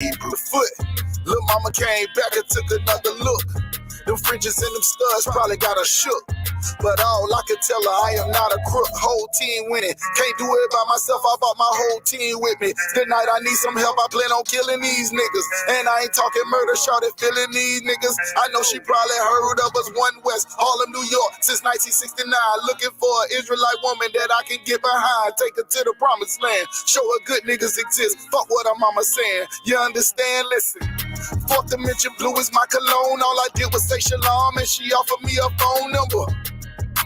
Hebrew foot. Lil' mama came back and took another look. Them fringes and them studs probably got her shook. But all I could tell her, I am not a crook. Whole team winning. Can't do it by myself, I brought my whole team with me. Tonight I need some help, I plan on killing these niggas. And I ain't talking murder, shorty feeling these niggas. I know she probably heard of us, One West, Harlem, New York, since 1969. Looking for an Israelite woman that I can get behind. Take her to the promised land, show her good niggas exist. Fuck what her mama saying, you understand? Listen. Fourth dimension blue is my cologne. All I did was say shalom and she offered me a phone number.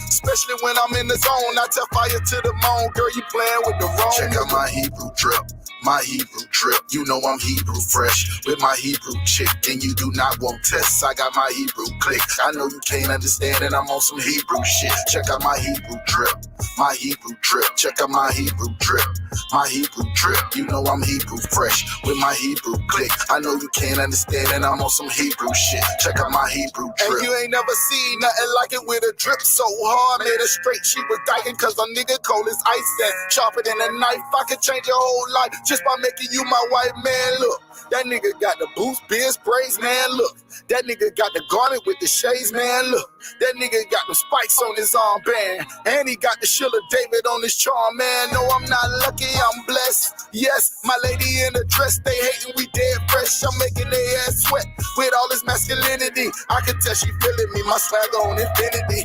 Especially when I'm in the zone, I tell fire to the moon. Girl, you playing with the wrong. Check out my Hebrew drip, my Hebrew drip. You know I'm Hebrew fresh with my Hebrew chick. And you do not want tests, I got my Hebrew click. I know you can't understand and I'm on some Hebrew shit. Check out my Hebrew drip, my Hebrew drip. Check out my Hebrew drip, my Hebrew drip. You know I'm Hebrew fresh with my Hebrew click. I know you can't understand and I'm on some Hebrew shit. Check out my Hebrew drip. And you ain't never seen nothing like it with a drip so hard. Made her straight, she was dying cause a nigga cold as ice and sharper than a knife. I could change your whole life just by making you my white man. Look, that nigga got the boots, beard sprays, man. Look, that nigga got the garment with the shades, man. Look, that nigga got the spikes on his armband. And he got the Sheila David on his charm, man. No, I'm not lucky, I'm blessed. Yes, my lady in the dress, they hating, we dead fresh. I'm making their ass sweat with all this masculinity. I can tell she feeling me, my swagger on infinity.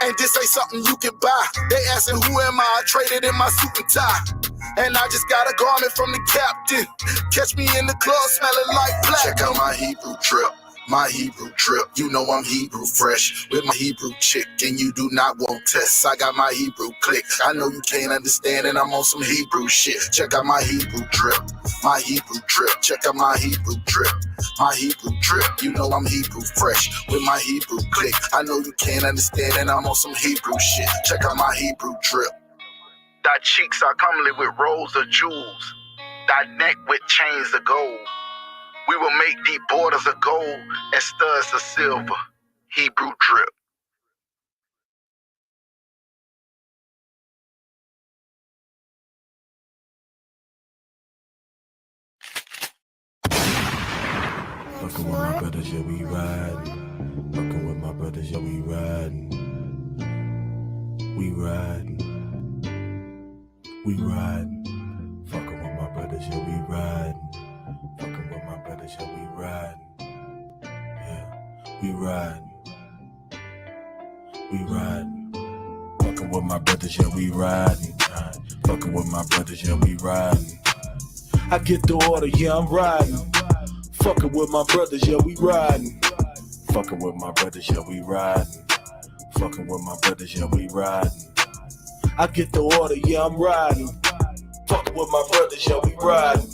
And this ain't something you can buy. They asking who am I traded in my suit and tie. And I just got a garment from the captain. Catch me in the club smelling like black. Check out my Hebrew drip, my Hebrew drip. You know I'm Hebrew fresh with my Hebrew chick. And you do not want tests, I got my Hebrew click. I know you can't understand and I'm on some Hebrew shit. Check out my Hebrew drip, my Hebrew drip. Check out my Hebrew drip, my Hebrew drip. You know I'm Hebrew fresh with my Hebrew click. I know you can't understand and I'm on some Hebrew shit. Check out my Hebrew drip. Thy cheeks are comely with rows of jewels, thy neck with chains of gold. We will make thee borders of gold and studs of silver. Hebrew drip. Fucking with my brothers, yeah, we riding. Fucking with my brothers, yeah, we riding. We riding. We riding. Fucking with my brothers, yeah, we riding. Fucking with my brothers, yeah, we riding. Yeah, we riding. We riding. Fucking with my brothers, yeah, we riding. Fucking with my brothers, yeah, we riding. I get the order, yeah, I'm riding. Fucking with my brothers, yeah, we riding. Fucking with my brothers, yeah, we riding. Fucking with my brothers, yeah, we riding. I get the order, yeah, I'm riding. Fucking with my brothers, yeah, we riding.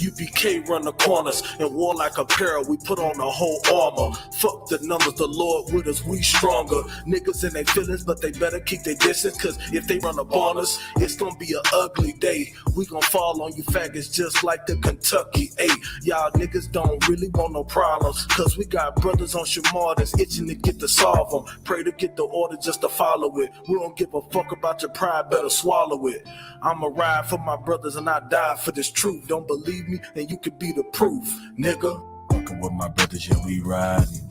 UBK run the corners and war like apparel. We put on the whole armor. Fuck the numbers, the Lord with us, we stronger. Niggas in their feelings, but they better keep their distance. Cause if they run up on us, it's gonna be an ugly day. We gon' fall on you faggots just like the Kentucky 8. Y'all niggas don't really want no problems. Cause we got brothers on Shamar that's itching to get to solve them. Pray to get the order just to follow it. We don't give a fuck about your pride, better swallow it. I'ma ride for my brothers and I die for this truth. Don't believe me, then you could be the proof, nigga. Fucking with my brothers, yeah, we riding.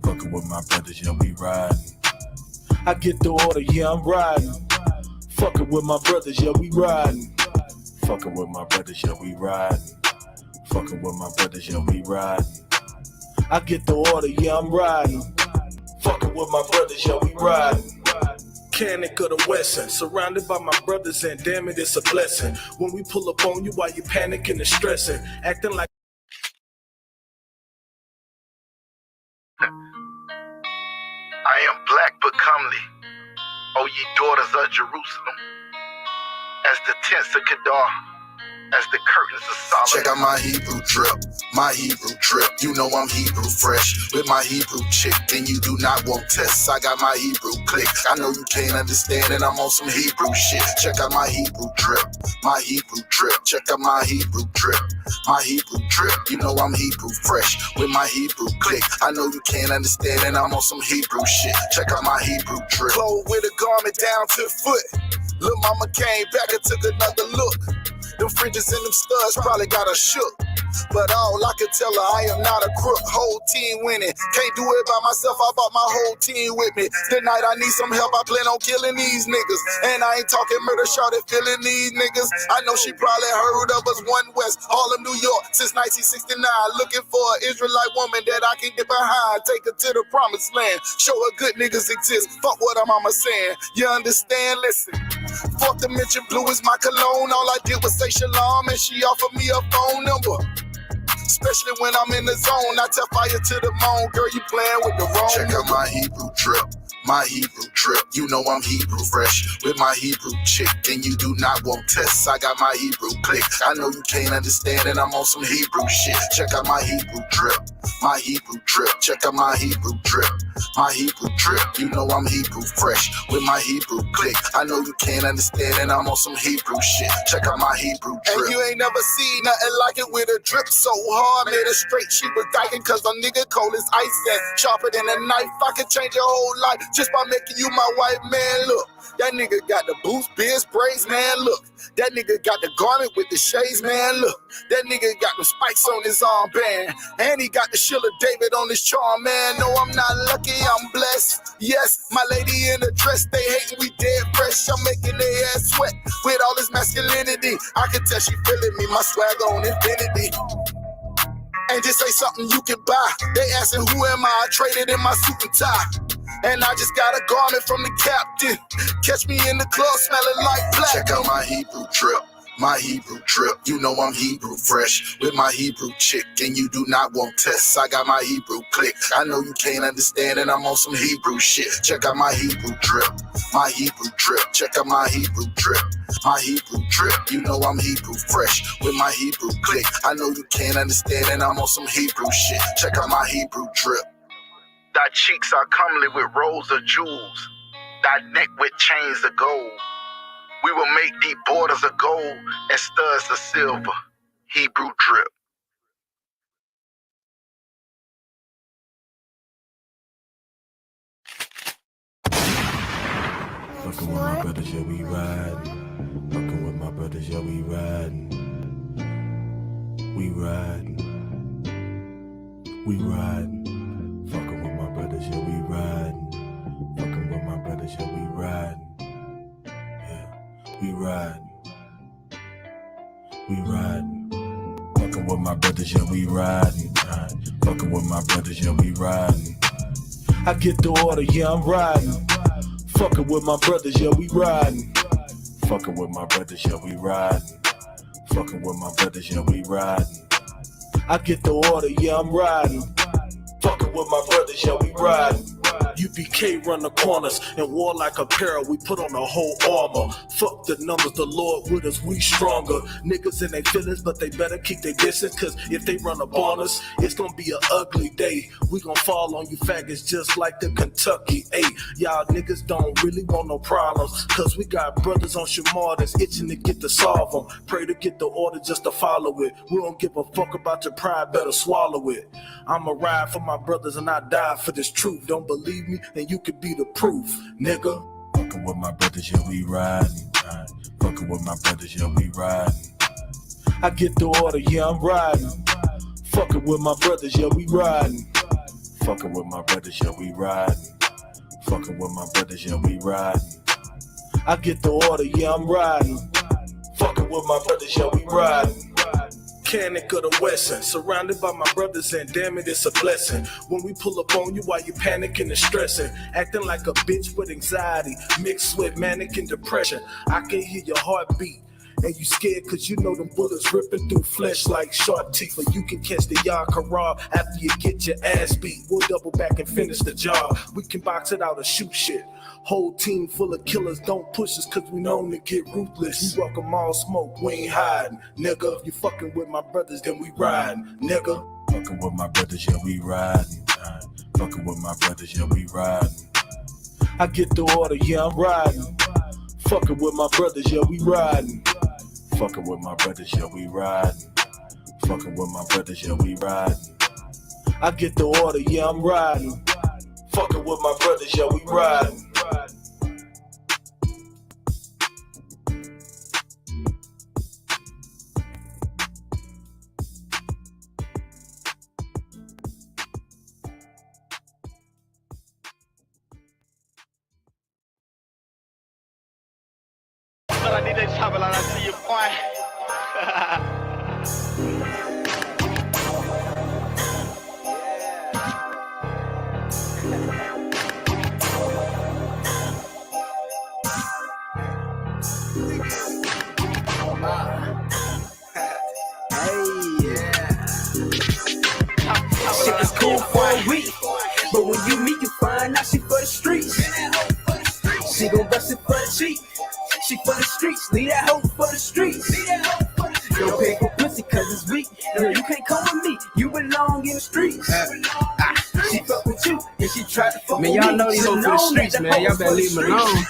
Fucking with my brothers, yeah, we riding. I get the order, yeah, I'm riding. Fucking with my brothers, yeah, we riding. Fucking with my brothers, yeah, we riding. Fucking with my brothers, yeah, we riding. I get the order, yeah, I'm riding. Fucking with my brothers, yeah, we riding. Mechanic of the Western, surrounded by my brothers, and damn it, it's a blessing. When we pull up on you while you panicking and stressing, acting like I am black but comely, O ye daughters of Jerusalem, as the tents of Kedar, as the curtains of Solomon. Check out my Hebrew drip, my Hebrew drip. You know I'm Hebrew fresh with my Hebrew chick. And you do not want tests, I got my Hebrew click. I know you can't understand and I'm on some Hebrew shit. Check out my Hebrew drip, my Hebrew drip. Check out my Hebrew drip, my Hebrew drip. You know I'm Hebrew fresh with my Hebrew click. I know you can't understand and I'm on some Hebrew shit. Check out my Hebrew drip. Clothes with a garment down to the foot. Lil' mama came back and took another look. Them fringes and them studs probably got her shook. But all I can tell her, I am not a crook. Whole team winning. Can't do it by myself, I brought my whole team with me. Tonight I need some help, I plan on killing these niggas. And I ain't talking murder, shorty feeling these niggas. I know she probably heard of us, One West, Harlem, New York, since 1969. Looking for an Israelite woman that I can get behind. Take her to the promised land. Show her good niggas exist. Fuck what her mama saying. You understand? Listen. Fourth dimension blue is my cologne. All I did was say shalom and she offered me a phone number. Especially when I'm in the zone, I tell fire to the moon. Girl, you playing with the wrong. Check out my Hebrew drip. My Hebrew drip, you know I'm Hebrew fresh with my Hebrew chick, and you do not want tests. I got my Hebrew click. I know you can't understand it. I'm on some Hebrew shit. Check out my Hebrew drip, my Hebrew drip. Check out my Hebrew drip, my Hebrew drip. You know I'm Hebrew fresh with my Hebrew click. I know you can't understand it. I'm on some Hebrew shit. Check out my Hebrew drip. And you ain't never seen nothing like it with a drip so hard. Made her straight. She was dyking cause a nigga cold as ice and sharper than a knife. I could change your whole life just by making you my white man. Look, that nigga got the boots, biz, braids, man. Look, that nigga got the garment with the shades, man. Look, that nigga got the spikes on his armband, and he got the Sheila David on his charm, man. No, I'm not lucky, I'm blessed. Yes, my lady in the dress, they hating, we dead fresh. I'm making their ass sweat with all this masculinity. I can tell she feeling me, my swag on infinity. And just say something you can buy. They asking who am I traded in my suit and tie. And I just got a garment from the captain. Catch me in the club smelling like black. Check out my Hebrew drip, my Hebrew drip. You know I'm Hebrew fresh with my Hebrew chick, and you do not want tests. I got my Hebrew click. I know you can't understand it. I'm on some Hebrew shit. Check out my Hebrew drip, my Hebrew drip. Check out my Hebrew drip, my Hebrew drip. You know I'm Hebrew fresh with my Hebrew click. I know you can't understand it. I'm on some Hebrew shit. Check out my Hebrew drip. Thy cheeks are comely with rows of jewels, thy neck with chains of gold. We will make thee borders of gold and studs of silver. Hebrew drip. Fucking with my brothers, yeah, we riding. Fucking with my brothers, yeah, we riding. We riding. We riding. Fucking with my brothers, yeah, we riding. Fucking with my brothers, yeah, we riding. Yeah, we riding. We riding. Fucking with my brothers, yeah, we riding. Fucking with my brothers, yeah, we riding. I get the order, yeah, I'm riding. Fucking with my brothers, yeah, we riding. Fucking with my brothers, yeah, we riding. Fucking with my brothers, yeah, we riding. I get the order, yeah, I'm riding. Fucking with my brothers, yeah, we riding. UBK run the corners and war like apparel. We put on a whole armor. Fuck the numbers, the Lord with us, we stronger. Niggas in their feelings, but they better keep their distance. Cause if they run up on us, it's gonna be an ugly day. We gon' fall on you faggots just like the Kentucky 8. Y'all niggas don't really want no problems. Cause we got brothers on Shamar that's itching to get to solve them. Pray to get the order just to follow it. We don't give a fuck about your pride, better swallow it. I'ma ride for my brothers and I die for this truth. Don't believe me, then you could be the proof, nigga. Fucking with my brothers, yeah, we riding. Fucking with my brothers, yeah, we riding. I get the order, yeah, I'm riding. Fucking with my brothers, yeah, we riding. Fucking with my brothers, yeah, we riding. Fucking with my brothers, yeah, we riding. I get the order, yeah, I'm riding. Fucking with my brothers, yeah, we riding. Mechanic of the Western, surrounded by my brothers, and damn it, it's a blessing. When we pull up on you while you panicking and stressing, acting like a bitch with anxiety, mixed with manic and depression. I can hear your heartbeat, and you scared cause you know them bullets ripping through flesh like sharp teeth. But you can catch the Yah Karab after you get your ass beat. We'll double back and finish the job. We can box it out or shoot shit. Whole team full of killers, don't push us cause we known to get ruthless. We welcome all smoke, we ain't hiding. Nigga, if you fucking with my brothers, then we riding. Nigga, fucking with my brothers, yeah, we riding. Fucking with my brothers, yeah, we riding. I get the order, yeah, I'm riding. Fucking with my brothers, yeah, we riding. Fucking with my brothers, yeah, we riding. Fucking with my brothers, yeah, we riding. I get the order, yeah, I'm riding. Fucking with my brothers, yeah, we riding. out, I need that chopper like I see your point. Shit was cool for a week, but when you meet, you find out she for the streets. She gon' bust it for the cheek. She for the streets, leave that hoe for the streets. Don't pay for pussy cause it's weak. No, you can't come with me, you belong in the streets. She fuck with you, and she tried to fuck with me. Man, y'all know these hoes for the streets, man. Y'all better leave them alone.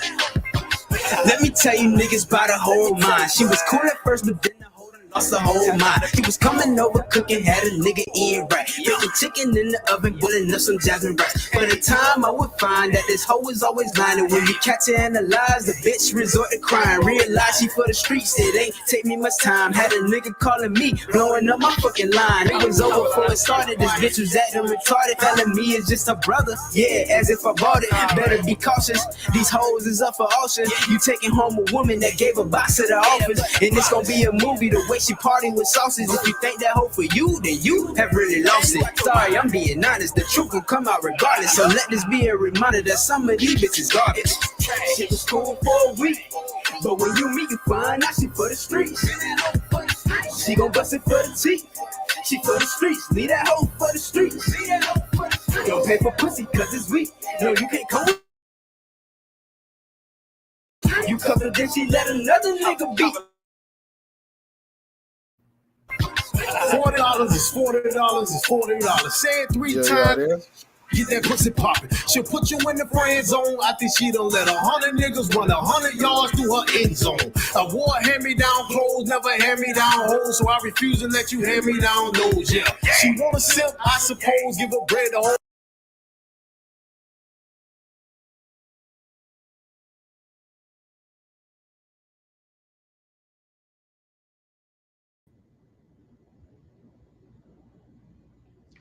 Let me tell you niggas about her whole mind. She was cool at first, but then the hoe done lost her whole mind. She was coming over cooking, had a nigga in right. Baking chicken in the oven, boiling up some jasmine rice. By the time I would find that this hoe was always lying, and when you catch her in the lies, the bitch resort to crying. Realize she for the streets, it ain't take me much time. Had a nigga calling me, blowing up my fucking line. It was over before it started. This bitch was acting retarded, telling me it's just her brother. Yeah, as if I bought it. Better be cautious. These hoes is up for auction. You taking home a woman that gave a box to the office, and it's gonna be a movie the way she party with sauces. If you think that hoe for you, then you have really lost it. Sorry, I'm being honest. The truth will come out regardless. So let this be a reminder that some of these bitches garbage. Shit was cool for a week, but when you meet, you find out she for the streets. She gon' bust it for the teeth. She for the streets, leave that hoe for the streets. Don't pay for pussy cause it's weak. No, you can't come with. You cover, then she let another nigga beat. $40 is $40 is $40. Say it three times. Get that pussy poppin'. She'll put you in the friend zone. I think she done let 100 niggas run 100 yards through her end zone. I wore hand-me-down clothes, never hand-me-down hoes, so I refuse to let you hand-me-down those, yeah. She want a simp, I suppose, give her bread to hold.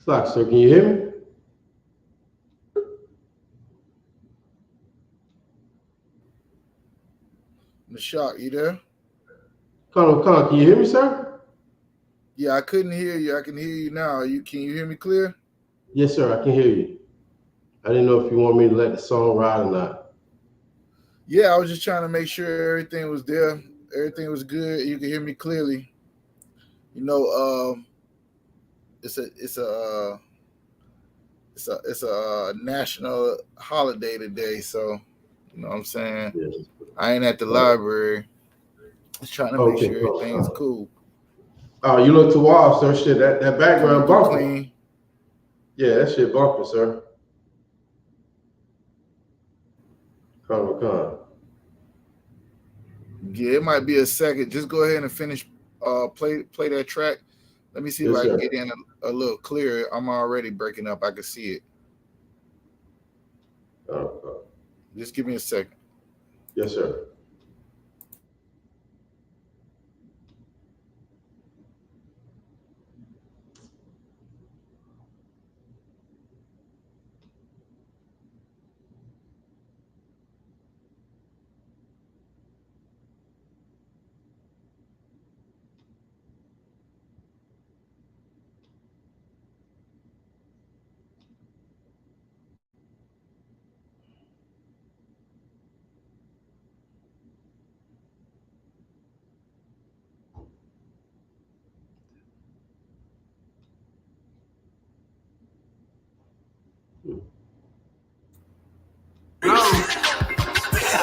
Fuck, sir, can you hear me? Mashak, you there? Colin, can you hear me, sir? Yeah, I couldn't hear you. I can hear you now. Can you hear me clear? Yes, sir, I can hear you. I didn't know if you want me to let the song ride or not. Yeah, I was just trying to make sure everything was there. Everything was good. You can hear me clearly. You know, it's a national holiday today, so you know what I'm saying. Yes. I ain't at the library. Just trying to make sure everything's cool. Oh, you look too wild, sir. Shit, that background bumping. Clean. Yeah, that shit bumping, sir. Come. Yeah, it might be a second. Just go ahead and finish. Play that track. Let me see if I can get in a little clearer. I'm already breaking up. I can see it. Just give me a second. Yes, sir.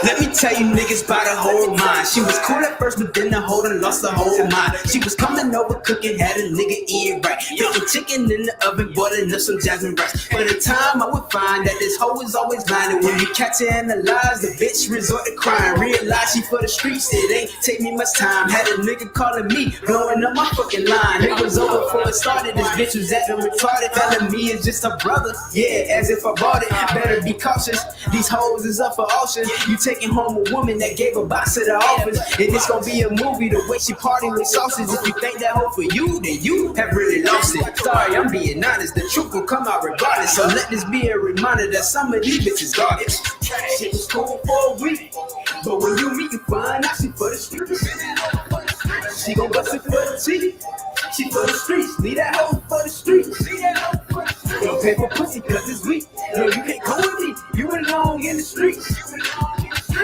Let me tell you niggas about her whole mind. She was cool at first, but then the hoe done lost her whole mind. She was coming over cooking, had a nigga in right. Baking chicken in the oven, boiling up some jasmine rice. By the time I would find that this hoe was always lying, and when you catch her in the lies, the bitch resort to crying. Realize she for the streets, it ain't take me much time. Had a nigga calling me, blowing up my fucking line. It was over before it started. This bitch was acting retarded, telling me it's just her brother. Yeah, as if I bought it. Better be cautious. These hoes is up for auction. You take taking home a woman that gave a box to the office. And it's gonna be a movie the way she party with sausage. If you think that hoe for you, then you have really lost it. Sorry, I'm being honest, the truth will come out regardless. So let this be a reminder that some of these bitches garbage. Shit was cool for a week, but when you meet, you find out she for the streets. She gon' bust it for the teeth. She for the streets, leave that hoe for the streets. Don't pay for pussy cause it's weak. No, you can't come with me, you belong in the streets.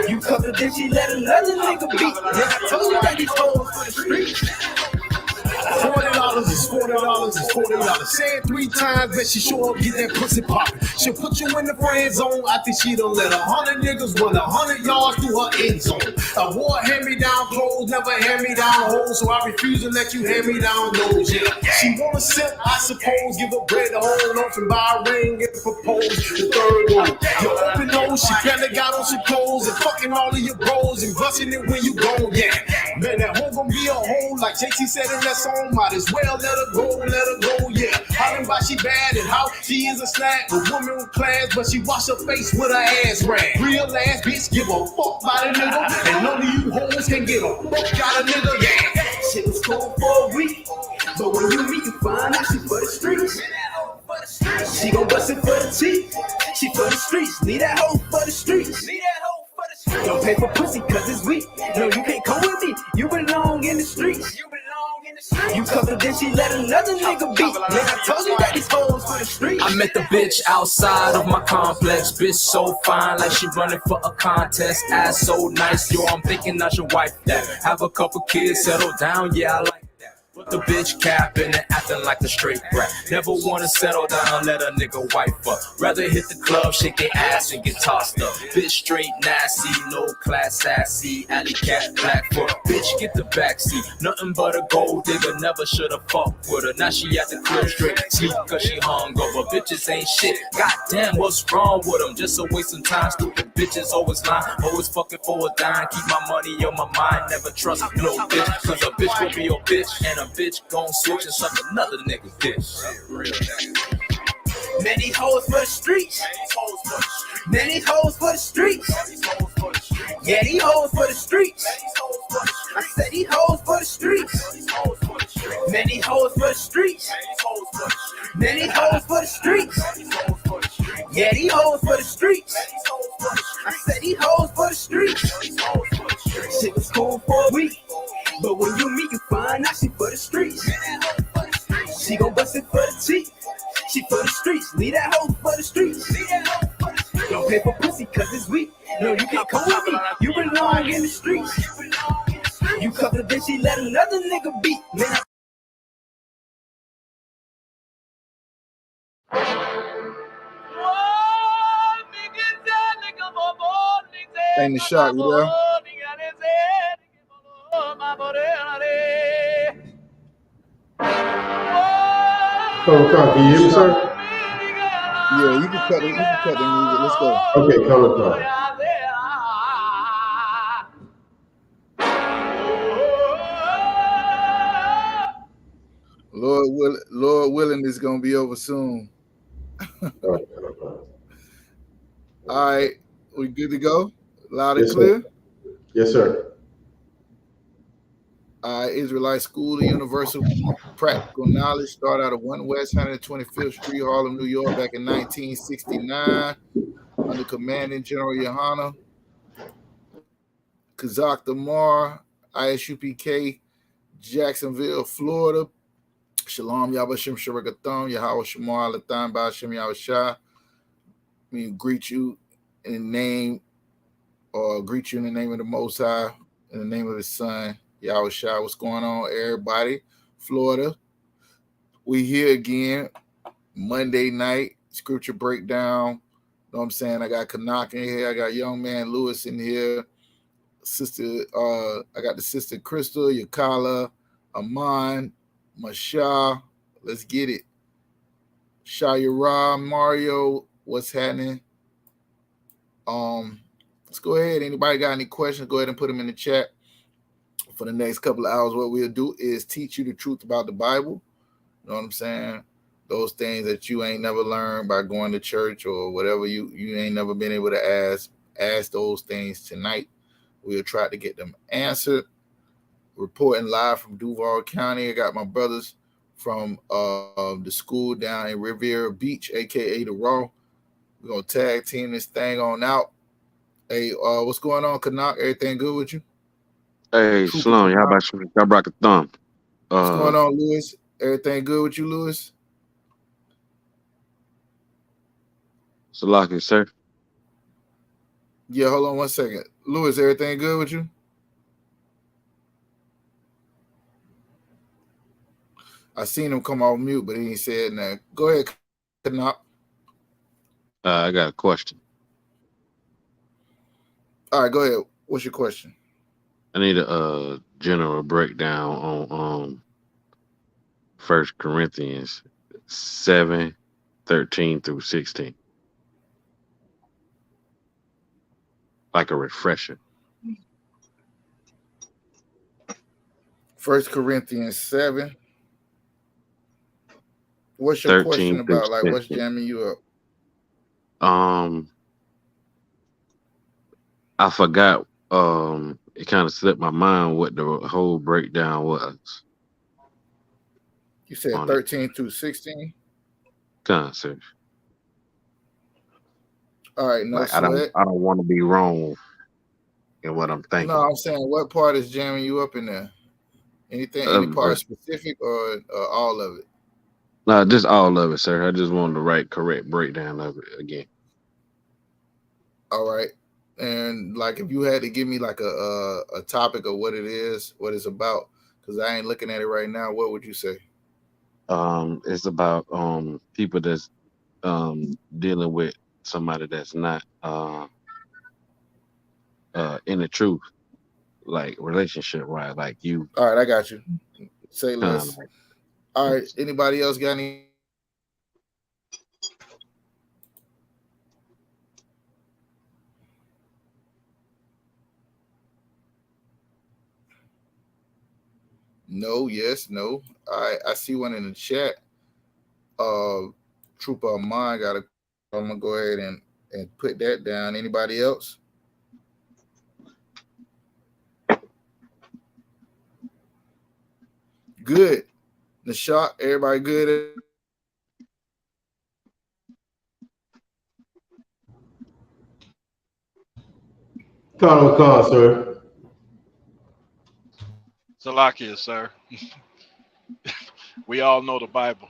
You covered then she let another nigga beat. Yeah, I told you that these hoes for the streets. $40 is $40 is $40. Say it 3 times, bet she show up, get that pussy poppin'. She'll put you in the friend zone. I think she done let 100 niggas run 100 yards through her end zone. I wore hand-me-down clothes, never hand-me-down hoes, so I refuse to let you hand me down those. Yeah, she wanna sip, I suppose, give her bread to hold off and buy a ring and propose. The third one, your open nose, she barely got on some clothes and fucking all of your bros and busting it when you gone. Yeah, man, that hoe gon' be a hoe like JT said in that song. Might as well let her go, yeah. Hollering about she bad and how she is a snack, a woman with class, but she wash her face with her ass rag. Real ass bitch, give a fuck by the nigga, and none of you hoes can get a fuck out of nigga, yeah. Shit was cool for a week, but when you meet, you find out she for the streets. She gon' bust it for the teeth. She for the streets, leave that hoe for the streets. Don't pay for pussy cause it's weak. No, you can't come with me, you belong in the streets. You covered then she let another nigga beat. Man, I told you that these hoes for the streets. I met the bitch outside of my complex. Bitch so fine, like she running for a contest. Ass so nice, yo, I'm thinking I should wipe that. Have a couple kids, settle down, yeah, I like that. But the bitch capping and acting like a straight brat. Never wanna settle down and let a nigga wife up. Rather hit the club, shake their ass and get tossed up. Bitch straight nasty, no class sassy. Alley cat black foot. Bitch get the backseat. Nothing but a gold digger, never should've fucked with her. Now she at the crib straight sleep cause she hungover. Bitches ain't shit. Goddamn, what's wrong with them? Just a waste of time. Stupid bitches always lying. Always fucking for a dime. Keep my money on my mind. Never trust no bitch. Cause a bitch gon' be your bitch. And a bitch gon' switch and suck another nigga dick. Many hoes for the streets. Many hoes for the streets. Yeah, these hoes for the streets. I said these hoes for the streets. Many hoes for the streets. Many hoes for the streets. Yeah, these hoes for the streets. I said these hoes for the streets. Shit was cool for a week, but when you meet, you find out she for the streets. She gon' bust it for the teeth. She for the streets. Leave that hoe for the streets. Don't pay for pussy cause it's weak. No, you can't come with me. You belong in the streets. You covered then she let another nigga beat. Man, Ain't the shot, you there? Can you hear me, sir? Yeah, you can cut the music. Let's go. Okay, color. Lord willing, it's gonna be over soon. Okay. All right, we good to go? Loud and Yes, clear? sir. Yes, sir. Israelite School of Universal Practical Knowledge started out of 1 West 125th Street, Harlem, New York, back in 1969 under Commanding General Yohana Kazak Damar, ISUPK, Jacksonville, Florida. Shalom Yabashim Sharagatham, Yahweh Shemar Lathan Bashim Yahushua. We greet you in the name, or greet you in the name of the Most High, in the name of His Son, Yahushua. What's going on, everybody? Florida. We here again, Monday night, scripture breakdown. You know what I'm saying? I got Kanak in here. I got young man Lewis in here. I got the sister Crystal, Yakala, Aman, Masha. Let's get it. Shayara, Mario, what's happening? Let's go ahead. Anybody got any questions? Go ahead and put them in the chat. For the next couple of hours, what we'll do is teach you the truth about the Bible. You know what I'm saying? Those things that you ain't never learned by going to church or whatever you ain't never been able to ask ask those things tonight. We'll try to get them answered. Reporting live from Duval County. I got my brothers from the school down in Riviera Beach, aka the Raw. We're gonna tag team this thing on out. Hey, what's going on, Canuck? Everything good with you? Hey, Shalom, how about you? Y'all rock a thumb. What's going on, Lewis? Everything good with you, Lewis? Salaki, sir. Yeah, hold on one second. Lewis, everything good with you? I seen him come off mute, but he ain't said nothing. Go ahead, Canuck. I got a question. All right, go ahead. What's your question? I need a general breakdown on 1 Corinthians 7:13-16. Like a refresher. 1 Corinthians 7. What's your question about? Like, what's jamming you up? I forgot. It kind of slipped my mind what the whole breakdown was. You said 13-16? Concept. All right, no like, sweat. I don't want to be wrong in what I'm thinking. No, I'm saying what part is jamming you up in there? Anything, any part specific or all of it? No, just all of it, sir. I just wanted the correct breakdown of it again. All right. And like if you had to give me like a topic of what it is, what it's about, because I ain't looking at it right now, what would you say? It's about people that's dealing with somebody that's not in the truth, like relationship, right? Like you. All right, I got you. Say less. All right. Anybody else got any? No, yes, no. I see one in the chat. Trooper of mine got a. I'm gonna go ahead and put that down. Anybody else? Good. The shot. Everybody good? Call, sir. Salakia, sir. We all know the Bible.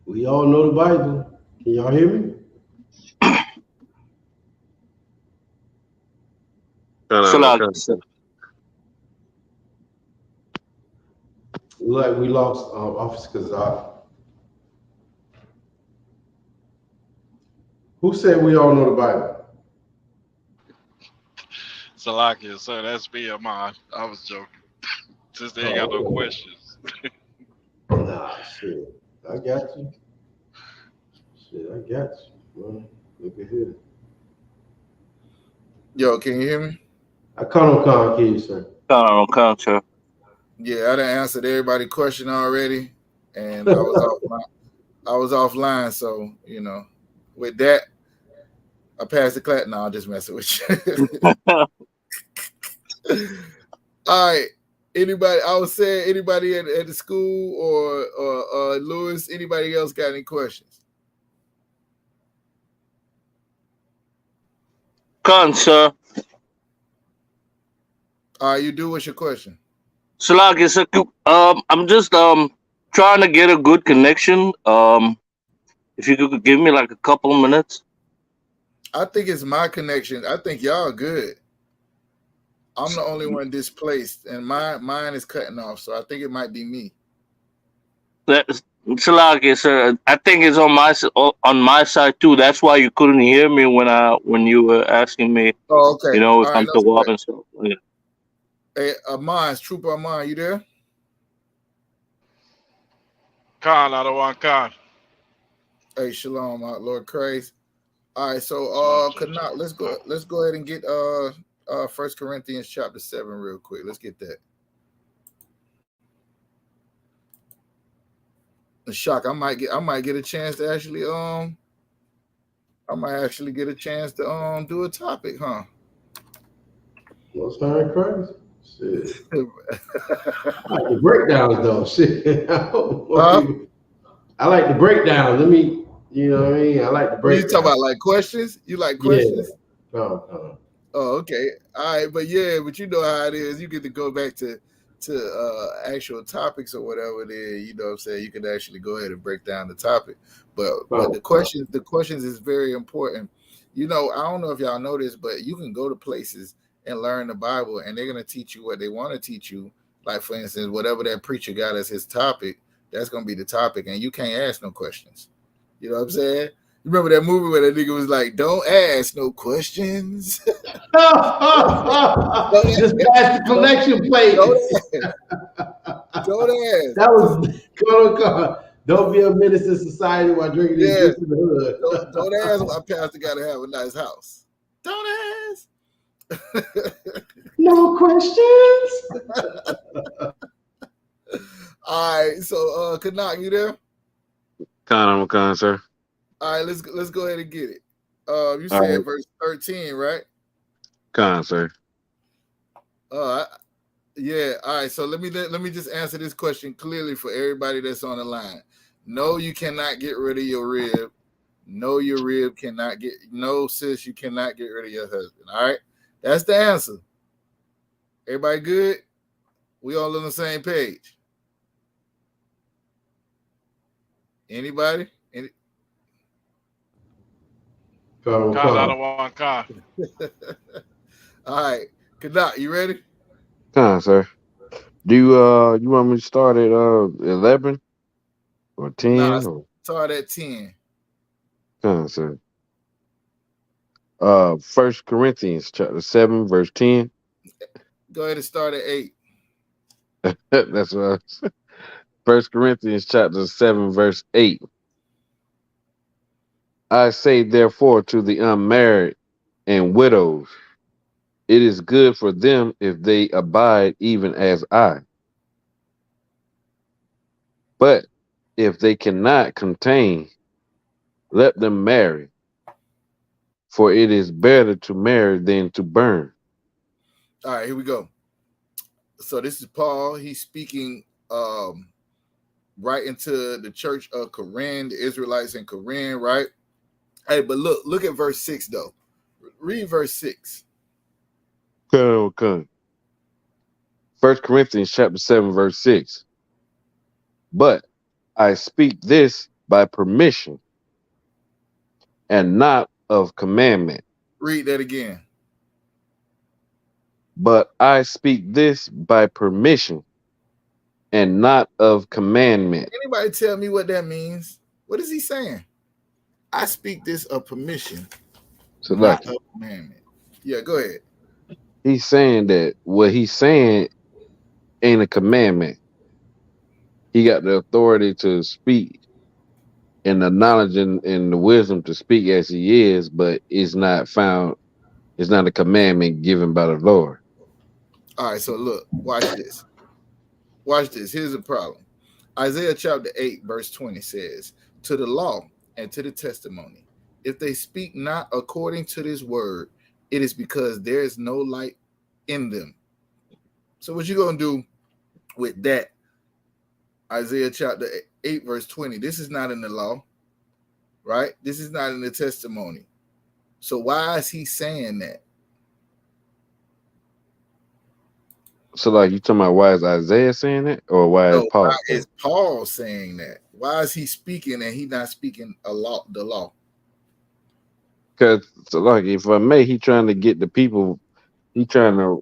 We all know the Bible. Can y'all hear me? Like we lost office because who said we all know the Bible? Salakia, sir. That's me or mine. I was joking. Since they ain't got no questions. Nah, shit. I got you. Shit, I got you. Well, look at here. Yo, can you hear me? I can't hear you, sir. Can't, sir. Yeah, I done answered everybody's question already, and I was offline. So with that, I passed the class. No, I'm just messing with you. All right. Anybody? I was saying anybody at the school or Lewis. Anybody else got any questions? Can't, sir. All right, you do. What's your question? Salaki, sir. I'm just trying to get a good connection. If you could give me like a couple of minutes. I think it's my connection. I think y'all are good. I'm the only one displaced, and mine is cutting off. So I think it might be me. Salaki, sir. I think it's on my side too. That's why you couldn't hear me when you were asking me. Oh, okay. If I'm to go up and stuff. Yeah. Hey, Trooper Amon, you there? Khan out of one Khan. Hey, shalom, Lord Christ. All right, so Shalom, Kanat, let's go ahead and get First Corinthians chapter 7 real quick. Let's get that. Shock, I might get a chance to actually get a chance to do a topic, huh? Most High Christ. Shit. I like the breakdowns though. Shit. I like the breakdowns. Let me, you know what I mean? I like the What are you talking breakdowns. about? Like questions? You like questions? Yeah. No. Oh, okay. All right, but you know how it is. You get to go back to actual topics or whatever it is. You know what I'm saying? You can actually go ahead and break down the topic. But the questions is very important. You know, I don't know if y'all know this, but you can go to places and learn the Bible, and they're gonna teach you what they want to teach you. Like, for instance, whatever that preacher got as his topic, that's gonna be the topic, and you can't ask no questions. You know what I'm saying? You remember that movie where that nigga was like, "Don't ask no questions." Just pass the collection plate. Don't ask. That was don't be a menace to society while drinking this juice in the hood. Don't ask why pastor got to have a nice house. Don't ask. No questions. All right, so Kanak, you there? Con, sir. All right, let's go ahead and get it. You said verse 13, right? Con, sir. Yeah. All right. So let me just answer this question clearly for everybody that's on the line. No, you cannot get rid of your rib. No, your rib cannot get. No, sis, you cannot get rid of your husband. All right. That's the answer. Everybody good? We all on the same page. Anybody? Khan out of one Khan. All right. Kanak, you ready? Con, sir. Do you want me to start at 11 or 10? Nah, start at 10. Con, sir. 1 Corinthians chapter 7, verse 10. Go ahead and start at 8. That's what 1 Corinthians chapter 7, verse 8. I say therefore to the unmarried and widows, it is good for them if they abide even as I. But if they cannot contain, let them marry, for it is better to marry than to burn. All right, here we go. So this is Paul. He's speaking right into the church of Corinth, the Israelites in Corinth, right? Hey, but look at verse 6 though. Read verse 6. Okay. 1 Corinthians chapter 7, verse 6. But I speak this by permission and not of commandment. Read that again. But I speak this by permission and not of commandment. Anybody tell me what that means? What is he saying? I speak this of permission, not of commandment. Yeah, go ahead. He's saying that what he's saying ain't a commandment. He got the authority to speak and the knowledge and the wisdom to speak as he is, but it's not a commandment given by the Lord. All right, so look, watch this. Watch this. Here's the problem. Isaiah chapter 8, verse 20 says, to the law and to the testimony, if they speak not according to this word, it is because there is no light in them. So what you going to do with that? Isaiah chapter 8, verse 20. This is not in the law, right? This is not in the testimony. So why is he saying that? So, like, you talking about why is Isaiah saying it, or why is Paul? Why is Paul saying that? Why is he speaking and he not speaking the law? Because, so like, if I may, he trying to get the people. He trying to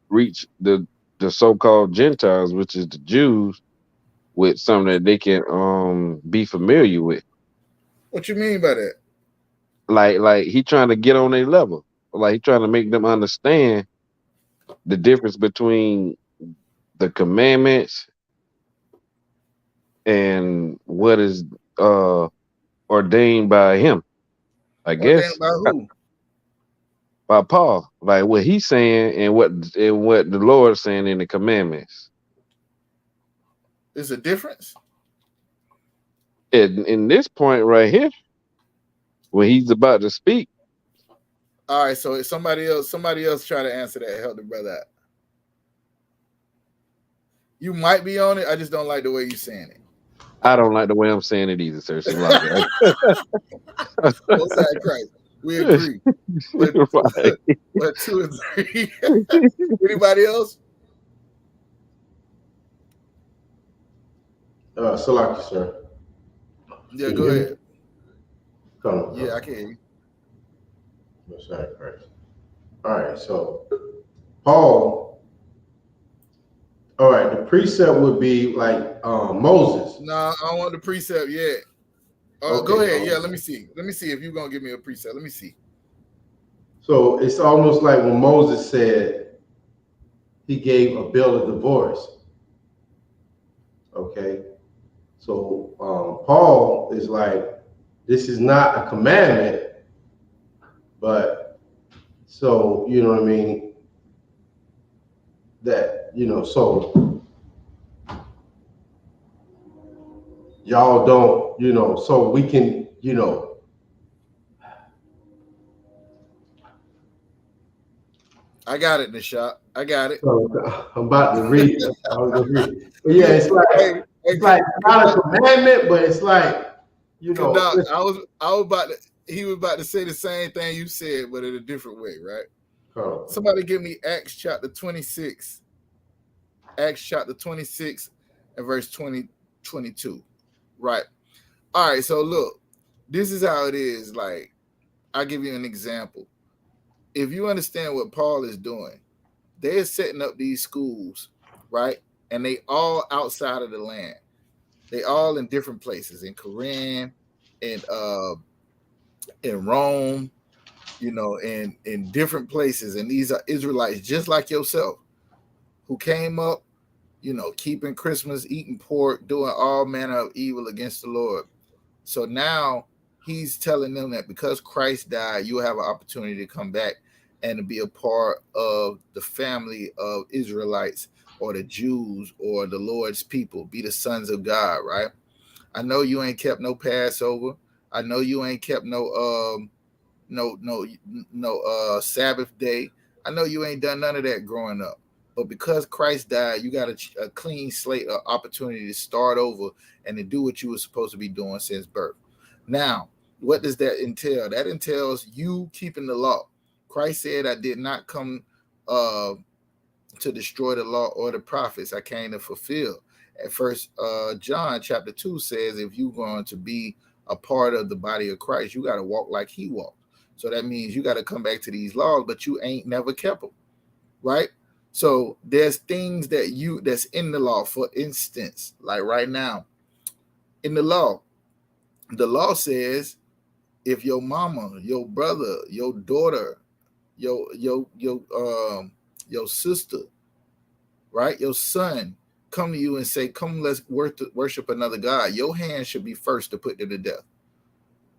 reach the so-called Gentiles, which is the Jews, with something that they can be familiar with. What you mean by that? Like he trying to get on their level. Like he trying to make them understand the difference between the commandments and what is ordained by him. I Ordained guess by who? by Paul, like what he's saying and what the Lord's saying in the commandments. There's a difference. In this point right here, when he's about to speak. All right, so somebody else try to answer that. Help the brother out. You might be on it. I just don't like the way you're saying it. I don't like the way I'm saying it either, sir. Seems like Most High Christ. We agree. But 2 and 3. Anybody else? Salaki, sir. Yeah, go ahead. Come. Yeah, I can hear you. Most High Christ. All right, so Paul. All right, the precept would be like Moses. No, I don't want the precept yet. Okay, go ahead. Yeah, let me see. Let me see if you're gonna give me a precept. Let me see. So it's almost like when Moses said he gave a bill of divorce. Okay. So Paul is like, this is not a commandment, but so, you know what I mean? That, so y'all don't, so we can, I got it, Nishad. I got it. So I'm about to read it. But yeah, it's like it's not a commandment, but it's like, I was about to. He was about to say the same thing you said, but in a different way, right? Somebody give me Acts chapter 26. Acts chapter 26 and verse 22. Right. All right. So look, this is how it is. Like, I'll give you an example. If you understand what Paul is doing, they're setting up these schools, right? And they all outside of the land. They all in different places, in Corinth, in Rome, in different places. And these are Israelites just like yourself who came up, keeping Christmas, eating pork, doing all manner of evil against the Lord. So now he's telling them that because Christ died, you have an opportunity to come back and to be a part of the family of Israelites or the Jews or the Lord's people, be the sons of God, right? I know you ain't kept no Passover. I know you ain't kept no Sabbath day. I know you ain't done none of that growing up. But because Christ died, you got a clean slate, an opportunity to start over and to do what you were supposed to be doing since birth. Now, what does that entail? That entails you keeping the law. Christ said, I did not come to destroy the law or the prophets. I came to fulfill. At first, John chapter 2 says, if you're going to be a part of the body of Christ, you got to walk like he walked. So that means you got to come back to these laws, but you ain't never kept them, right? So there's things that's in the law. For instance, like right now, in the law says if your mama, your brother, your daughter, your sister, right, your son come to you and say, come, let's worship another God, your hand should be first to put them to death.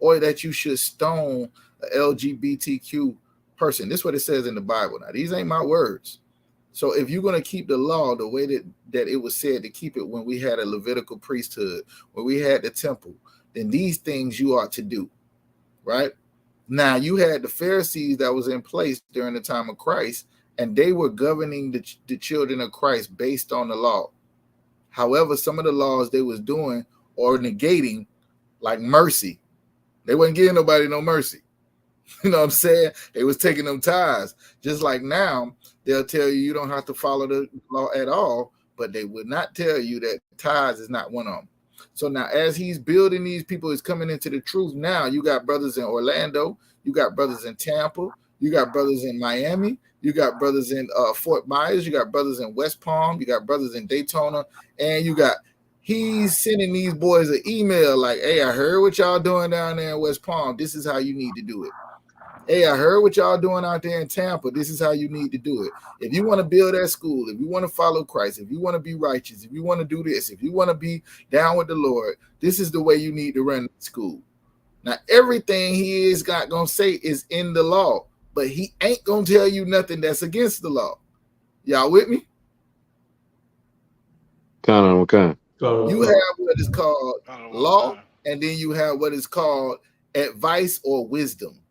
Or that you should stone a LGBTQ person. This is what it says in the Bible. Now, these ain't my words. So if you're going to keep the law the way that it was said to keep it when we had a Levitical priesthood, when we had the temple, then these things you ought to do, right? Now, you had the Pharisees that was in place during the time of Christ, and they were governing the children of Christ based on the law. However, some of the laws they was doing or negating, like mercy, they wasn't giving nobody no mercy. You know what I'm saying? They was taking them tithes. Just like now, they'll tell you don't have to follow the law at all, but they would not tell you that tithes is not one of them. So now as he's building these people, he's coming into the truth. Now you got brothers in Orlando, you got brothers in Tampa, you got brothers in Miami, you got brothers in Fort Myers, you got brothers in West Palm, you got brothers in Daytona, and he's sending these boys an email like, hey, I heard what y'all doing down there in West Palm. This is how you need to do it. Hey, I heard what y'all doing out there in Tampa. This is how you need to do it. If you want to build that school, if you want to follow Christ, if you want to be righteous, if you want to do this, if you want to be down with the Lord, this is the way you need to run school. Now, everything he is got gonna say is in the law, but he ain't gonna tell you nothing that's against the law. Y'all with me? Okay. You have what is called law, and then you have what is called advice or wisdom,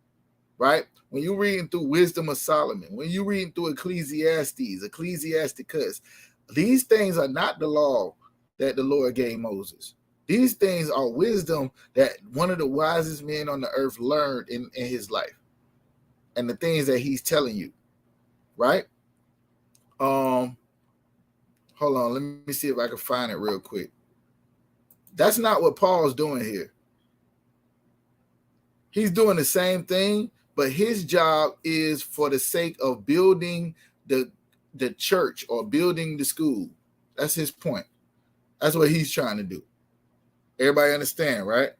right? When you're reading through Wisdom of Solomon, when you're reading through Ecclesiasticus, these things are not the law that the Lord gave Moses. These things are wisdom that one of the wisest men on the earth learned in his life, and the things that he's telling you, right? Hold on, let me see if I can find it real quick. That's not what Paul's doing here. He's doing the same thing, but his job is for the sake of building the church or building the school. That's his point. That's what he's trying to do. Everybody understand, right?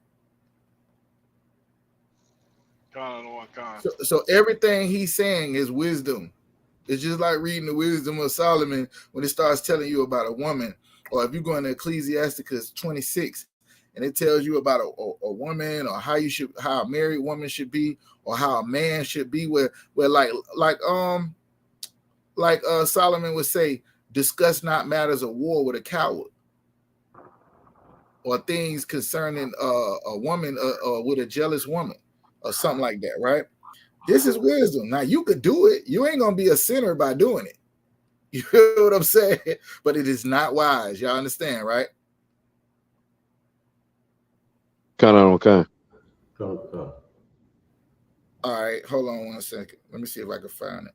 So everything he's saying is wisdom. It's just like reading the Wisdom of Solomon when it starts telling you about a woman, or if you go into Ecclesiasticus 26 and it tells you about a woman, or how a married woman should be, or how a man should be, where Solomon would say, discuss not matters of war with a coward, or things concerning a woman with a jealous woman, or something like that, right? This is wisdom. Now, you could do it. You ain't going to be a sinner by doing it. You feel what I'm saying? But it is not wise. Y'all understand, right? Okay. All right. Hold on 1 second. Let me see if I can find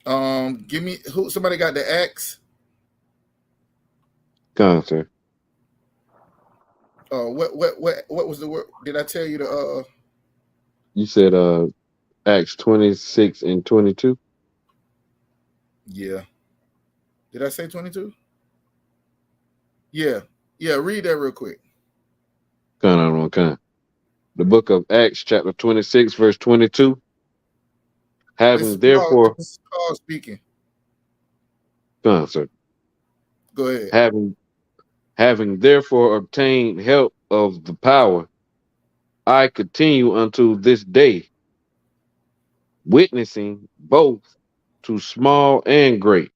it. Give me somebody got the Acts? Sir. What was the word? Did I tell you the You said Acts 26 and 22? Yeah. Did I say 22? Yeah. Yeah, read that real quick. Okay. The book of Acts, chapter 26, verse 22. Having therefore, this is Paul speaking. Sir. Go ahead. Having therefore obtained help of the power, I continue unto this day, witnessing both to small and great,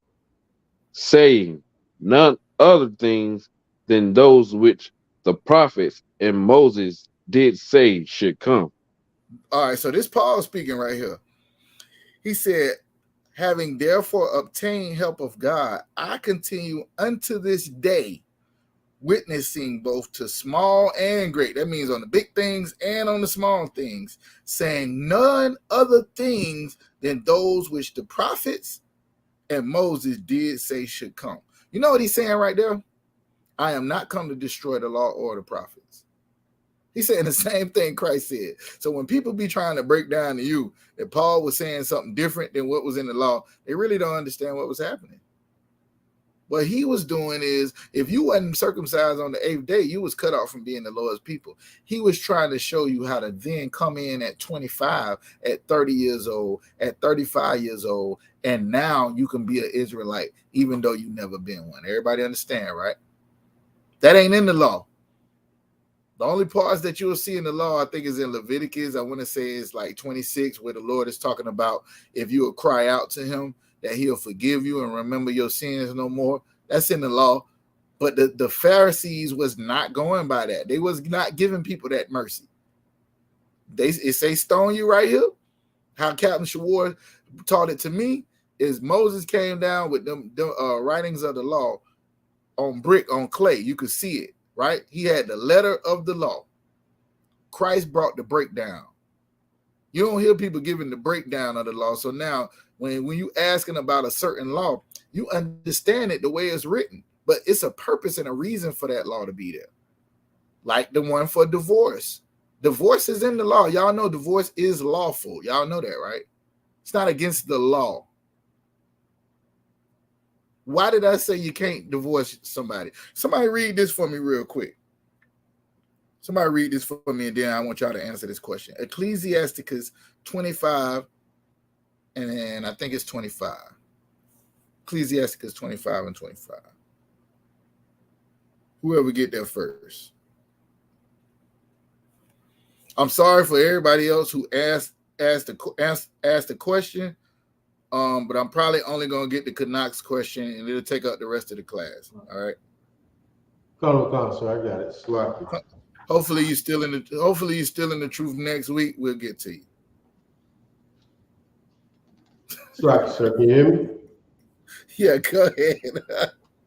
saying none other things than those which the prophets and Moses did say should come. All right, so this Paul speaking right here. He said, having therefore obtained help of God, I continue unto this day, witnessing both to small and great. That means on the big things and on the small things, saying none other things than those which the prophets and Moses did say should come. You know what he's saying right there? I am not come to destroy the law or the prophets. He's saying the same thing Christ said. So when people be trying to break down to you that Paul was saying something different than what was in the law, they really don't understand what was happening. What he was doing is, if you wasn't circumcised on the 8th day, you was cut off from being the Lord's people. He was trying to show you how to then come in at 25, at 30 years old, at 35 years old, and now you can be an Israelite, even though you never been one. Everybody understand, right? That ain't in the law. The only parts that you'll see in the law, I think, is in Leviticus. I want to say it's like 26, where the Lord is talking about if you will cry out to him, that he'll forgive you and remember your sins no more. That's in the law. But the Pharisees was not going by that. They was not giving people that mercy. It say stone you right here. How Captain Shawar taught it to me is Moses came down with them writings of the law on brick, on clay. You could see it. Right? He had the letter of the law. Christ brought the breakdown. You don't hear people giving the breakdown of the law. So now when you asking about a certain law, you understand it the way it's written. But it's a purpose and a reason for that law to be there. Like the one for divorce. Divorce is in the law. Y'all know divorce is lawful. Y'all know that, right? It's not against the law. Why did I say you can't divorce somebody? Somebody read this for me real quick. Somebody read this for me, and then I want y'all to answer this question. Ecclesiasticus 25, and I think it's 25. Ecclesiasticus 25 and 25. Whoever get there first. I'm sorry for everybody else who asked the question, but I'm probably only gonna get the Canucks question, and it'll take up the rest of the class. All right. Come, sir. I got it. Sloppy. Hopefully you're still in the truth next week. We'll get to you. Sloppy, sir. Can you hear me? Yeah, go ahead.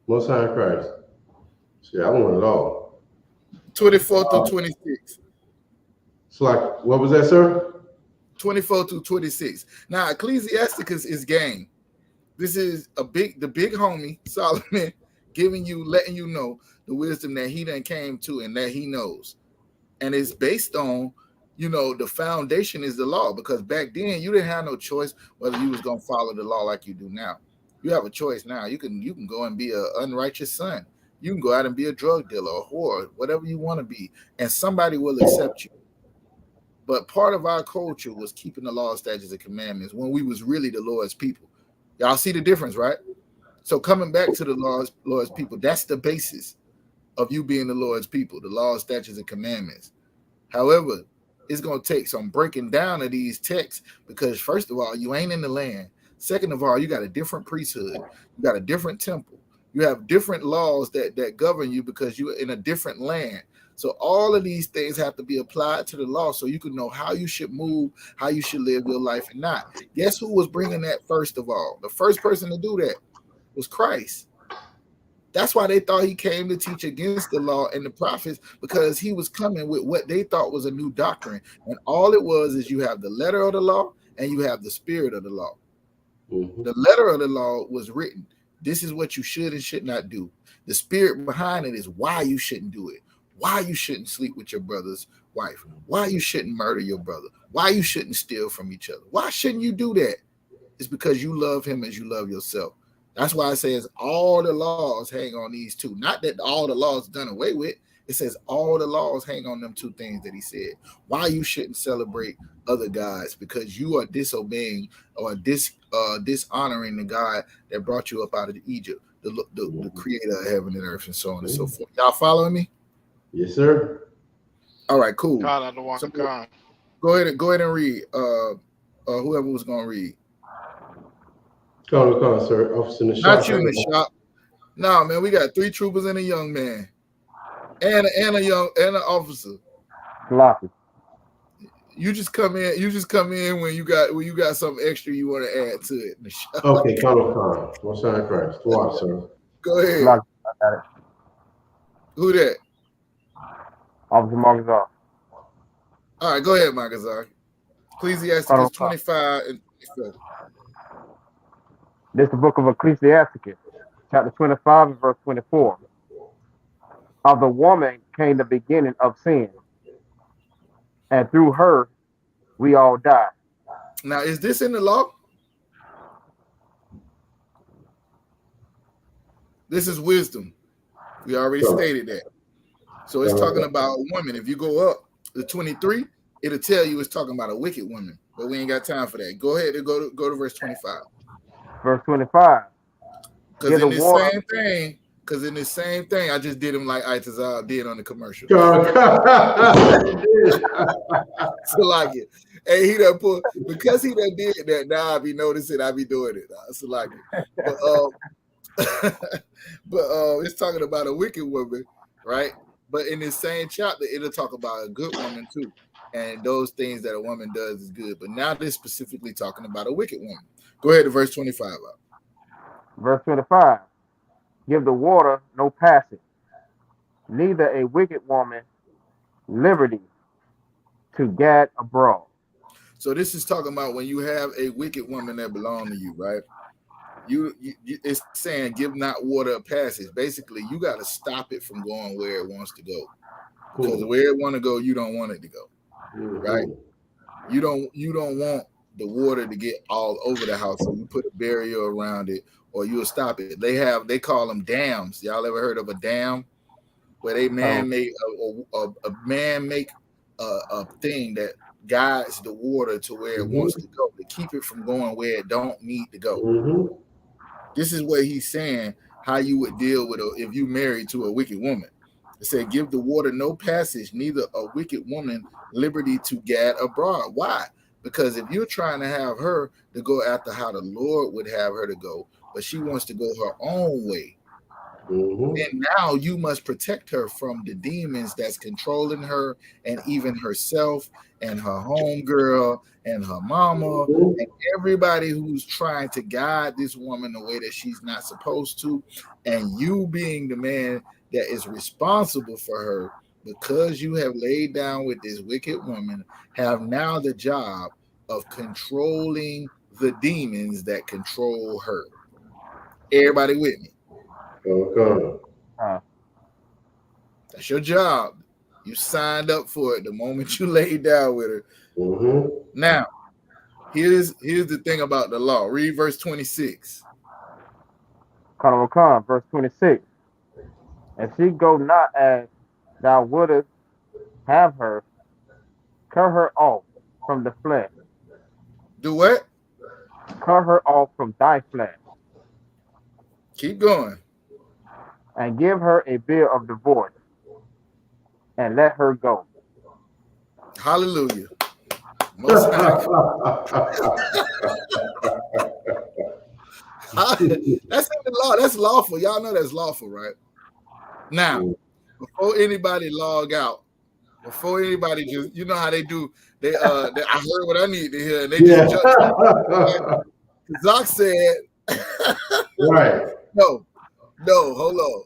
Most High in Christ. See, I want it all. 24 through 26. Sloppy. What was that, sir? 24 through 26. Now, Ecclesiasticus is game. This is the big homie, Solomon, letting you know the wisdom that he done came to and that he knows. And it's based on, the foundation is the law, because back then you didn't have no choice whether you was going to follow the law like you do now. You have a choice now. You can go and be an unrighteous son. You can go out and be a drug dealer, a whore, whatever you want to be, and somebody will accept you. But part of our culture was keeping the law, statutes, and commandments when we was really the Lord's people. Y'all see the difference, right? So coming back to the Lord's people, that's the basis of you being the Lord's people, the law, statutes, and commandments. However, it's going to take some breaking down of these texts, because first of all, you ain't in the land. Second of all, you got a different priesthood. You got a different temple. You have different laws that govern you because you're in a different land. So all of these things have to be applied to the law so you can know how you should move, how you should live your life and not. Guess who was bringing that first of all? The first person to do that was Christ. That's why they thought he came to teach against the law and the prophets, because he was coming with what they thought was a new doctrine. And all it was is you have the letter of the law and you have the spirit of the law. Mm-hmm. The letter of the law was written. This is what you should and should not do. The spirit behind it is why you shouldn't do it. Why you shouldn't sleep with your brother's wife. Why you shouldn't murder your brother. Why you shouldn't steal from each other. Why shouldn't you do that? It's because you love him as you love yourself. That's why it says all the laws hang on these two. Not that all the laws done away with. It says all the laws hang on them two things that he said. Why you shouldn't celebrate other gods, because you are disobeying or dishonoring the God that brought you up out of Egypt, the creator of heaven and earth, and so on and so forth. Y'all following me? Yes, sir. All right, cool. God, I don't want to come. Go ahead and read. Whoever was gonna read. Come, sir. Officer Nashak. Not you, Nashak. No, man, we got 3 troopers and a young man, and an officer. Sloppy. You just come in when you got something extra you want to add to it, Nashak. Okay, come. Most High in Christ. Watch, sir. Go ahead. Sloppy. I got it. Who that? Officer Marcazar. All right, go ahead, Marcazar. Ecclesiasticus 25 and 27. This is the book of Ecclesiasticus, chapter 25 and verse 24. Of the woman came the beginning of sin, and through her we all die. Now, is this in the law? This is wisdom. We already stated that. So it's talking about a woman. If you go up to 23, it'll tell you it's talking about a wicked woman. But we ain't got time for that. Go ahead and go to verse 25. Verse 25. Because in this same thing, I just did him like Itazal did on the commercial. So like it. And he done put, because he done did that, now I be noticing, I be doing it. So like it. But it's talking about a wicked woman, right? But in this same chapter, it'll talk about a good woman too. And those things that a woman does is good. But now they're specifically talking about a wicked woman. Go ahead to verse 25. Verse 25. Give the water no passage, neither a wicked woman liberty to gad abroad. So this is talking about when you have a wicked woman that belongs to you, right? You it's saying give not water a passage. Basically, you got to stop it from going where it wants to go. Because where it want to go, you don't want it to go. Right? You don't want the water to get all over the house. So you put a barrier around it, or you'll stop it. They call them dams. Y'all ever heard of a dam? Where they man make a thing that guides the water to where it wants to go, to keep it from going where it don't need to go. This is what he's saying, how you would deal with if you married to a wicked woman. It said, give the water no passage, neither a wicked woman liberty to gad abroad. Why? Because if you're trying to have her to go after how the Lord would have her to go, but she wants to go her own way, and now you must protect her from the demons that's controlling her, and even herself and her homegirl and her mama and everybody who's trying to guide this woman the way that she's not supposed to. And you being the man that is responsible for her, because you have laid down with this wicked woman, have now the job of controlling the demons that control her. Everybody with me? That's your job. You signed up for it the moment you laid down with her. Now, here's the thing about the law. Read verse 26. Verse 26. And she go not as thou wouldest have her, cut her off from the flesh. Do what? Cut her off from thy flesh. Keep going. And give her a bill of divorce, and let her go. Hallelujah. Most High. That's in the law. That's lawful. Y'all know that's lawful, right? Now, before anybody log out, before anybody just, you know how they do. I heard what I need to hear, and they just judge. Zach said, right. No, hold on.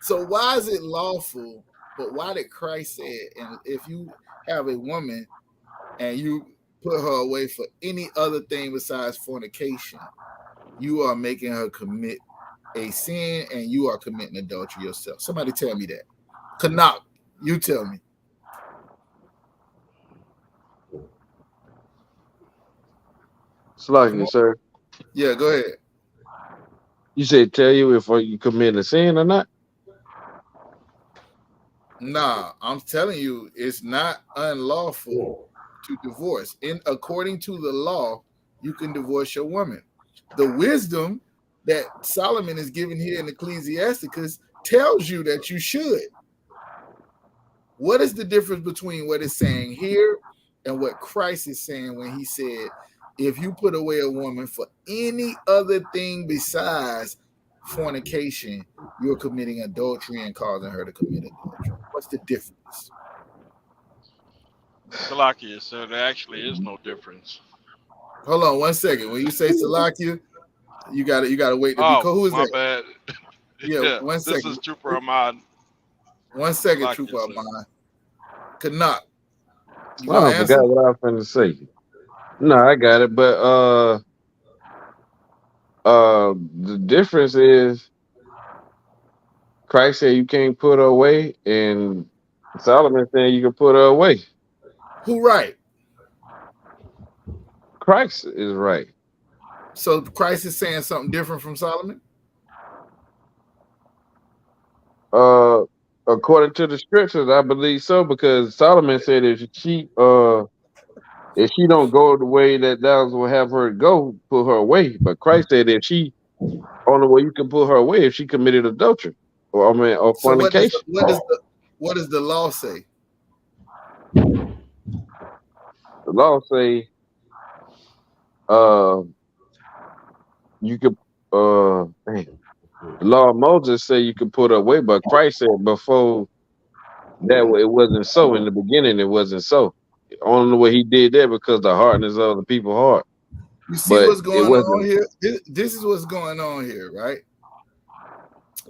So why is it lawful? But why did Christ say it? And if you have a woman and you put her away for any other thing besides fornication, you are making her commit a sin, and you are committing adultery yourself. Somebody tell me that. Kanak, you tell me. Slugging, sir. Yeah, go ahead. You said tell you if you commit a sin or not? Nah, I'm telling you, it's not unlawful to divorce. According to the law, you can divorce your woman. The wisdom that Solomon is giving here in Ecclesiasticus tells you that you should. What is the difference between what it's saying here and what Christ is saying when he said, if you put away a woman for any other thing besides fornication, you're committing adultery and causing her to commit adultery? What's the difference? Salakia, so there actually is no difference. Hold on 1 second. When you say Salakia, you gotta wait to be cool. Who is my that? bad. Yeah, 1 second. This is Trooper Ahmad. 1 second, Salakia, Trooper sir. Ahmad. Kanak. You I answer? forgot what I was going to say. No, I got it. But the difference is Christ said you can't put her away, and Solomon said you can put her away. Who right? Christ is right. So Christ is saying something different from Solomon? According to the scriptures, I believe so, because Solomon said if she don't go the way that thou will have her go, put her away. But Christ said if she only way you can put her away if she committed adultery or So fornication. what does the law say? The law say you could the law of Moses say you could put her away, but Christ said before that it wasn't so. In the beginning, it wasn't so. Only way he did that because the hardness of the people's heart. You see what's going on wasn't. here? This is what's going on here, right?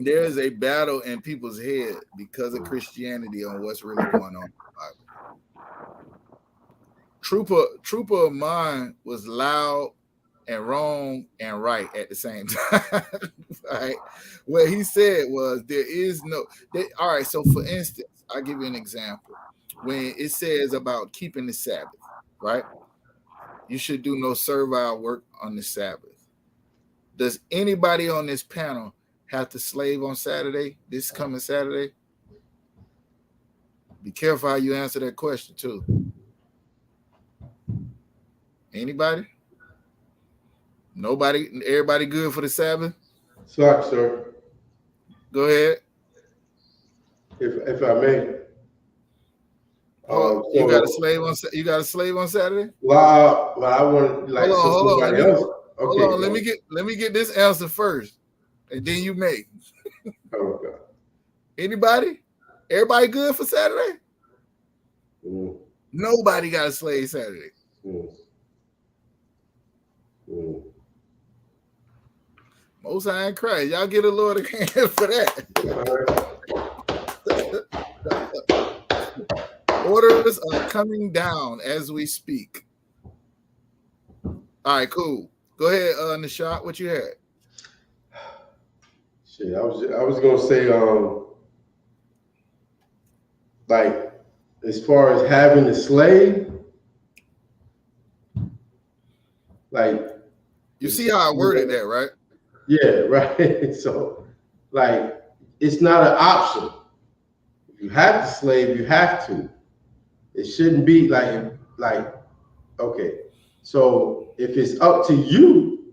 There is a battle in people's head because of Christianity on what's really going on in the Bible. Trooper of mine was loud and wrong and right at the same time. Right? What he said was there is no. All right. So for instance, I'll give you an example. When it says about keeping the Sabbath, right? You should do no servile work on the Sabbath. Does anybody on this panel have to slave on Saturday? This coming Saturday? Be careful how you answer that question too. Anybody? Nobody? Everybody good for the Sabbath? Slack, sir. Go ahead. If I may. You got a slave on. You got a slave on Saturday. Well, I want like hold on. else. Okay. Hold on. Let me get this answer first, and then you make. Oh God. Anybody? Everybody good for Saturday? Mm. Nobody got a slave Saturday. Mm. Mm. Most High in Christ. Y'all get a Lord a hand for that. Orders are coming down as we speak. All right, cool. Go ahead, Nishad. What you had? Shit, I was gonna say, like, as far as having a slave, like, you see how I worded that, right? Yeah, right. So, like, it's not an option. If you have to slave, you have to. It shouldn't be like, okay. So if it's up to you,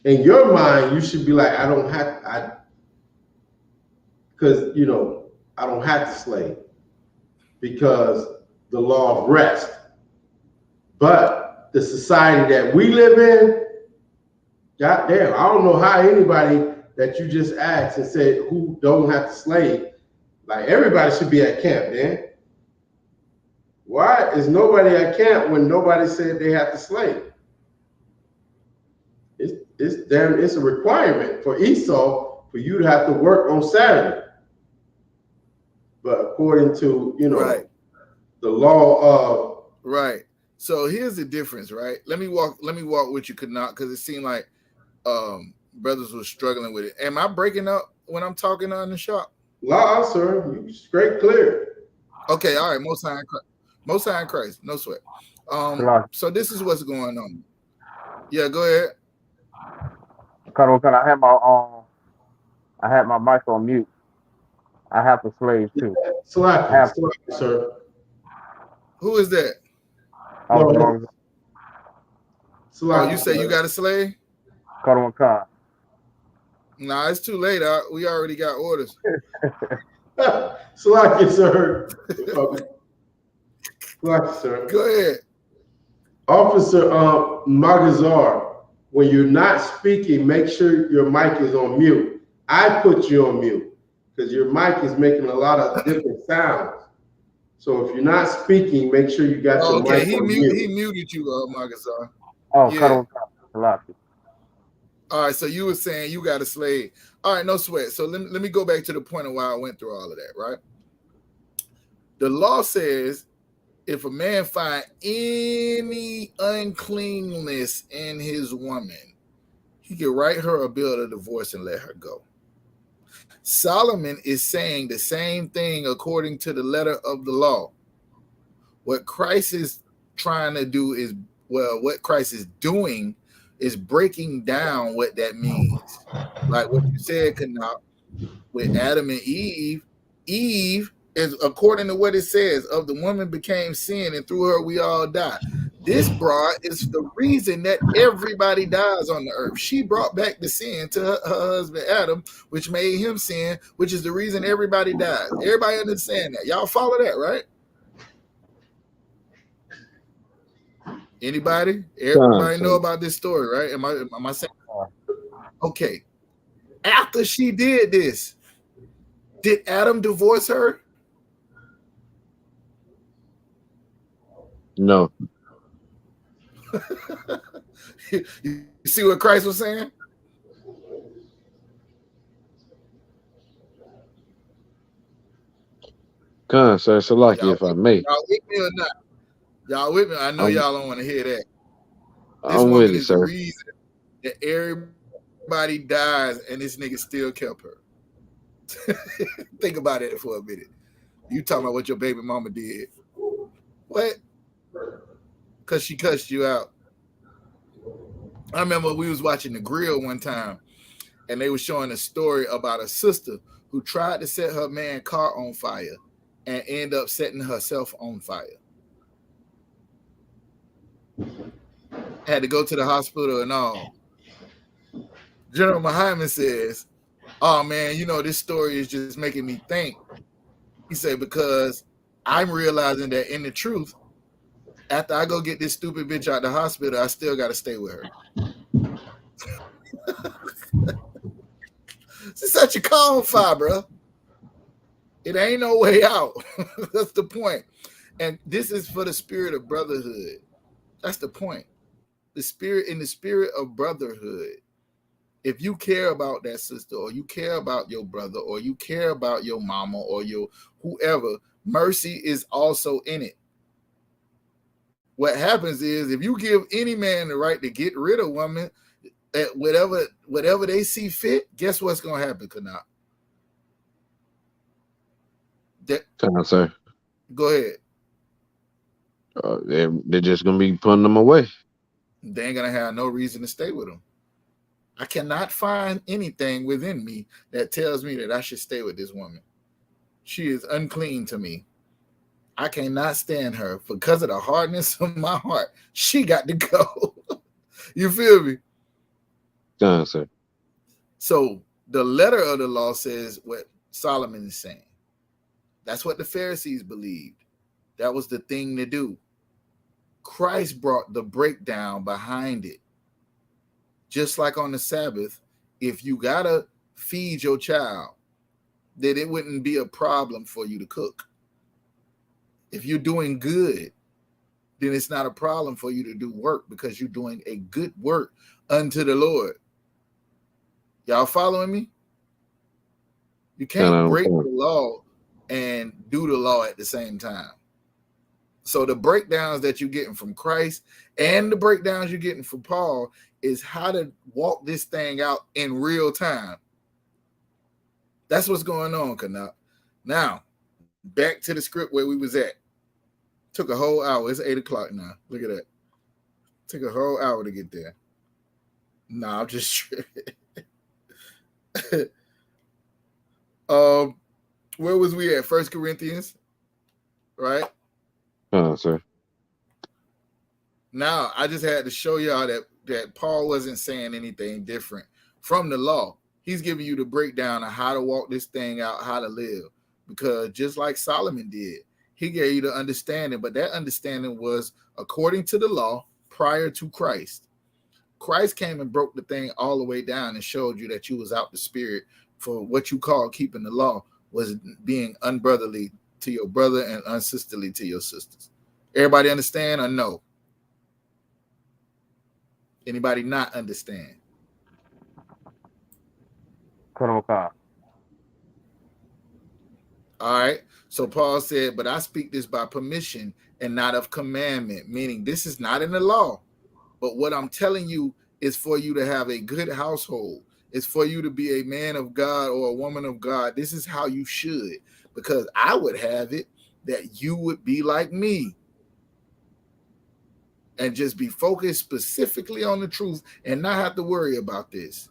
in your mind, you should be like, because I don't have to slave because the law of rest. But the society that we live in, goddamn, I don't know how anybody that you just asked and said who don't have to slave, like everybody should be at camp, man. Why is nobody at camp when nobody said they have to slave? It's a requirement for Esau for you to have to work on Saturday. But according to right. the law of right. So here's the difference, right? Let me walk with you, could not, because it seemed like brothers were struggling with it. Am I breaking up when I'm talking on the shop? Law, sir, you straight clear. Okay, all right. Most High in Christ, no sweat. So this is what's going on. Yeah, go ahead. Can I have my mic on mute. I have to slave too. Slack, sir. Who is that? No. Oh, you say you got a slave? Nah, it's too late. We already got orders. Slack, sir. Slack, sir. Go ahead. Officer Magazar, when you're not speaking, make sure your mic is on mute. I put you on mute because your mic is making a lot of different sounds. So if you're not speaking, make sure you got your mic on mute. He muted you, Magazar. Oh, yeah. All right, so you were saying you got a slave. All right, no sweat. So let me go back to the point of why I went through all of that, right? The law says if a man find any uncleanness in his woman, he can write her a bill of divorce and let her go. Solomon is saying the same thing according to the letter of the law. What Christ is trying to do is, what Christ is doing is breaking down what that means. Like what you said, Kanab, with Adam and Eve is according to what it says, of the woman became sin and through her we all die. This broad is the reason that everybody dies on the earth. She brought back the sin to her husband Adam, which made him sin, which is the reason everybody dies. Everybody understand that? Y'all follow that, right? Anybody? Everybody know about this story, right? Am I saying? Okay. After she did this, did Adam divorce her? No. You see what Christ was saying? Sir, Salaki, if I may. Y'all with me or not? Y'all with me? I know y'all don't want to hear that. This I'm woman with you, is sir. the reason that everybody dies and this nigga still kept her. Think about it for a minute. You talking about what your baby mama did. What? Because she cussed you out. I remember we was watching The Grill one time, and they were showing a story about a sister who tried to set her man car on fire and end up setting herself on fire. Had to go to the hospital and all. General Muhammad says, "Oh man, this story is just making me think." He said, "Because I'm realizing that in the truth, after I go get this stupid bitch out the hospital, I still got to stay with her." It's such a calm fire, bro. It ain't no way out. That's the point. And this is for the spirit of brotherhood. That's the point. The spirit of brotherhood. If you care about that sister, or you care about your brother, or you care about your mama, or your whoever, mercy is also in it. What happens is, if you give any man the right to get rid of women at whatever they see fit, guess what's going to happen, Kanat? Sir. Go ahead. They're just gonna be putting them away. They ain't gonna have no reason to stay with them. I cannot find anything within me that tells me that I should stay with this woman. She is unclean to me. I cannot stand her because of the hardness of my heart. She got to go. You feel me? Sir. So the letter of the law says what Solomon is saying. That's what the Pharisees believed. That was the thing to do. Christ brought the breakdown behind it. Just like on the Sabbath, if you gotta feed your child, then it wouldn't be a problem for you to cook. If you're doing good, then it's not a problem for you to do work because you're doing a good work unto the Lord. Y'all following me? You can't break the law and do the law at the same time. So the breakdowns that you're getting from Christ and the breakdowns you're getting from Paul is how to walk this thing out in real time. That's what's going on, Kanat. Now, back to the script where we was at. Took a whole hour. It's 8 o'clock now. Look at that. Took a whole hour to get there. Nah, I'm just where was we at? 1 Corinthians, right? Sir. Now, I just had to show y'all that Paul wasn't saying anything different from the law. He's giving you the breakdown of how to walk this thing out, how to live. Because just like Solomon did, he gave you the understanding, but that understanding was according to the law prior to Christ. Christ came and broke the thing all the way down and showed you that you was out the spirit for what you call keeping the law was being unbrotherly to your brother and unsisterly to your sisters. Everybody understand or no? Anybody not understand? All right. So Paul said, but I speak this by permission and not of commandment, meaning this is not in the law. But what I'm telling you is for you to have a good household. It's for you to be a man of God or a woman of God. This is how you should, because I would have it that you would be like me and just be focused specifically on the truth and not have to worry about this.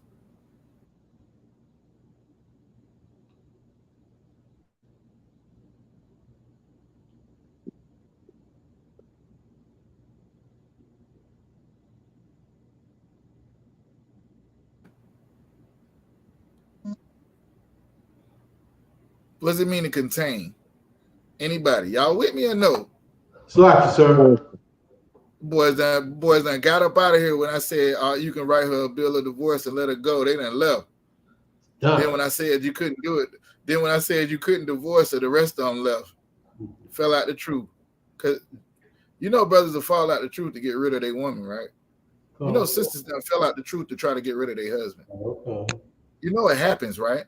What does it mean to contain? Anybody? Y'all with me or no? Slap you, sir. Boys done got up out of here when I said you can write her a bill of divorce and let her go. They done left. Then when I said you couldn't do it, then when I said you couldn't divorce her, the rest of them left. Fell out the truth. Because brothers will fall out the truth to get rid of their woman, right? Sisters that fell out the truth to try to get rid of their husband. Okay. It happens, right?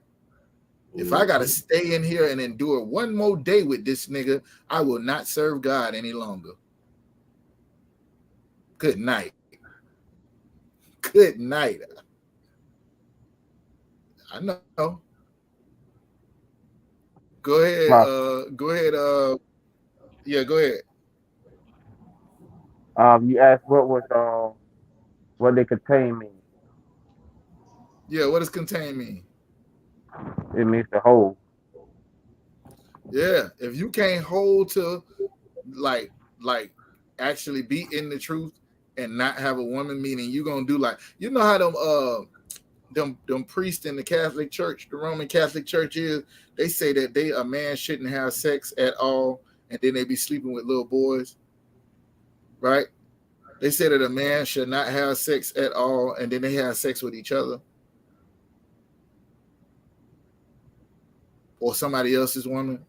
If I got to stay in here and endure one more day with this nigga, I will not serve God any longer. Good night. Good night. I know. Go ahead. Go ahead. Yeah, go ahead. You asked what did contain mean? Yeah, what does contain mean? It means to hold. Yeah, if you can't hold to like like actually be in the truth and not have a woman, meaning you gonna do like you know how them priests in the Catholic Church, the Roman Catholic Church is, they say that a man shouldn't have sex at all, and then they be sleeping with little boys, right? They say that a man should not have sex at all, and then they have sex with each other or somebody else's woman.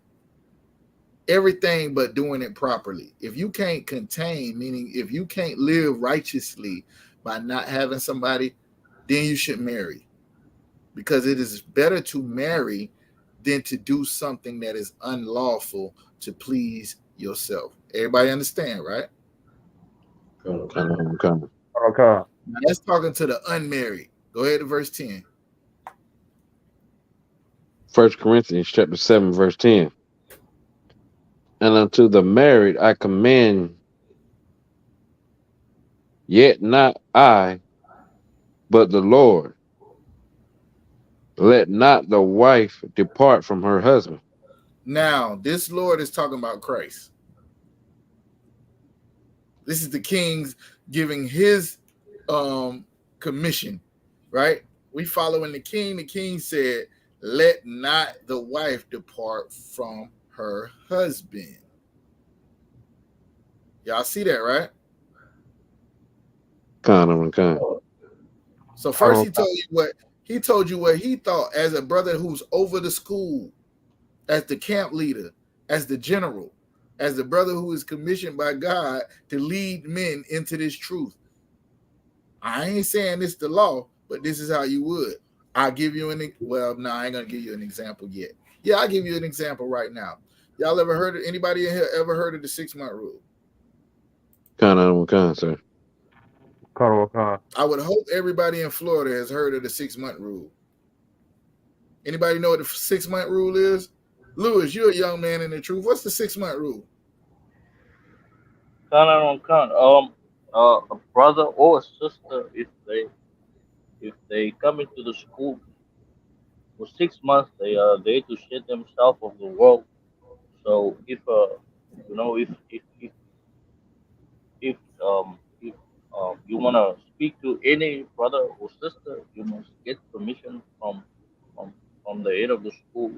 Everything but doing it properly. If you can't contain, meaning if you can't live righteously by not having somebody, then you should marry. Because it is better to marry than to do something that is unlawful to please yourself. Everybody understand, right? Kind. Okay. Now let's talking to the unmarried. Go ahead to verse 10. 1 Corinthians chapter 7, verse 10. And unto the married I commend, yet not I, but the Lord. Let not the wife depart from her husband. Now, this Lord is talking about Christ. This is the king's giving his commission, right? We following the king. The king said, let not the wife depart from her husband. Y'all see that, right? Kind. So first he told you what he thought as a brother who's over the school, as the camp leader, as the general, as the brother who is commissioned by God to lead men into this truth. I ain't saying this the law, but this is how you would. I'll give you I ain't gonna give you an example yet. Yeah, I'll give you an example right now. Y'all ever heard of anybody in here ever heard of the 6-month rule? Kind, sir. I would hope everybody in Florida has heard of the 6-month rule. Anybody know what the 6-month rule is? Lewis, you're a young man in the truth. What's the 6-month rule? A brother or a sister, if they come into the school for 6 months, they to shed themselves of the world. So if you wanna speak to any brother or sister, you must get permission from from the head of the school.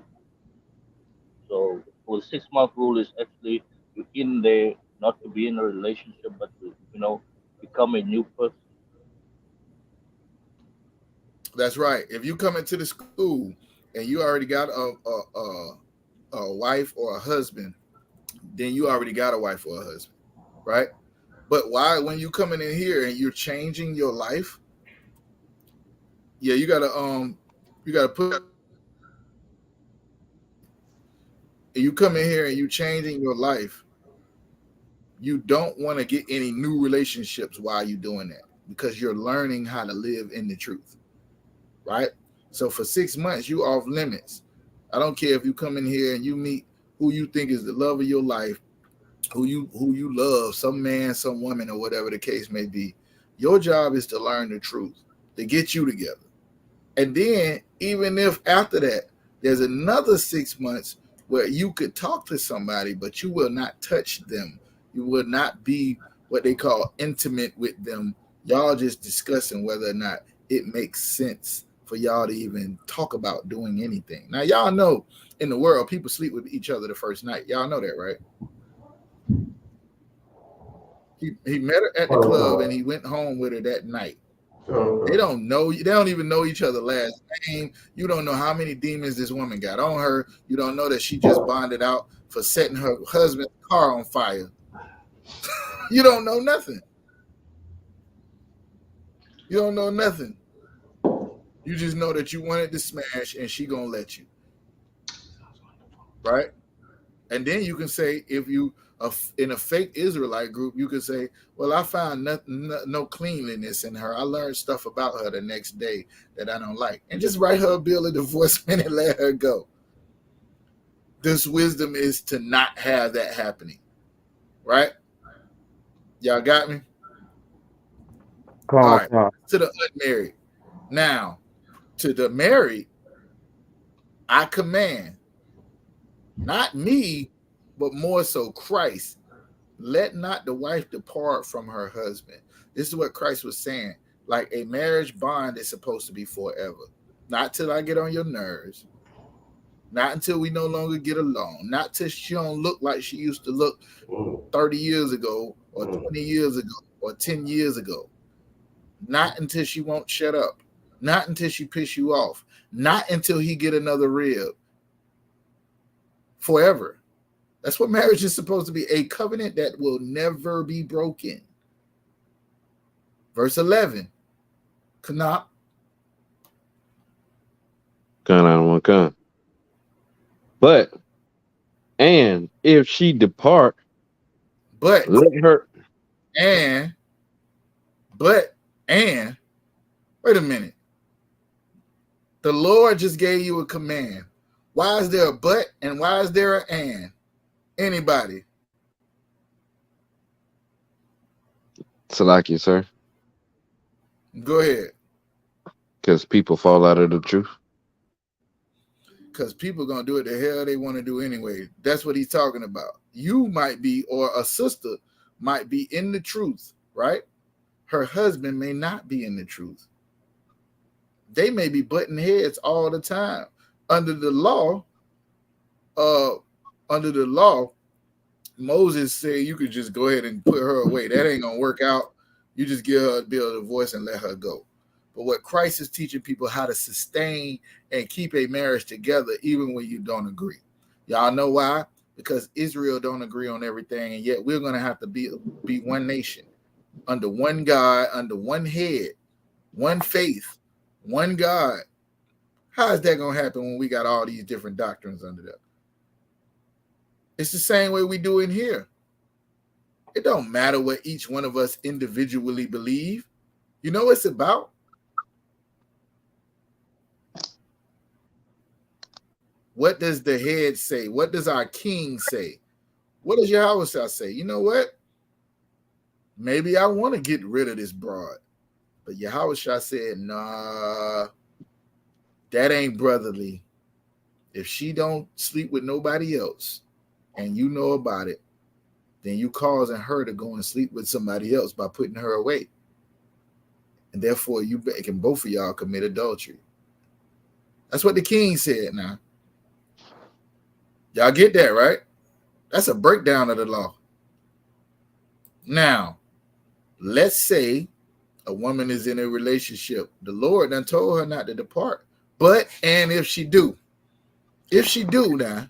So for the 6 month rule is actually you in there not to be in a relationship, but to become a new person. That's right. If you come into the school and you already got a wife or a husband, then you already got a wife or a husband, right? But why, when you coming in here and you're changing your life, yeah, you gotta put. You come in here and you changing your life. You don't want to get any new relationships while you're doing that because you're learning how to live in the truth, right? So for 6 months, you off limits. I don't care if you come in here and you meet who you think is the love of your life, who you love, some man, some woman, or whatever the case may be. Your job is to learn the truth, to get you together. And then, even if after that, there's another 6 months where you could talk to somebody, but you will not touch them. You will not be what they call intimate with them. Y'all just discussing whether or not it makes sense for y'all to even talk about doing anything. Now, y'all know in the world, people sleep with each other the first night. Y'all know that, right? He met her at the club and he went home with her that night. They don't know. They don't even know each other last name. You don't know how many demons this woman got on her. You don't know that she just bonded out for setting her husband's car on fire. You don't know nothing. You don't know nothing. You just know that you wanted to smash and she gonna let you. Right? And then you can say, if you in a fake Israelite group, you can say, well, I found no cleanliness in her. I learned stuff about her the next day that I don't like. And just write her a bill of divorcement and let her go. This wisdom is to not have that happening. Right? Y'all got me? All right. To the unmarried. Now, to the married, I command, not me, but more so Christ, let not the wife depart from her husband. This is what Christ was saying. Like a marriage bond is supposed to be forever. Not till I get on your nerves. Not until we no longer get along. Not till she don't look like she used to look 30 years ago or 20 years ago or 10 years ago. Not until she won't shut up. Not until she piss you off. Not until he get another rib. Forever. That's what marriage is supposed to be. A covenant that will never be broken. Verse 11. Kanop. Con. But, and if she depart, but, let her. and, wait a minute. The Lord just gave you a command. Why is there a but and why is there an and? Anybody? Salaki, sir. Go ahead. Because people fall out of the truth. Because people going to do what the hell they want to do anyway. That's what he's talking about. You might be, or a sister might be in the truth, right? Her husband may not be in the truth. They may be butting heads all the time. Under the law, Moses said you could just go ahead and put her away. That ain't gonna work out. You just give her a bill of divorce and let her go. But what Christ is teaching people how to sustain and keep a marriage together even when you don't agree. Y'all know why? Because Israel don't agree on everything, and yet we're gonna have to be one nation, under one God, under one head, one faith, one God. How is that gonna happen when we got all these different doctrines under that? It's the same way we do in here. It don't matter what each one of us individually believe. You know what it's about? What does the head say? What does our king say? What does Yahweh say? You know what? Maybe I want to get rid of this broad. But Yahweh said, nah, that ain't brotherly. If she don't sleep with nobody else and you know about it, then you causing her to go and sleep with somebody else by putting her away. And therefore, you can both of y'all commit adultery. That's what the king said now. Y'all get that, right? That's a breakdown of the law. Now, let's say a woman is in a relationship. The Lord done told her not to depart. But, and if she do now,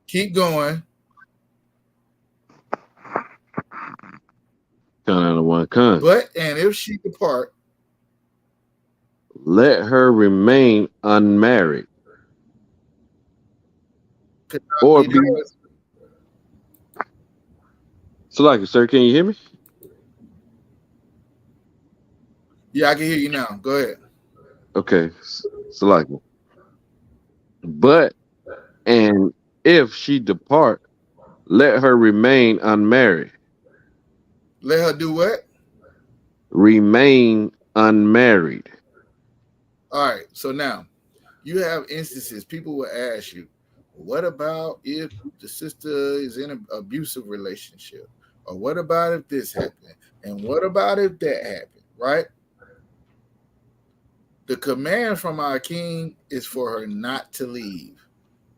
keep going. But, and if she depart, let her remain unmarried. Or be. So, like, sir, can you hear me? Yeah, I can hear you now. Go ahead. Okay, so like, but and if she depart, let her remain unmarried. Let her do what? Remain unmarried. All right. So now you have instances. People will ask you, what about if the sister is in an abusive relationship? Or what about if this happened? And what about if that happened? Right? The command from our king is for her not to leave.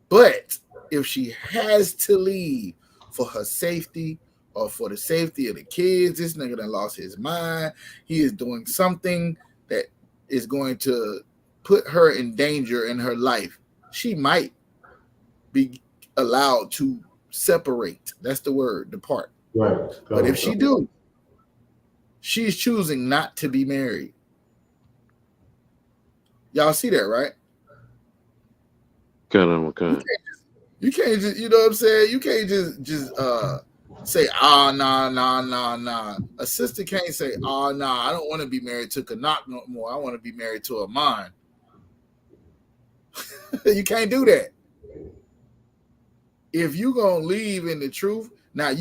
But if she has to leave for her safety or for the safety of the kids, this nigga done lost his mind. He is doing something that is going to put her in danger in her life. She might be allowed to separate. That's the word, depart. Right. But if she do, she's choosing not to be married. Y'all see that, right? You can't just, you know what I'm saying? You can't just say, nah. A sister can't say, nah, I don't want to be married to Kanak no more. I want to be married to a man. You can't do that. If you gonna leave in the truth, now I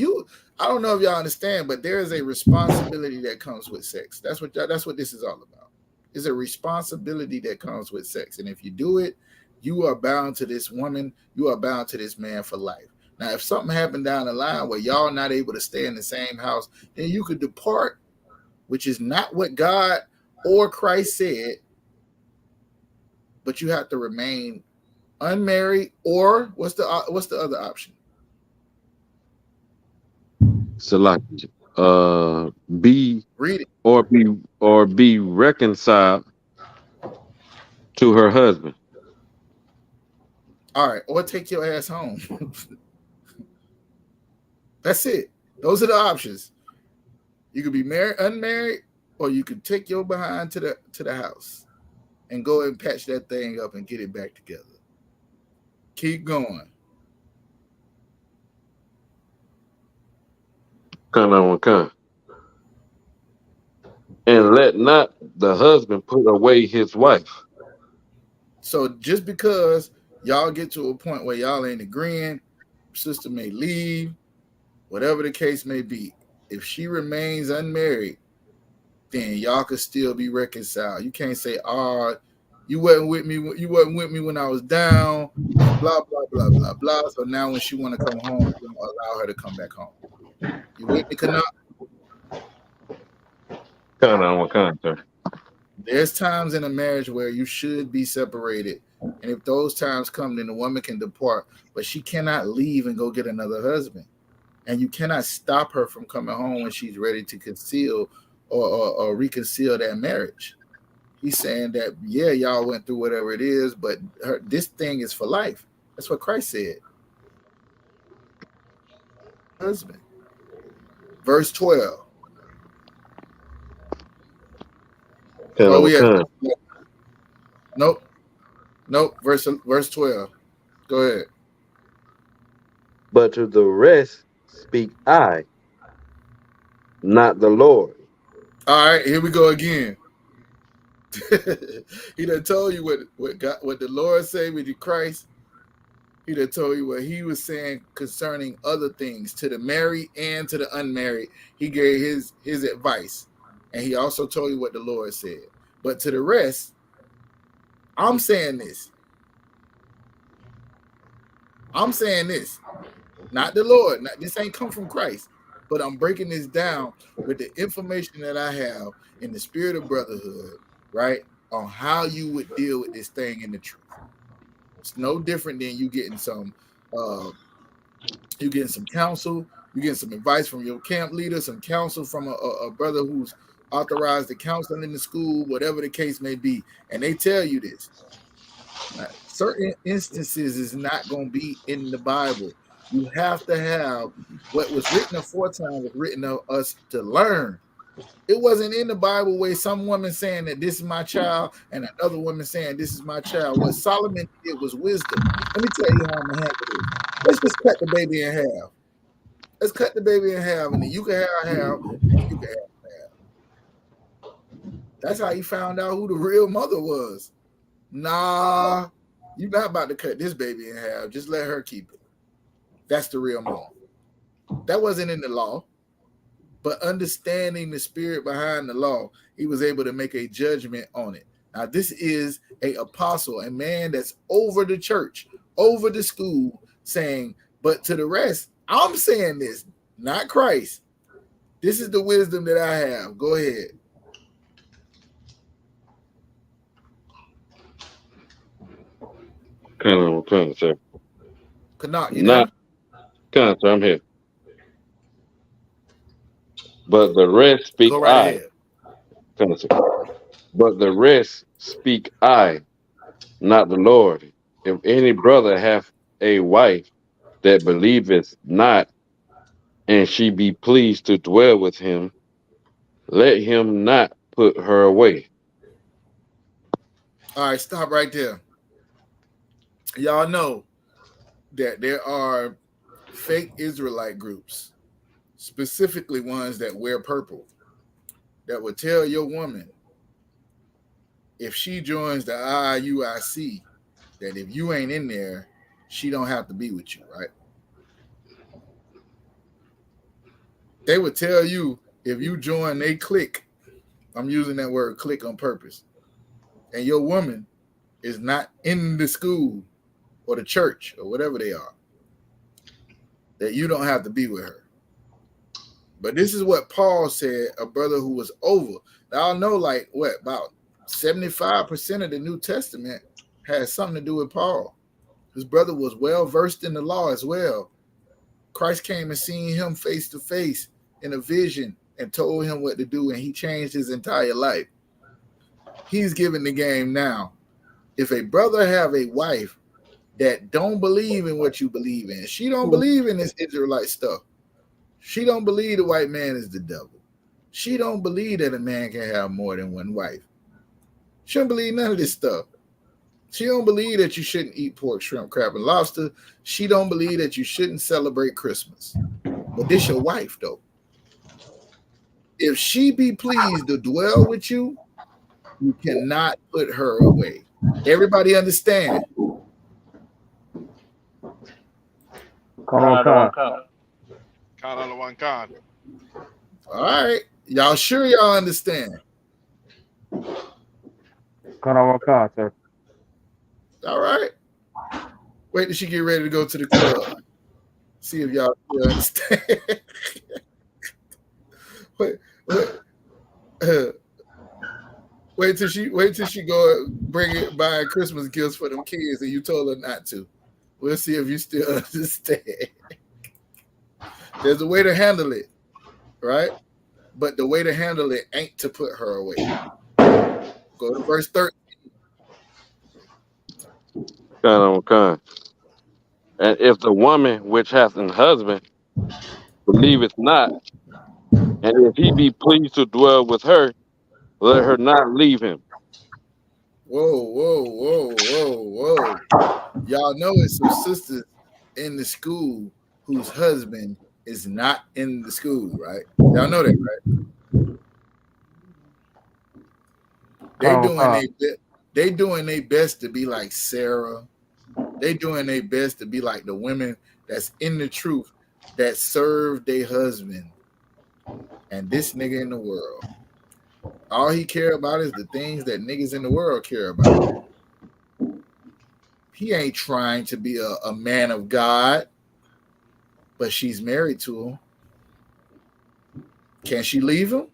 don't know if y'all understand, but there is a responsibility that comes with sex. That's what this is all about. It's a responsibility that comes with sex. And if you do it, you are bound to this woman, you are bound to this man for life. Now, if something happened down the line where y'all not able to stay in the same house, then you could depart, which is not what God or Christ said, but you have to remain unmarried, or what's the other option? So like be Read it. or be reconciled to her husband. All right, or take your ass home. That's it. Those are the options. You could be married, unmarried, or you could take your behind to the house and go and patch that thing up and get it back together. Keep going. Kind. And let not the husband put away his wife. So just because y'all get to a point where y'all ain't agreeing, sister may leave, whatever the case may be. If she remains unmarried, then y'all could still be reconciled. You can't say, "Oh, you wasn't with me. You wasn't with me when I was down," and blah blah blah blah blah. So now when she want to come home, you don't allow her to come back home. You with me, Kana? Kind, sir. There's times in a marriage where you should be separated, and if those times come, then the woman can depart, but she cannot leave and go get another husband, and you cannot stop her from coming home when she's ready to conceal or reconcile that marriage. He's saying that, yeah, y'all went through whatever it is, but this thing is for life. That's what Christ said. Husband. Verse 12. Oh, yeah. Nope. Verse 12. Go ahead. But to the rest speak I, not the Lord. All right, here we go again. He done told you what the Lord said with Christ. He done told you what he was saying concerning other things to the married and to the unmarried. He gave his advice, and he also told you what the Lord said. But to the rest, I'm saying this. I'm saying this, not the Lord. This ain't come from Christ, but I'm breaking this down with the information that I have in the spirit of brotherhood, right? On how you would deal with this thing in the truth. It's no different than you getting some counsel, you getting some advice from your camp leader, some counsel from a brother who's authorized the counseling in the school, whatever the case may be, and they tell you this. Now, certain instances is not going to be in the Bible. You have to have what was written aforetime was written of us to learn. It wasn't in the Bible where some woman saying that this is my child and another woman saying this is my child. What Solomon did was wisdom. Let me tell you how I'm gonna handle this. Let's just cut the baby in half. Let's cut the baby in half, and then you can have half, and you can have half. That's how he found out who the real mother was. Nah, you're not about to cut this baby in half. Just let her keep it. That's the real mom. That wasn't in the law. But understanding the spirit behind the law, he was able to make a judgment on it. Now, this is an apostle, a man that's over the church, over the school, saying, but to the rest, I'm saying this, not Christ. This is the wisdom that I have. Go ahead. Kind, sir. Canuck, you Not there? kind, sir. I'm here. But the rest speak Go right I. ahead. Kind, sir. But the rest speak I, not the Lord. If any brother hath a wife that believeth not, and she be pleased to dwell with him, let him not put her away. All right, stop right there. Y'all know that there are fake Israelite groups, specifically ones that wear purple, that would tell your woman if she joins the IUIC that if you ain't in there, she don't have to be with you, right? They would tell you if you join they clique, I'm using that word clique on purpose. and your woman is not in the school or the church or whatever they are, that you don't have to be with her. But this is what Paul said, a brother who was over. Now, I know, like, what, about 75% of the New Testament has something to do with Paul. His brother was well versed in the law as well. Christ came and seen him face to face in a vision and told him what to do, and he changed his entire life. He's giving the game now. If a brother have a wife that don't believe in what you believe in, she don't believe in this Israelite stuff. She don't believe the white man is the devil. She don't believe that a man can have more than one wife. She don't believe none of this stuff. She don't believe that you shouldn't eat pork, shrimp, crab, and lobster. She don't believe that you shouldn't celebrate Christmas. But this your wife, though. If she be pleased to dwell with you, you cannot put her away. Everybody understand? Con. Count on the one con. All right. Y'all sure y'all understand? Con, sir. All right. Wait till she get ready to go to the club. See if y'all still understand. Wait till she go buy Christmas gifts for them kids and you told her not to. We'll see if you still understand. There's a way to handle it, right? But the way to handle it ain't to put her away. Go to verse 13. Con. And if the woman which hath an husband believeth not, and if he be pleased to dwell with her, let her not leave him. Whoa. Y'all know it's some sisters in the school whose husband is not in the school, right? Y'all know that, right? They doing their best to be like Sarah. They doing their best to be like the women that's in the truth that serve their husband. And this nigga in the world, all he care about is the things that niggas in the world care about. He ain't trying to be a man of God, but she's married to him. Can she leave him?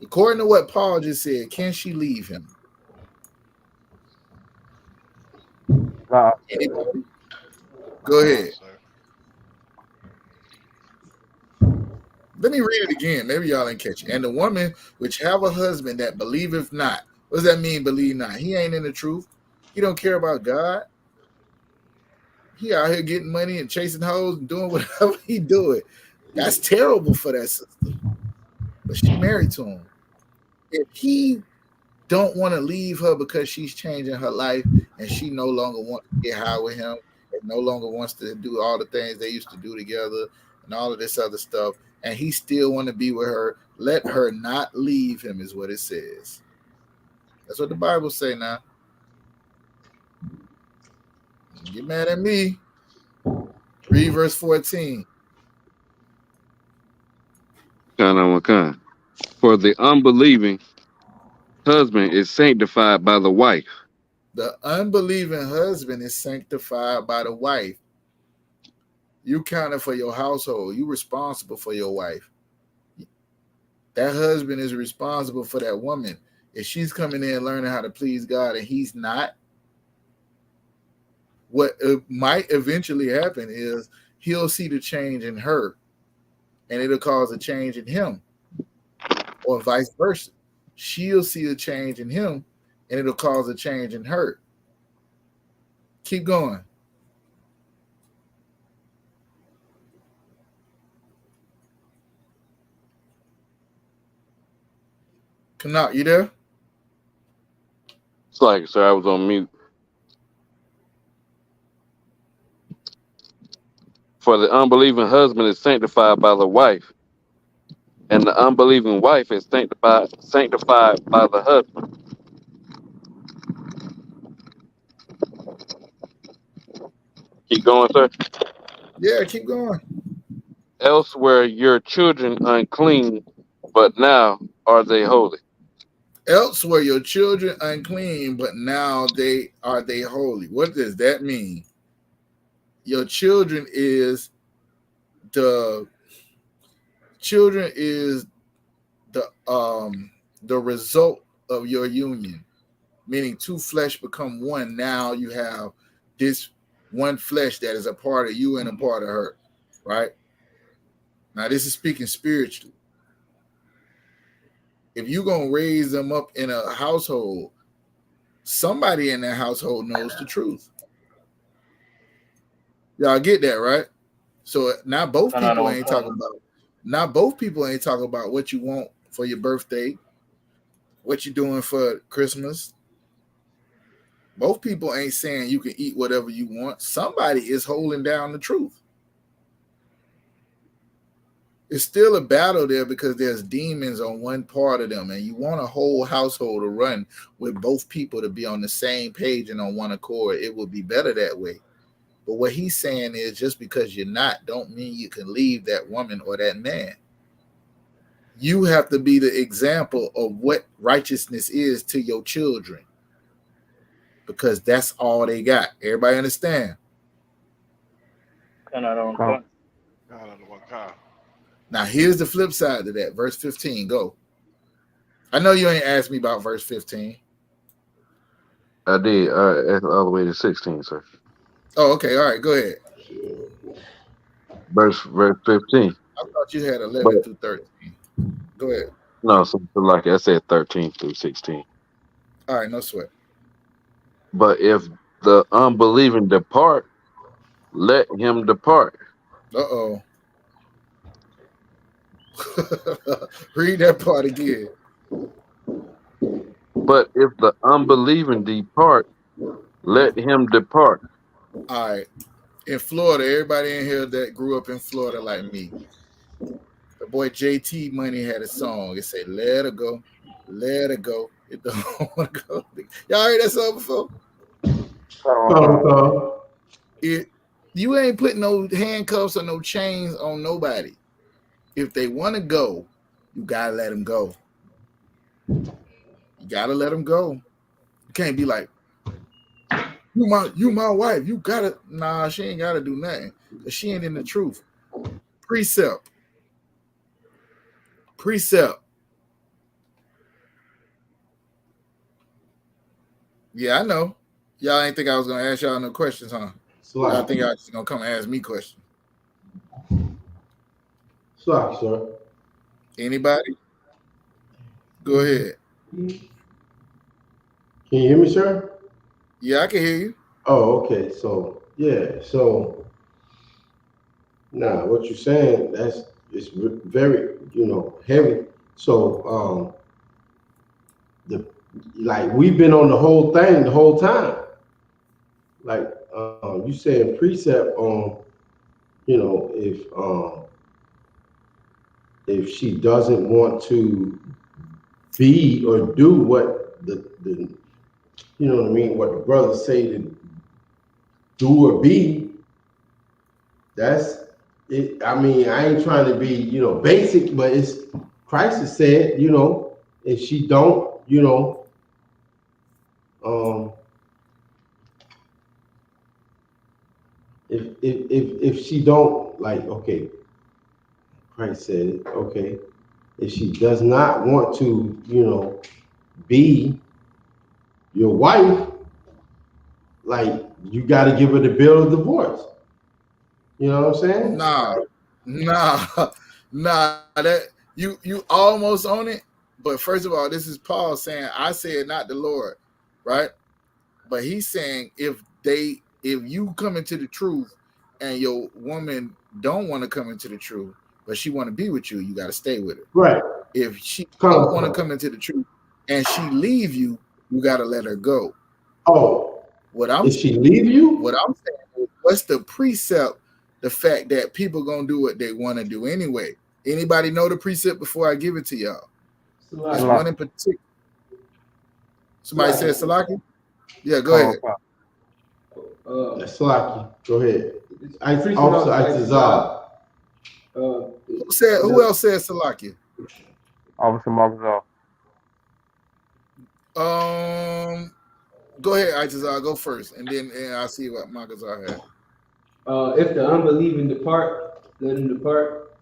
According to what Paul just said, can she leave him? Anybody? Go ahead. Let me read it again. Maybe y'all ain't catch it. And the woman which have a husband that believeth not. What does that mean, believe not? He ain't in the truth. He don't care about God. He out here getting money and chasing hoes and doing whatever he doing. That's terrible for that sister. But she married to him. If he don't want to leave her because she's changing her life and she no longer wants to get high with him and no longer wants to do all the things they used to do together and all of this other stuff, and he still want to be with her, let her not leave him is what it says. That's what the Bible say now. Don't get mad at me. Read verse 14. Con. For the unbelieving husband is sanctified by the wife. The unbelieving husband is sanctified by the wife. You counted for your household. You responsible for your wife. That husband is responsible for that woman. If she's coming in learning how to please God and he's not, what might eventually happen is he'll see the change in her and it'll cause a change in him, or vice versa. She'll see a change in him and it'll cause a change in her. Keep going. Kanat, you there? It's like, sir, I was on mute. For the unbelieving husband is sanctified by the wife, and the unbelieving wife is sanctified by the husband. Keep going, sir. Yeah, keep going. Else were your children unclean, but now are they holy. Else were your children unclean, but now they holy. What does that mean? Your children is the result of your union, meaning two flesh become one. Now you have this one flesh that is a part of you and a part of her, right? Now this is speaking spiritually. If you're gonna raise them up in a household, somebody in that household knows the truth. Y'all get that, right? So not both people ain't talking about what you want for your birthday, what you doing for Christmas. Both people ain't saying you can eat whatever you want. Somebody is holding down the truth. It's still a battle there because there's demons on one part of them, and you want a whole household to run with both people to be on the same page and on one accord. It would be better that way. But what he's saying is just because you're not, don't mean you can leave that woman or that man. You have to be the example of what righteousness is to your children, because that's all they got. Everybody understand? Now, here's the flip side to that. Verse 15, go. I know you ain't asked me about verse 15. I did. All the way to 16, sir. Oh, okay. All right. Go ahead. Verse 15. I thought you had 11 through 13. Go ahead. No, something like I said 13 through 16. All right. No sweat. But if the unbelieving depart, let him depart. Uh-oh. Read that part again. But if the unbelieving depart, let him depart. All right. In Florida, everybody in here that grew up in Florida like me, the boy JT Money had a song. It said, "Let her go, let her go. It don't want to go." Y'all heard that song before? You ain't putting no handcuffs or no chains on nobody. If they want to go, you gotta let them go. You gotta let them go. You can't be like, you my wife. You gotta. Nah, she ain't gotta do nothing because she ain't in the truth. Precept. Yeah, I know. Y'all ain't think I was gonna ask y'all no questions, huh? Y'all think y'all just gonna come and ask me questions? Sorry, sir. Anybody? Go ahead. Can you hear me, sir? Yeah, I can hear you. Oh, okay. So yeah. So now what you're saying, it's very, heavy. So like we've been on the whole thing the whole time. Like you saying precept on, if she doesn't want to be or do what the what I mean, what the brothers say to do or be, that's it. I mean, I ain't trying to be, basic, but it's Christ has said, if she don't, if she don't, like, okay, Christ said it, okay, if she does not want to, be your wife, like, you got to give her the bill of divorce. You know what I'm saying? Nah. That you almost on it. But first of all, this is Paul saying, "I said not the Lord," right? But he's saying if you come into the truth and your woman don't want to come into the truth, but she want to be with you, you got to stay with her. Right. If she don't want to come into the truth and she leave you, you got to let her go. Oh, if she leave you? What I'm saying is, what's the precept? The fact that people gonna do what they want to do anyway. Anybody know the precept before I give it to y'all? There's one in particular. Somebody said Salaki? Yeah, go ahead. Salaki, go ahead. Officer Isazar. Who else said Salaki? Officer Marcus. Go ahead, Itazar. Go first, and then I'll see what Magazar had. If the unbelieving depart, let him depart.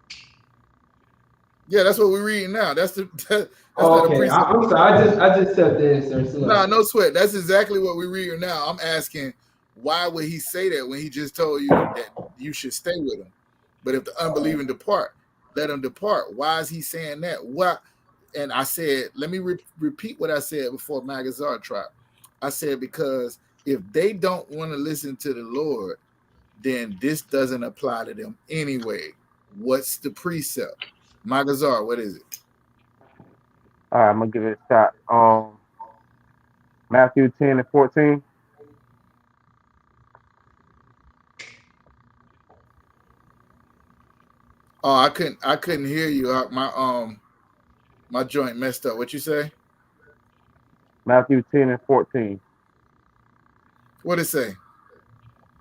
Yeah, that's what we're reading now. That's not a Okay, precept. I'm sorry. I just said the answer. No, no sweat. That's exactly what we're reading now. I'm asking, why would he say that when he just told you that you should stay with him? But if the unbelieving depart, let him depart. Why is he saying that? What? And I said, let me repeat what I said before Magazar tried. I said, because if they don't want to listen to the Lord, then this doesn't apply to them anyway. What's the precept? Magazar, what is it? All right, I'm gonna give it a shot. Matthew 10 and 14. Oh, I couldn't hear you. My joint messed up. What you say? Matthew 10 and 14. What it say?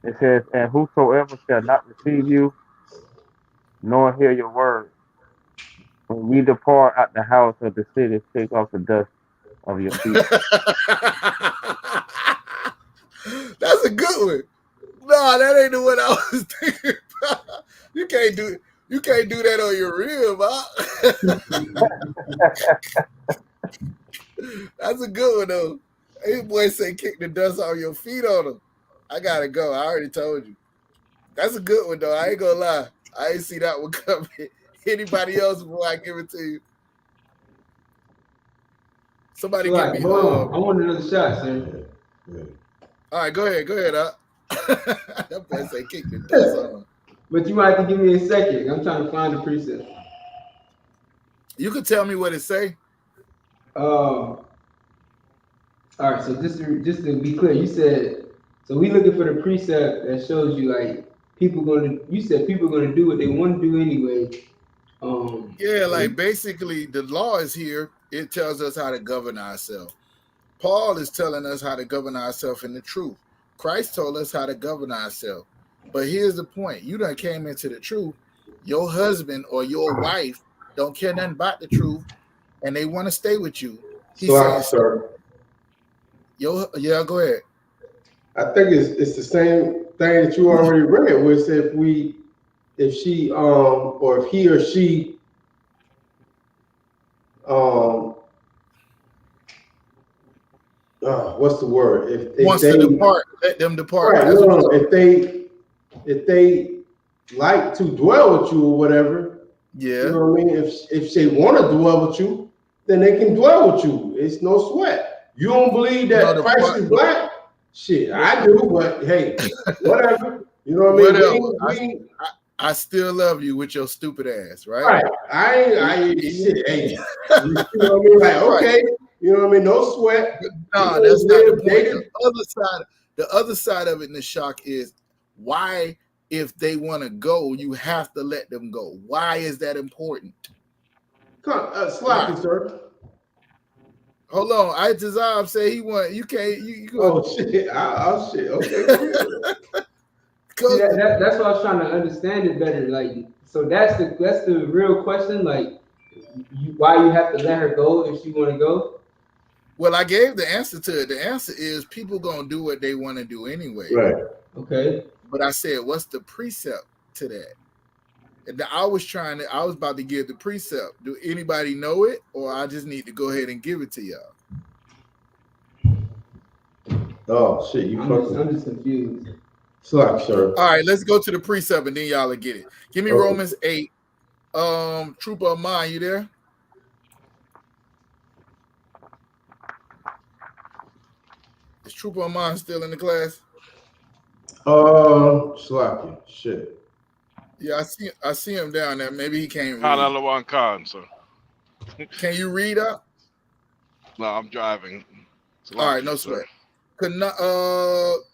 It says, "And whosoever shall not receive you, nor hear your word, when ye depart out the house of the city, shake off the dust of your feet." That's a good one. No, that ain't the one I was thinking about. You can't do that on your rib, huh? That's a good one though. Hey, boy say kick the dust off your feet on him. I gotta go. I already told you. That's a good one though. I ain't gonna lie. I ain't see that one coming. Anybody else before I give it to you? Somebody give me hold on. I want another shot, sir. All right, go ahead. That boy say kick the dust on him. But you might have to give me a second. I'm trying to find the precept. You can tell me what it say. All right. So just to be clear, you said so we looking for the precept that shows you like people gonna. You said people gonna do what they want to do anyway. Yeah, like basically the law is here. It tells us how to govern ourselves. Paul is telling us how to govern ourselves in the truth. Christ told us how to govern ourselves. But here's the point. You done came into the truth. Your husband or your wife don't care nothing about the truth, and they want to stay with you. He's saying, sir. yeah, go ahead. I think it's the same thing that you already read, where it said if she or if he or she what's the word? If Wants to they depart, let them depart. right, That's what no, if they like to dwell with you or whatever, yeah. you know what I mean? If they want to dwell with you, then they can dwell with you. It's no sweat. You don't believe that Christ is black? Shit, I do, but hey, whatever. You know what I mean? I still love you with your stupid ass, right? Right. I shit. Hey, you know what I mean? Like, okay, you know what I mean? No sweat. No, that's not the point. The other side of it in the shock is why, if they want to go, you have to let them go. Why is that important? Sloppy, sir. Hold on. I Tazab say he want. You can't. You oh shit. Oh shit. Okay. See, that's what I was trying to understand it better. Like, so that's the real question. Like, why you have to let her go if she want to go? Well, I gave the answer to it. The answer is people gonna do what they want to do anyway. Right. Okay. But I said, what's the precept to that? And I was about to give the precept. Do anybody know it, or I just need to go ahead and give it to y'all? Oh shit, I'm just confused. Slack, sir. All right, let's go to the precept and then y'all will get it. Give me Romans 8. Trooper of mine, you there? Is Trooper of mine still in the class? Slacky. Shit. Yeah, I see him down there. Maybe he can't read. Khan, sir. Can you read up? No, I'm driving. All right, no sweat.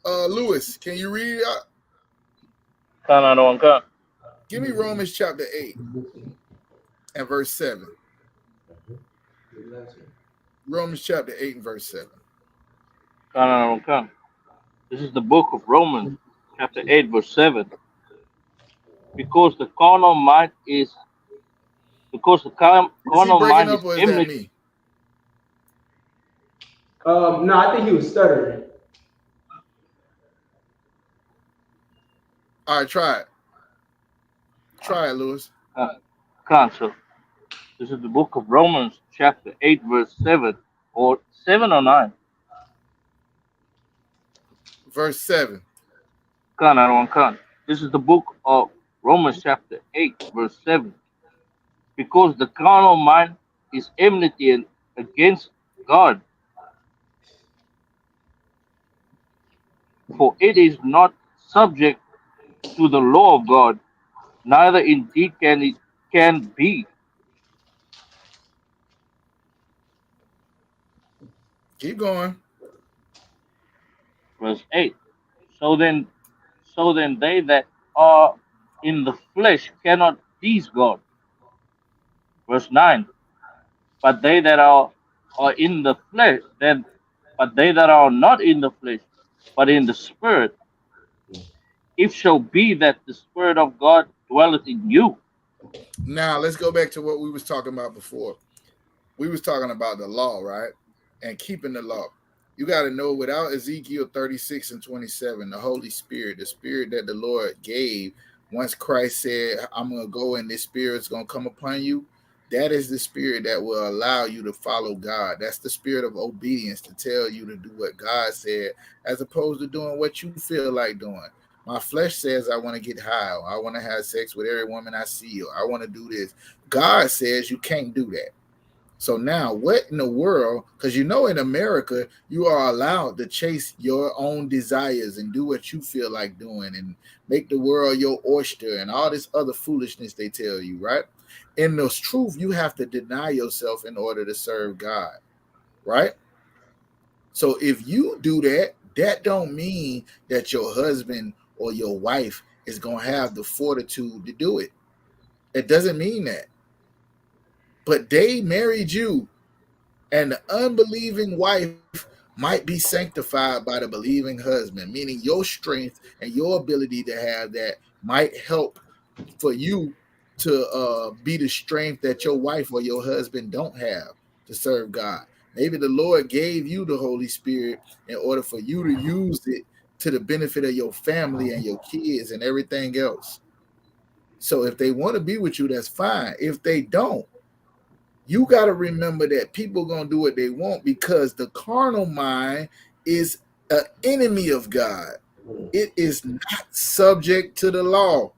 Lewis, can you read up? Khan. Give me Romans chapter 8 and verse 7. Romans chapter 8 and verse 7. Khan. This is the book of Romans, chapter 8, verse 7. Because the carnal mind is Is he breaking up or is that me? No, I think he was stuttering. All right, try it. Try it, Lewis. Uh, Cancer. This is the book of Romans, chapter 8, verse 7, or 7 or 9. Verse 7. Khan, I don't Khan. This is the book of Romans, chapter 8, verse 7. Because the carnal mind is enmity against God, for it is not subject to the law of God, neither indeed can be. Keep going. Verse 8. So then they that are in the flesh cannot please God. Verse 9. But they that are in the flesh, then but they that are not in the flesh, but in the spirit, if shall be that the spirit of God dwelleth in you. Now let's go back to what we was talking about before. We was talking about the law, right? And keeping the law. You got to know without Ezekiel 36 and 27, the Holy Spirit, the spirit that the Lord gave, once Christ said, I'm going to go and this spirit's going to come upon you, that is the spirit that will allow you to follow God. That's the spirit of obedience to tell you to do what God said, as opposed to doing what you feel like doing. My flesh says I want to get high, or I want to have sex with every woman I see, or I want to do this. God says you can't do that. So now, what in the world? Because you know, in America, you are allowed to chase your own desires and do what you feel like doing and make the world your oyster and all this other foolishness they tell you, right? In this truth, you have to deny yourself in order to serve God, right? So if you do that, that don't mean that your husband or your wife is gonna have the fortitude to do it. It doesn't mean that. But they married you. And the unbelieving wife might be sanctified by the believing husband, meaning your strength and your ability to have that might help for you to be the strength that your wife or your husband don't have to serve God. Maybe the Lord gave you the Holy Spirit in order for you to use it to the benefit of your family and your kids and everything else. So if they want to be with you, that's fine. If they don't, you got to remember that people going to do what they want because the carnal mind is an enemy of God. It is not subject to the law.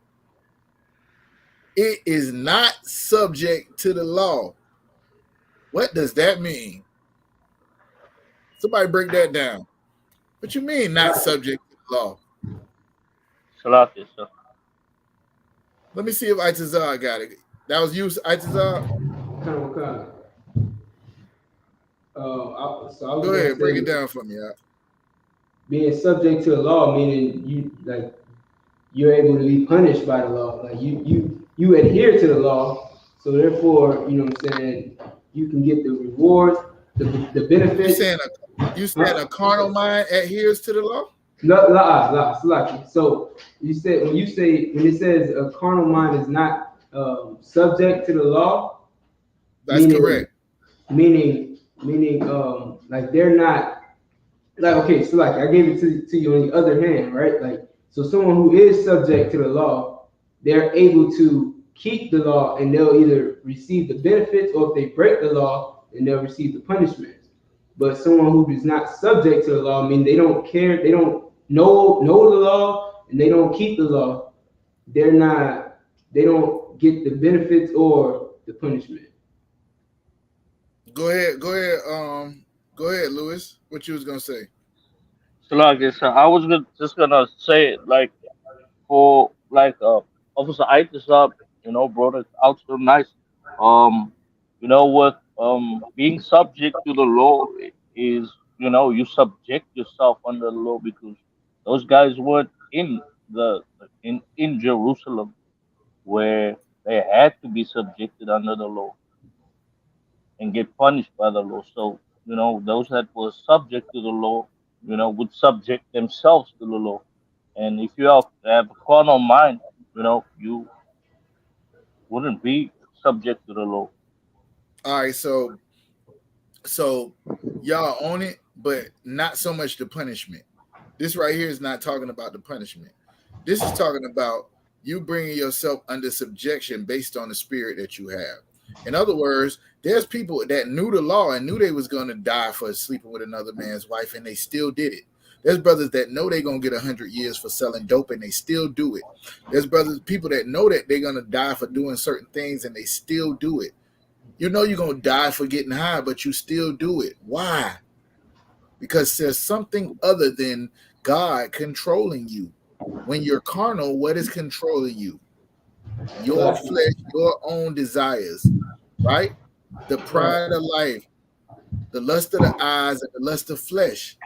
It is not subject to the law. What does that mean? Somebody break that down. What you mean not subject to the law? Salakia, sir. Let me see if Itazar got it. That was you, Itazar? Kind of. So I was Go gonna ahead, break it say, down for me. being subject to the law, meaning you're able to be punished by the law. Like you adhere to the law, so therefore, you know what I'm saying, you can get the rewards, the You benefits. saying you saying Huh? a carnal mind adheres to the law? So you said when it says a carnal mind is not subject to the law, That's meaning correct. like they're not like, okay, so like I gave it to you on the other hand, right? Like, so someone who is subject to the law, they're able to keep the law and they'll either receive the benefits, or if they break the law, then they'll receive the punishment. But someone who is not subject to the law, I mean, they don't care, they don't know the law, and they don't keep the law. They're not, they don't get the benefits or the punishment. Go ahead. Go ahead. Go ahead, Lewis. What you was gonna say? Salakia, sir. I was just gonna say, like, for like Officer Itis up, brought it out so nice. With being subject to the law is, you subject yourself under the law because those guys weren't in Jerusalem where they had to be subjected under the law and get punished by the law. So, those that were subject to the law, would subject themselves to the law. And if you have a carnal mind, you wouldn't be subject to the law. All right. So y'all own it. but not so much the punishment. This right here is not talking about the punishment. This is talking about you bringing yourself under subjection based on the spirit that you have. In other words, there's people that knew the law and knew they was going to die for sleeping with another man's wife, and they still did it. There's brothers that know they're going to get 100 years for selling dope, and they still do it. There's people that know that they're going to die for doing certain things, and they still do it. You know you're going to die for getting high, but you still do it. Why? Because there's something other than God controlling you. When you're carnal, what is controlling you? Your flesh, your own desires, right? The pride of life, the lust of the eyes, and the lust of flesh.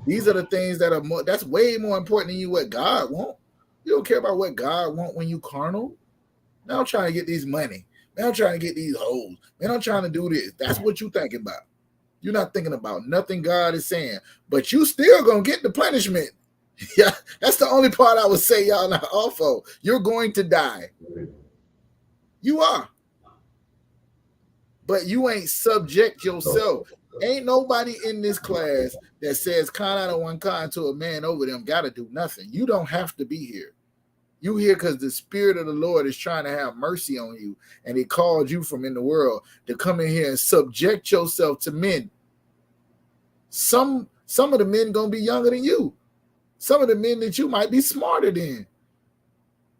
These are the things that are more, that's way more important than you what God want. You don't care about what God want when you carnal. Man, I'm trying to get these money. Man, I'm trying to get these hoes. Man, I'm trying to do this. That's what you thinking about. You're not thinking about nothing God is saying, but you still gonna get the punishment. Yeah, that's the only part I would say y'all not off of. You're going to die. You are. But you ain't subject yourself. Ain't nobody in this class that says con out of one con to a man over them gotta do nothing. You don't have to be here. You here because the spirit of the Lord is trying to have mercy on you, and he called you from in the world to come in here and subject yourself to men. Some of the men gonna be younger than you. Some of the men that you might be smarter than,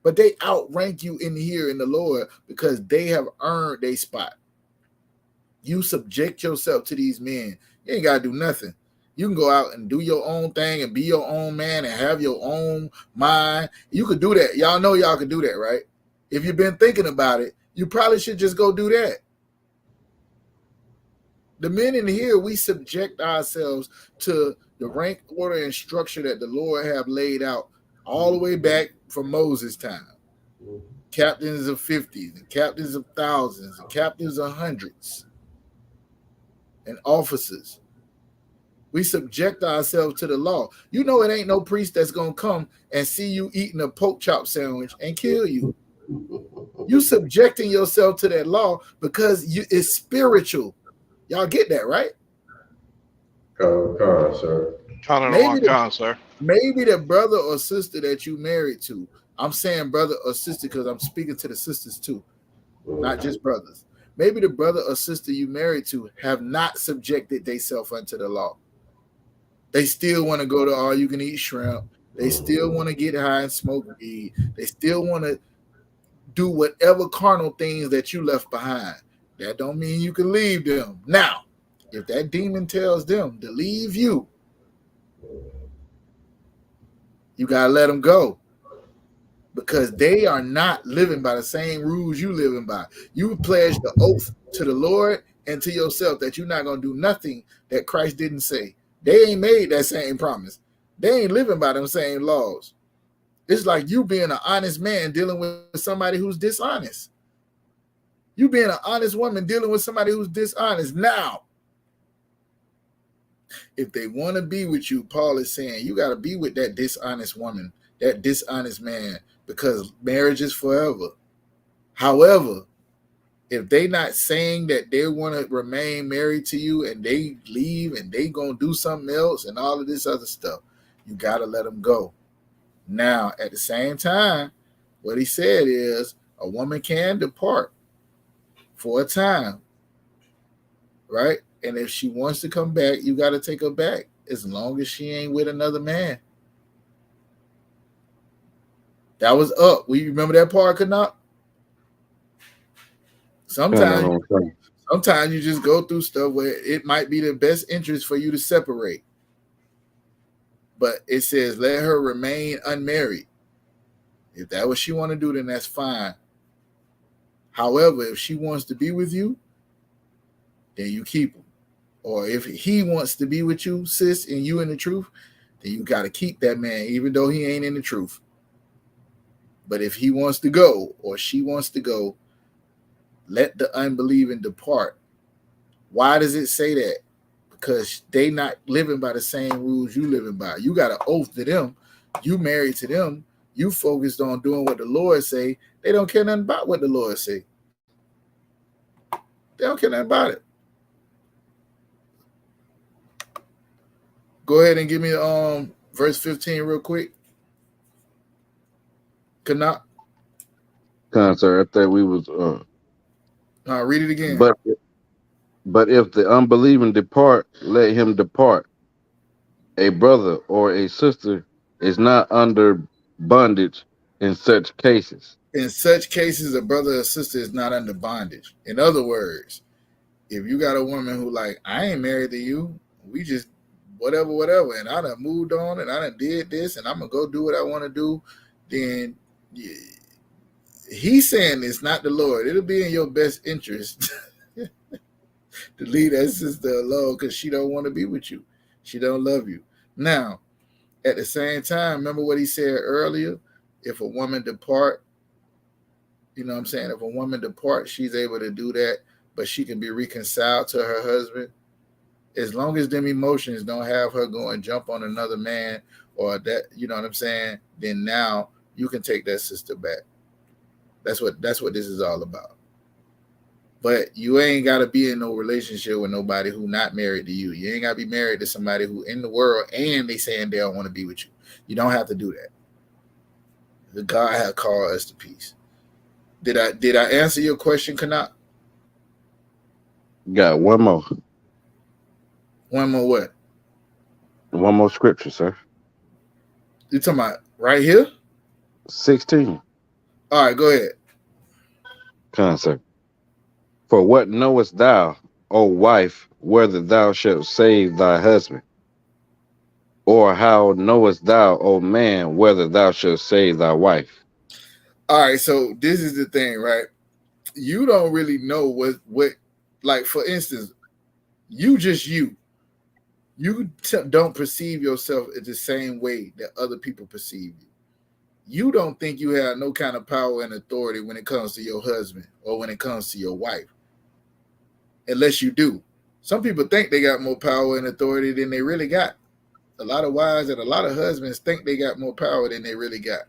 but they outrank you in here in the Lord because they have earned their spot. You subject yourself to these men. You ain't gotta do nothing. You can go out and do your own thing and be your own man and have your own mind. You could do that. Y'all know y'all could do that, right? If you've been thinking about it, you probably should just go do that. The men in here, we subject ourselves to the rank, order, and structure that the Lord have laid out all the way back from Moses' time. Captains of 50s and captains of thousands and captains of hundreds and officers. We subject ourselves to the law. You know it ain't no priest that's going to come and see you eating a pork chop sandwich and kill you. You subjecting yourself to that law because it's spiritual. Y'all get that, right? Sir. Maybe the brother or sister that you married to, I'm saying brother or sister because I'm speaking to the sisters too, not just brothers. Maybe the brother or sister you married to have not subjected themselves unto the law. They still want to go to all you can eat shrimp. They still want to get high and smoke weed. They still want to do whatever carnal things that you left behind. That don't mean you can leave them. Now, if that demon tells them to leave you, you got to let them go. Because they are not living by the same rules you living by. You pledged the oath to the Lord and to yourself that you're not going to do nothing that Christ didn't say. They ain't made that same promise. They ain't living by them same laws. It's like you being an honest man dealing with somebody who's dishonest. You being an honest woman dealing with somebody who's dishonest. Now, if they want to be with you, Paul is saying you got to be with that dishonest woman, that dishonest man, because marriage is forever. However, if they not saying that they want to remain married to you and they leave and they gonna do something else and all of this other stuff, you got to let them go. Now, at the same time, what he said is a woman can depart for a time, right? And if she wants to come back, you got to take her back as long as she ain't with another man. That was up. We remember that part, Canuck? Sometimes you just go through stuff where it might be the best interest for you to separate. But it says, let her remain unmarried. If that's what she want to do, then that's fine. However, if she wants to be with you, then you keep him. Or if he wants to be with you, sis, and you in the truth, then you got to keep that man, even though he ain't in the truth. But if he wants to go or she wants to go, let the unbelieving depart. Why does it say that? Because they not living by the same rules you living by. You got an oath to them. You married to them. You focused on doing what the Lord say. They don't care nothing about what the Lord say. They don't care nothing about it. Go ahead and give me verse 15 real quick. Cannot. Sir, I think we was Read it again. but if the unbelieving depart, let him depart. A brother or a sister is not under bondage in such cases. In such cases, a brother or sister is not under bondage. In other words, if you got a woman who like, I ain't married to you, we just whatever, and I done moved on and I done did this and I'm gonna go do what I want to do, then he's saying it's not the Lord. It'll be in your best interest to leave that sister alone because she don't want to be with you. She don't love you. Now, at the same time, remember what he said earlier? If a woman depart, you know what I'm saying? If a woman depart, she's able to do that, but she can be reconciled to her husband. As long as them emotions don't have her go and jump on another man or that, you know what I'm saying? Then now you can take that sister back. That's what this is all about. But you ain't got to be in no relationship with nobody who not married to you. You ain't got to be married to somebody who in the world and they saying they don't want to be with you. You don't have to do that. The God had called us to peace. Did I answer your question, Kanak? Got one more. One more what? One more scripture, sir. You talking about right here? 16. All right, go ahead. Sir. For what knowest thou, O wife, whether thou shalt save thy husband? Or how knowest thou, O man, whether thou shalt save thy wife? All right, so this is the thing, right? You don't really know what like, for instance, you don't perceive yourself in the same way that other people perceive you. You don't think you have no kind of power and authority when it comes to your husband or when it comes to your wife, unless you do. Some people think they got more power and authority than they really got. A lot of wives and a lot of husbands think they got more power than they really got.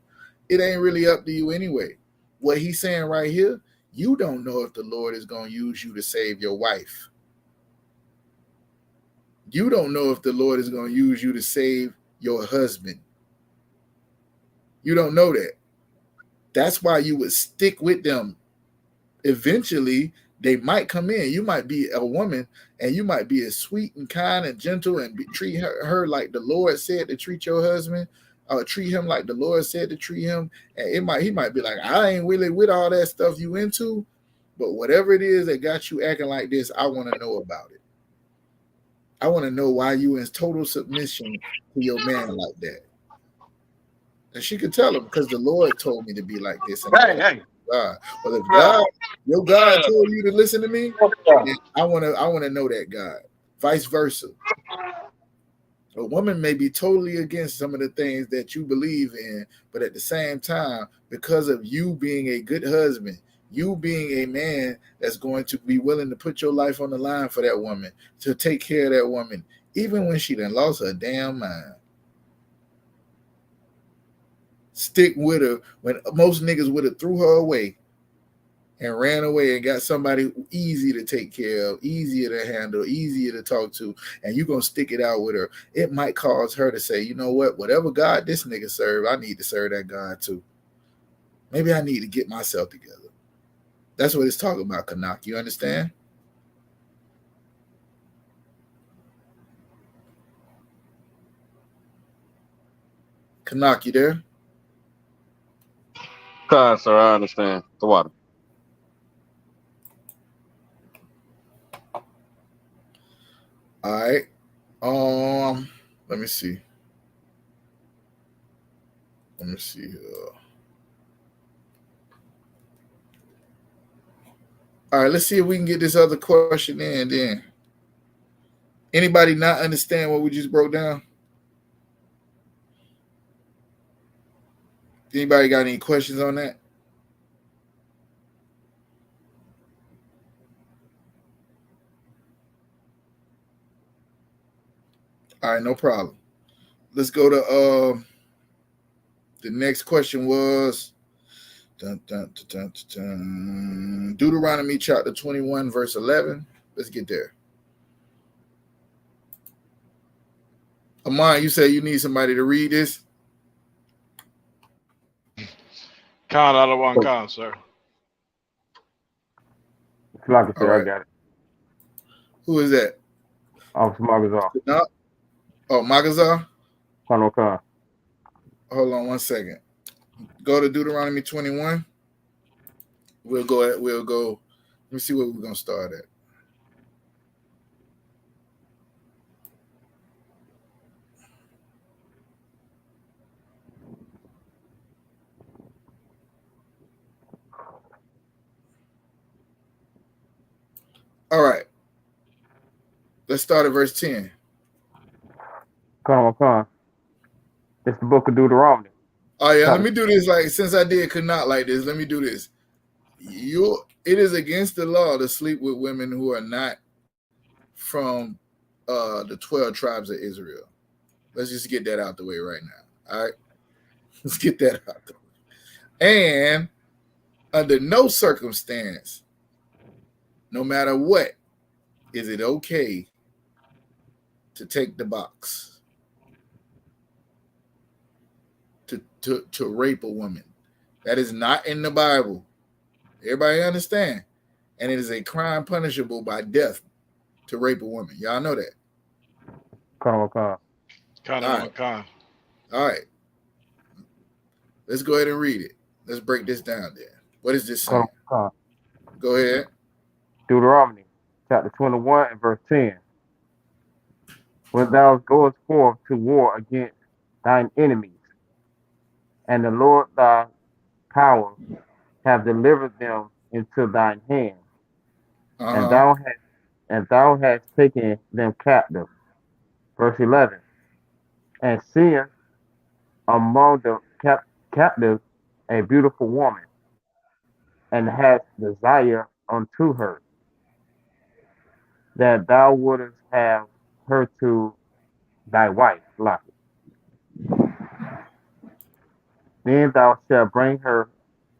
It ain't really up to you anyway. What he's saying right here, you don't know if the Lord is going to use you to save your wife. You don't know if the Lord is going to use you to save your husband. You don't know that. That's why you would stick with them. Eventually, they might come in. You might be a woman and you might be as sweet and kind and gentle and treat her like the Lord said to treat your husband, or treat him like the Lord said to treat him. And he might be like, I ain't really with all that stuff you into, but whatever it is that got you acting like this, I want to know about it. I want to know why you in total submission to your man like that. And she could tell him, because the Lord told me to be like this. And Hey. God. Well, if your God told you to listen to me, then I want to know that God. Vice versa. A woman may be totally against some of the things that you believe in, but at the same time, because of you being a good husband, you being a man that's going to be willing to put your life on the line for that woman, to take care of that woman, even when she done lost her damn mind. Stick with her when most niggas would have threw her away and ran away and got somebody easy to take care of, easier to handle, easier to talk to, and you're going to stick it out with her. It might cause her to say, you know what, whatever God this nigga serve, I need to serve that God too. Maybe I need to get myself together. That's what it's talking about, Kanak. You understand? Kanak, you there? Sir, I understand. The water. All right. Let me see. All right, let's see if we can get this other question in then. Anybody not understand what we just broke down? Anybody got any questions on that? All right, no problem. Let's go to the next question was Deuteronomy chapter 21, verse 11. Let's get there. Amon, you say you need somebody to read this? Con out of one con, sir. Like I All said, I right. got it. Who is that? Officer Magazar. No. Oh, Magazar? Colonel Khan. Hold on 1 second. Go to Deuteronomy 21. We'll go. Let me see where we're gonna start at. All right. Let's start at verse 10. Colonel Khan. It's the book of Deuteronomy. Oh yeah, let me do this. Like since I could not like this, let me do this. It is against the law to sleep with women who are not from the 12 tribes of Israel. Let's just get that out the way right now. All right. Let's get that out the way. And under no circumstance, no matter what, is it okay to take the box to rape a woman. That is not in the Bible. Everybody understand? And it is a crime punishable by death to rape a woman. Y'all know that. Colonel Khan. Con All out of right. one con. All right. Let's go ahead and read it. Let's break this down there. What is this saying? Khan. Go ahead. Deuteronomy chapter 21 and verse 10. When thou goest forth to war against thine enemies, and the Lord thy power have delivered them into thine hand, and thou hast taken them captive. Verse 11. And seeing among the captives a beautiful woman, and hast desire unto her, that thou wouldest have her to thy wife. Then thou shalt bring her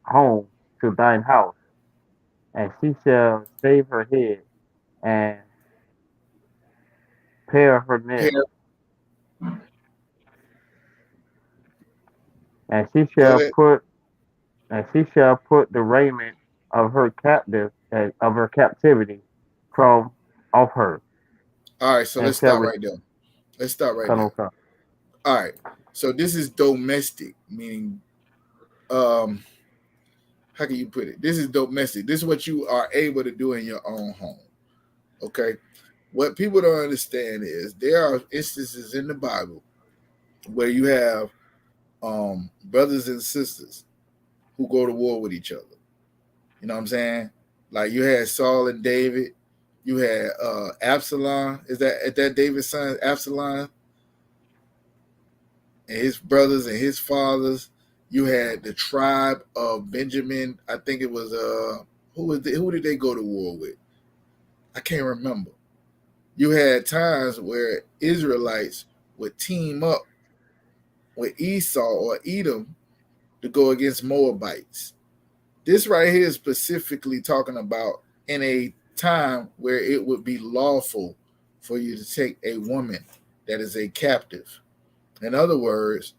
home to thine house, and she shall shave her head and pare her nails, and she Go shall ahead. put the raiment of her captivity from off her, All right. So and let's shall stop right there. Let's stop right return there. on her. All right. So this is domestic, meaning how can you put it? This is domestic. This is what you are able to do in your own home. Okay. What people don't understand is there are instances in the Bible where you have brothers and sisters who go to war with each other. You know what I'm saying? Like you had Saul and David. You had Absalom. Is that David's son, Absalom? And his brothers and his fathers. You had the tribe of Benjamin. I think it was who did they go to war with? I can't remember. You had times where Israelites would team up with Esau or Edom to go against Moabites. This right here is specifically talking about in a time where it would be lawful for you to take a woman that is a captive. In other words,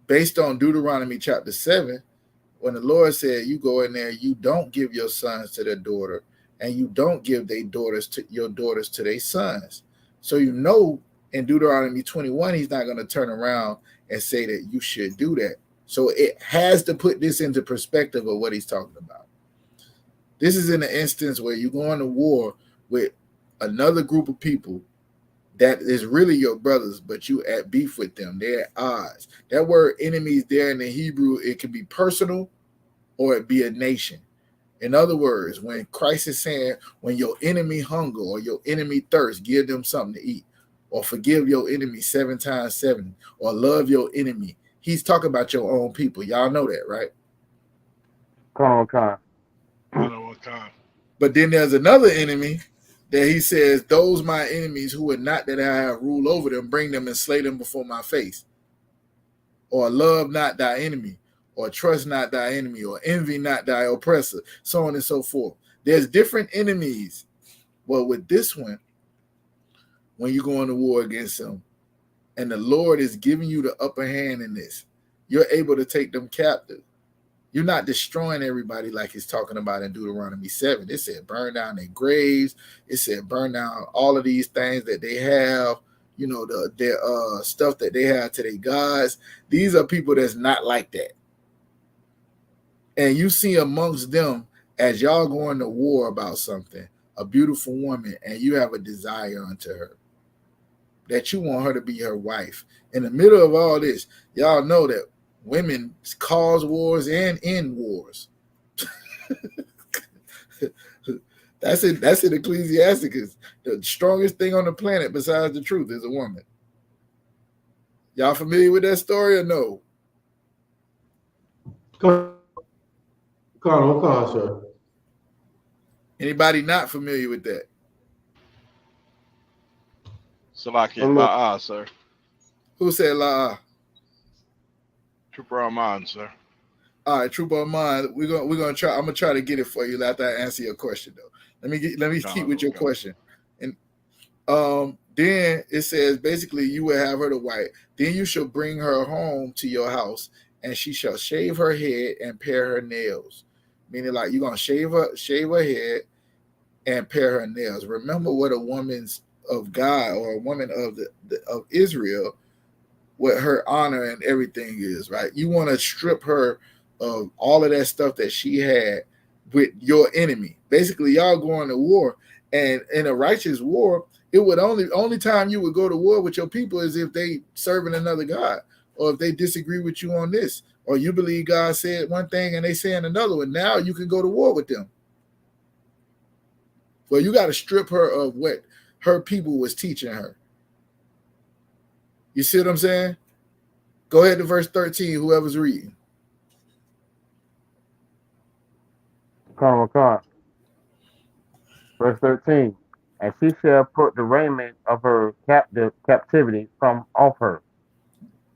based on Deuteronomy chapter 7, when the Lord said, you go in there, you don't give your sons to their daughter, and you don't give your daughters to their sons. So you know in Deuteronomy 21, he's not going to turn around and say that you should do that. So it has to put this into perspective of what he's talking about. This is in an instance where you're going to war with another group of people that is really your brothers, but you at beef with them. They're at odds. That word enemies there in the Hebrew, it can be personal or it be a nation. In other words, when Christ is saying, when your enemy hunger or your enemy thirst, give them something to eat, or forgive your enemy 7 times 7, or love your enemy. He's talking about your own people. Y'all know that, right? Colonel Khan. Con out of one con. But then there's another enemy that he says, those my enemies who are not that I have rule over them, bring them and slay them before my face. Or love not thy enemy, or trust not thy enemy, or envy not thy oppressor, so on and so forth. There's different enemies. Well, with this one, when you're going to war against them, and the Lord is giving you the upper hand in this, you're able to take them captive. You're not destroying everybody like he's talking about in Deuteronomy 7. It said burn down their graves. It said burn down all of these things that they have, their stuff that they have to their gods. These are people that's not like that. And you see amongst them, as y'all going to war about something, a beautiful woman, and you have a desire unto her, that you want her to be your wife. In the middle of all this, y'all know that women cause wars and end wars. That's it. That's in Ecclesiasticus. The strongest thing on the planet besides the truth is a woman. Y'all familiar with that story or no? Come on, sir. Anybody not familiar with that? Salaki La'ah, sir. Who said La? Trooper Armand, sir. All right, Trooper Armand. We're gonna try. I'm gonna try to get it for you after I answer your question, though. Let me keep with your question. And then it says basically you will have her to wife. Then you shall bring her home to your house, and she shall shave her head and pare her nails. Meaning, like, you're gonna shave her head and pare her nails. Remember what a woman's of God or a woman of Israel, what her honor and everything is, right? You want to strip her of all of that stuff that she had with your enemy. Basically, y'all going to war, and in a righteous war, it would only time you would go to war with your people is if they serving another God, or if they disagree with you on this, or you believe God said one thing and they saying another one. Now you can go to war with them. Well, you got to strip her of what her people was teaching her. You see what I'm saying? Go ahead to verse 13, whoever's reading. Verse 13. And she shall put the raiment of her captivity from off her.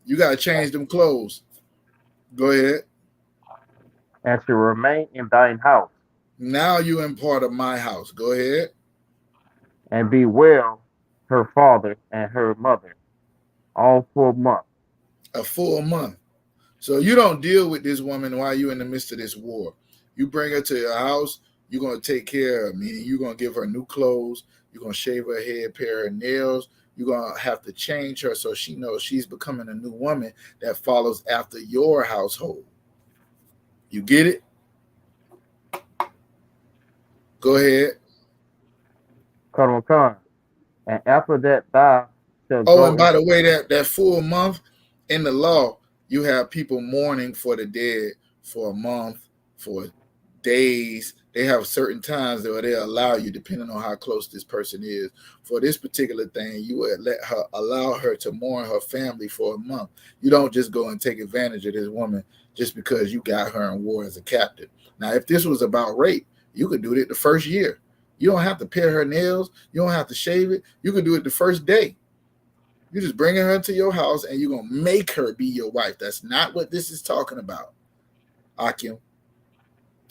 You got to change them clothes. Go ahead. And shall remain in thine house. Now you in part of my house. Go ahead. And bewail her father and her mother all for a month. A full month. So you don't deal with this woman while you're in the midst of this war. You bring her to your house. You're going to take care of her, meaning you're going to give her new clothes. You're going to shave her head, pare her nails. You're going to have to change her so she knows she's becoming a new woman that follows after your household. You get it? Go ahead. And after that thou shalt Oh, go and by the way, that full month in the law, you have people mourning for the dead for a month, for days. They have certain times that they allow you, depending on how close this person is. For this particular thing, you would allow her to mourn her family for a month. You don't just go and take advantage of this woman just because you got her in war as a captive. Now, if this was about rape, you could do it the first year. You don't have to pare her nails. You don't have to shave it. You can do it the first day. You're just bringing her to your house and you're going to make her be your wife. That's not what this is talking about. Akim.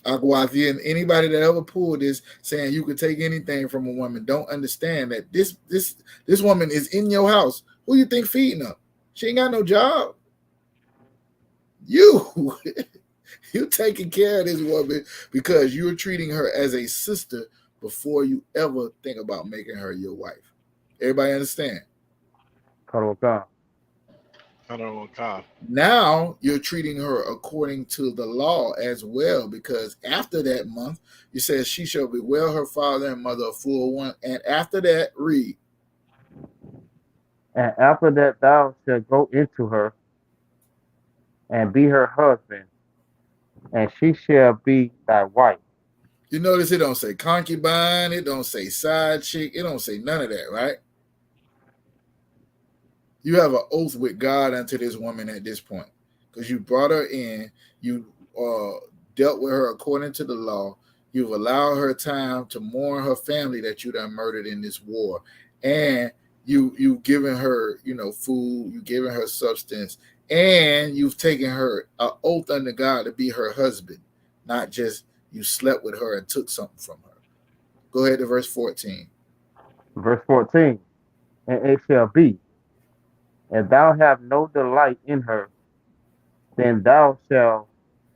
Agwazi, and anybody that ever pulled this saying you could take anything from a woman don't understand that this woman is in your house. Who you think feeding her? She ain't got no job. You taking care of this woman because you're treating her as a sister before you ever think about making her your wife. Everybody understand? Now you're treating her according to the law as well, because after that month, you said she shall bewail her father and mother a full one. And after that, read. And after that thou shalt go into her and be her husband, and she shall be thy wife. You notice it don't say concubine, it don't say side chick, it don't say none of that, right? You have an oath with God unto this woman at this point, because you brought her in, you dealt with her according to the law, you've allowed her time to mourn her family that you done murdered in this war, and you've given her, food, you've given her substance, and you've taken her an oath unto God to be her husband, not just you slept with her and took something from her. Go ahead to verse 14. Verse 14. And it shall be If thou have no delight in her, then thou shalt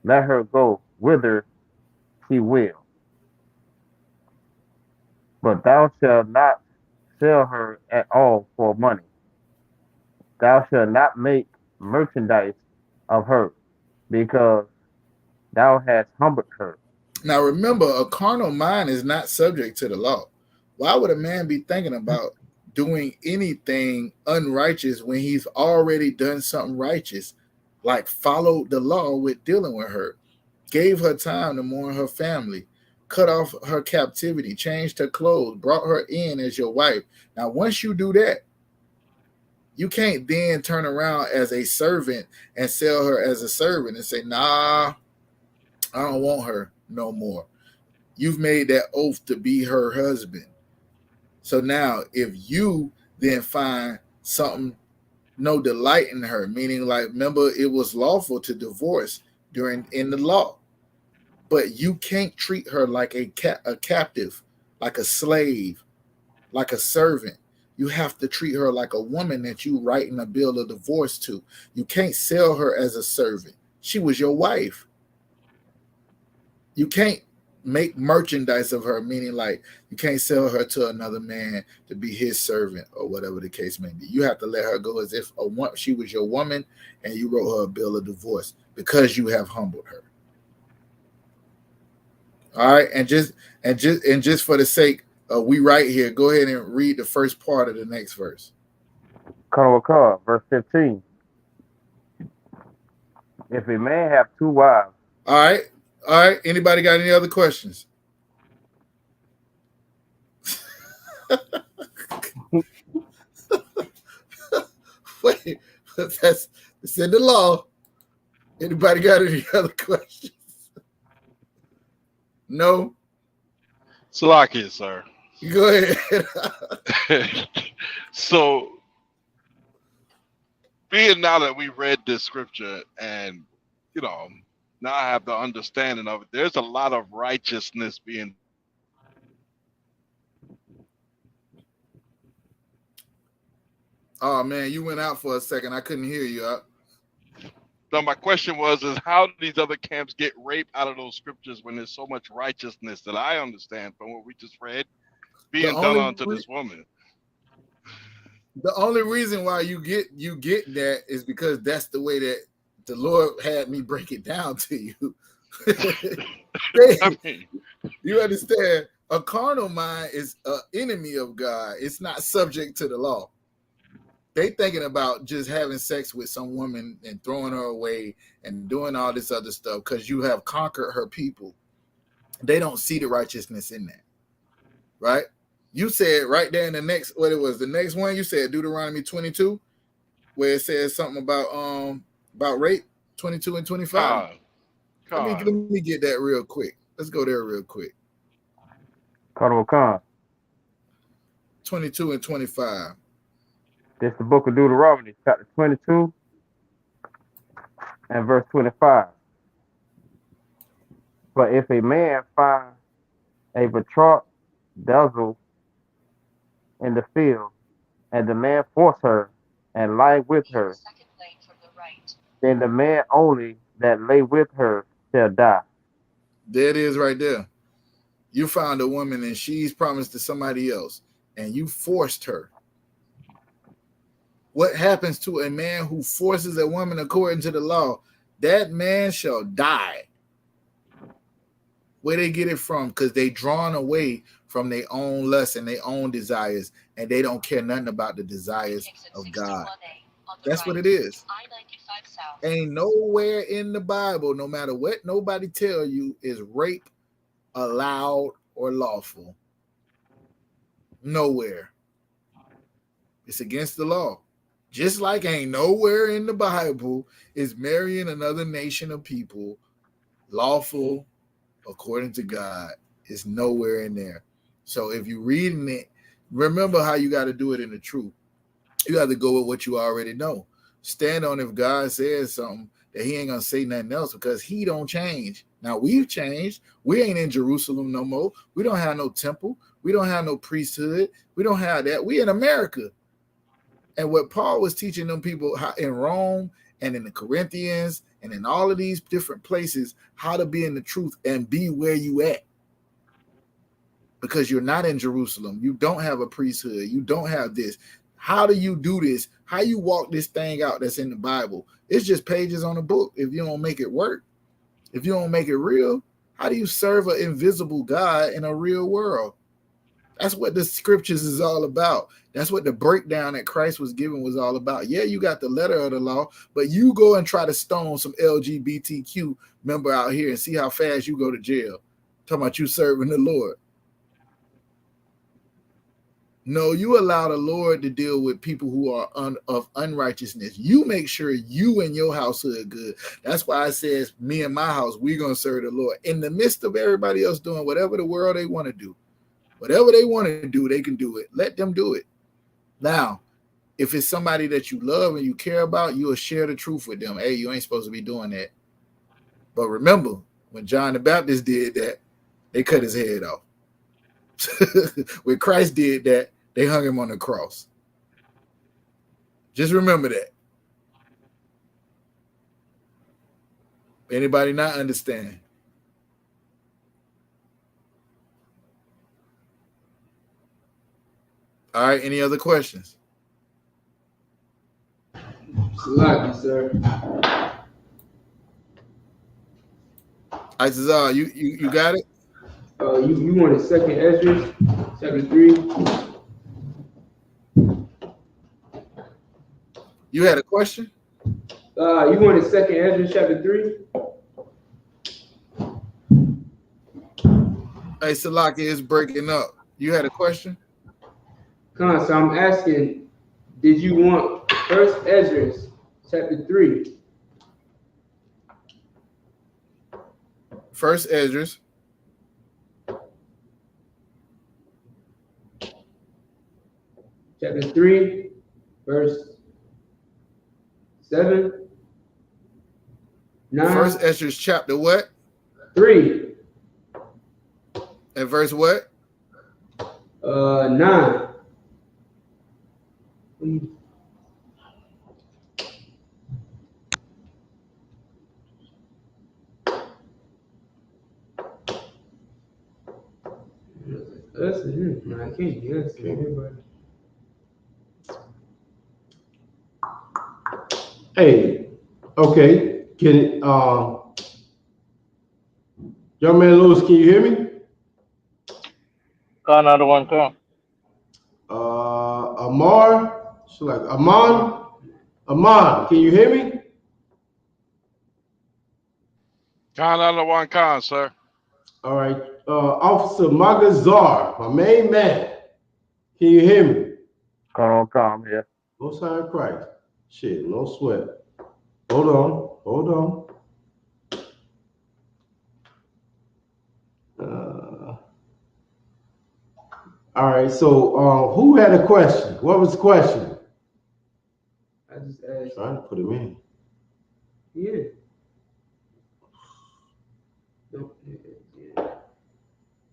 let her go whither she will. But thou shalt not sell her at all for money. Thou shalt not make merchandise of her, because thou hast humbled her. Now remember, a carnal mind is not subject to the law. Why would a man be thinking about doing anything unrighteous when he's already done something righteous, like followed the law with dealing with her, gave her time to mourn her family, cut off her captivity, changed her clothes, brought her in as your wife? Now, once you do that, you can't then turn around as a servant and sell her as a servant and say, nah, I don't want her no more. You've made that oath to be her husband. So now, if you then find something, no delight in her, meaning like, remember, it was lawful to divorce in the law, but you can't treat her like a captive, like a slave, like a servant. You have to treat her like a woman that you writing a bill of divorce to. You can't sell her as a servant. She was your wife. You can't make merchandise of her, meaning like you can't sell her to another man to be his servant or whatever the case may be. You have to let her go as if she was your woman and you wrote her a bill of divorce because you have humbled her. All right, and just for the sake of we right here, go ahead and read the first part of the next verse. Verse 15. If a man have two wives. All right. Anybody got any other questions? Wait, it's in the law. Anybody got any other questions? No? Salakia, sir. Go ahead. So, being now that we read this scripture and, now I have the understanding of it, there's a lot of righteousness being. Oh, man, you went out for a second. I couldn't hear you. So my question is how do these other camps get rape out of those scriptures when there's so much righteousness that I understand from what we just read being done unto this woman? The only reason why you get that is because that's the way that the Lord had me break it down to you. You understand? A carnal mind is an enemy of God. It's not subject to the law. They thinking about just having sex with some woman and throwing her away and doing all this other stuff because you have conquered her people. They don't see the righteousness in that, right? You said right there in the next one, you said Deuteronomy 22, where it says something about rape, 22 and 25. Let me get that real quick. Let's go there real quick. 22 and 25. This is the book of Deuteronomy, chapter 22 and verse 25. But if a man find a betrothed damsel in the field, and the man force her and lie with her, then the man only that lay with her shall die. There it is right there. You found a woman and she's promised to somebody else, and you forced her. What happens to a man who forces a woman according to the law? That man shall die. Where they get it from? Because they drawn away from their own lust and their own desires, and they don't care nothing about the desires of God. That's what it is. Ain't nowhere in the Bible, no matter what nobody tell you, is rape allowed or lawful. Nowhere. It's against the law. Just like ain't nowhere in the Bible is marrying another nation of people lawful according to God. It's nowhere in there. So if you're reading it, remember how you got to do it in the truth. You have to go with what you already know. Stand on if God says something that he ain't going to say nothing else because he don't change. Now, we've changed. We ain't in Jerusalem no more. We don't have no temple. We don't have no priesthood. We don't have that. We in America. And what Paul was teaching them people how, in Rome and in the Corinthians and in all of these different places, how to be in the truth and be where you at. Because you're not in Jerusalem. You don't have a priesthood. You don't have this. How do you do this? How you walk this thing out that's in the Bible? It's just pages on a book if you don't make it work. If you don't make it real, how do you serve an invisible God in a real world? That's what the scriptures is all about. That's what the breakdown that Christ was giving was all about. Yeah, you got the letter of the law, but you go and try to stone some LGBTQ member out here and see how fast you go to jail. Talking about you serving the Lord. No, you allow the Lord to deal with people who are of unrighteousness. You make sure you and your household are good. That's why it says, me and my house, we're going to serve the Lord. In the midst of everybody else doing whatever the world they want to do. Whatever they want to do, they can do it. Let them do it. Now, if it's somebody that you love and you care about, you will share the truth with them. Hey, you ain't supposed to be doing that. But remember, when John the Baptist did that, they cut his head off. When Christ did that, they hung him on the cross. Just remember that. Anybody not understand? All right, any other questions? Lucky, sir. Isaiah, you got it? You wanted second Ezra, chapter 3. You had a question? You wanted second Ezra, chapter 3. Hey, Salaki is breaking up. You had a question? So I'm asking, did you want first Ezra, chapter 3? First Ezra. Chapter 3, verse 7, 9. First Ezra chapter what? 3. And verse what? 9. Us and him. No, I can't be us and everybody. Hey, okay. Can it, young man Lewis, can you hear me? Another one come. Amar, like Aman, can you hear me? Another one come, sir. All right. Officer Magazar, my main man. Can you hear me? Come here. Most High Christ. Shit, no sweat. Hold on. All right, so who had a question? What was the question? I just asked. Trying to put him in. Yeah. No,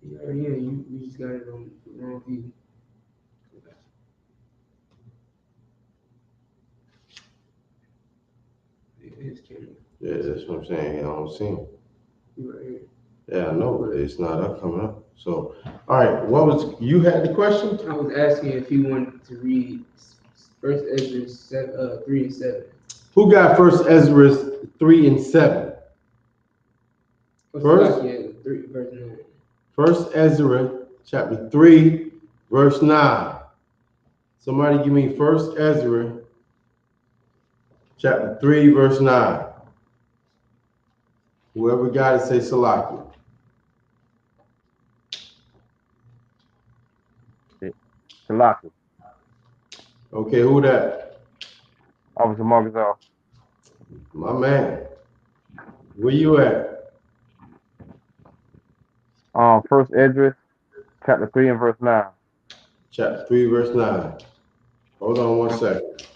yeah. We just got it on the wrong people. Yeah, that's what I'm saying. I don't see him. Right here. Yeah, I know, but it's not up coming up. So, all right, you had the question? I was asking if you wanted to read First Ezra 3 and 7. Who got First Ezra 3 and 7? First, 3, verse 9. First Ezra chapter 3, verse 9. Somebody give me First Ezra chapter 3, verse 9. Whoever got it, say Salaki. Salaki. Okay, who that? Officer Marcus. My man. Where you at? First Ezra, chapter 3 and verse 9. Chapter 3, verse 9. Hold on one second.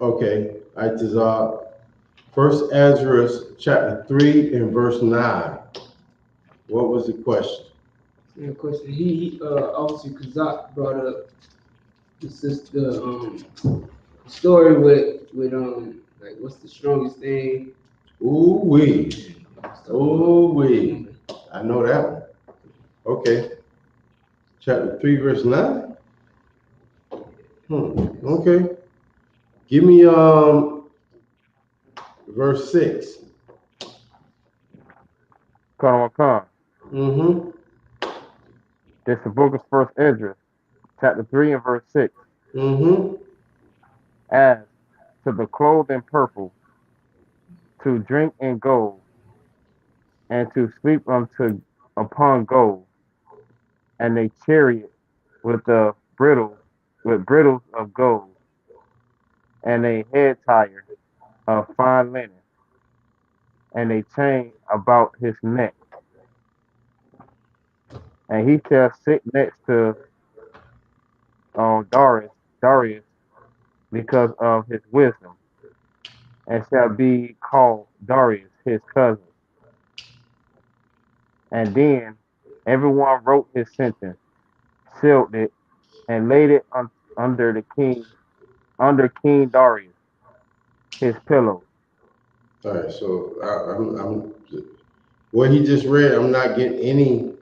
Okay, First Ezra, chapter 3 and verse 9. What was the question? Yeah, question. He Officer Kazak brought up the sister story with like what's the strongest thing? Ooh wee. Ooh wee. Woman. I know that one. Okay. Chapter 3, verse 9. Okay. Give me verse 6. Come. Mm-hmm. This is the book of First Esdras, chapter 3 and verse 6. Mm-hmm. As to the clothing purple, to drink in gold, and to sleep upon gold, and a chariot with the brittles of gold, and a head tire of fine linen, and a chain about his neck, and he shall sit next to Darius, because of his wisdom, and shall be called Darius his cousin. And then everyone wrote his sentence, sealed it, and laid it under under King Darius his pillow. All right. So I'm what he just read. I'm not getting any.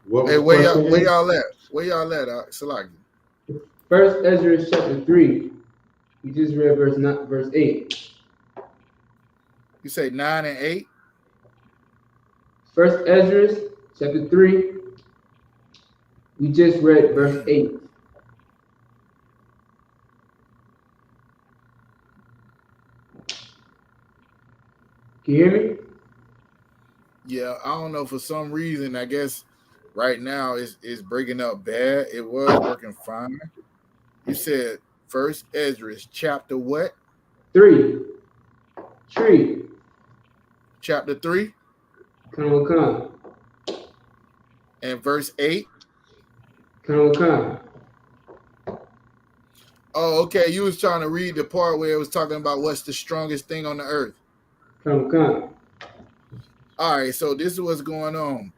What was Hey, the question where again? y'all at? Where y'all at, Salaki? First Ezra chapter 3. We just read verse 8. You say 9 and 8? First Ezra chapter 3. We just read verse Damn. 8. Can you hear me? Yeah, I don't know, for some reason, I guess right now it's breaking up bad. It was working fine. You said First Ezra chapter what? 3. Tree. Chapter 3 Come. and verse 8. Come. Oh, okay. You was trying to read the part where it was talking about what's the strongest thing on the earth. Come. All right, so this is what's going on.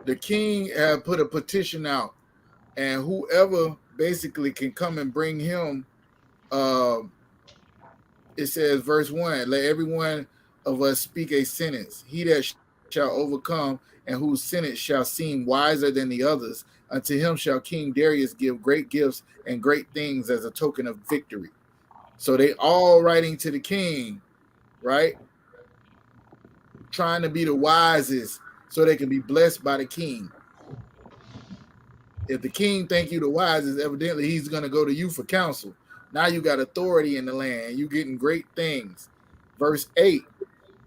The king had put a petition out, and whoever basically can come and bring him, uh, it says, verse 1, let everyone of us speak a sentence. He that shall overcome, and whose sentence shall seem wiser than the others, unto him shall King Darius give great gifts and great things as a token of victory. So they all writing to the king, right? Trying to be the wisest so they can be blessed by the king. If the king think you the wisest, evidently he's going to go to you for counsel. Now you got authority in the land. You getting great things. Verse 8,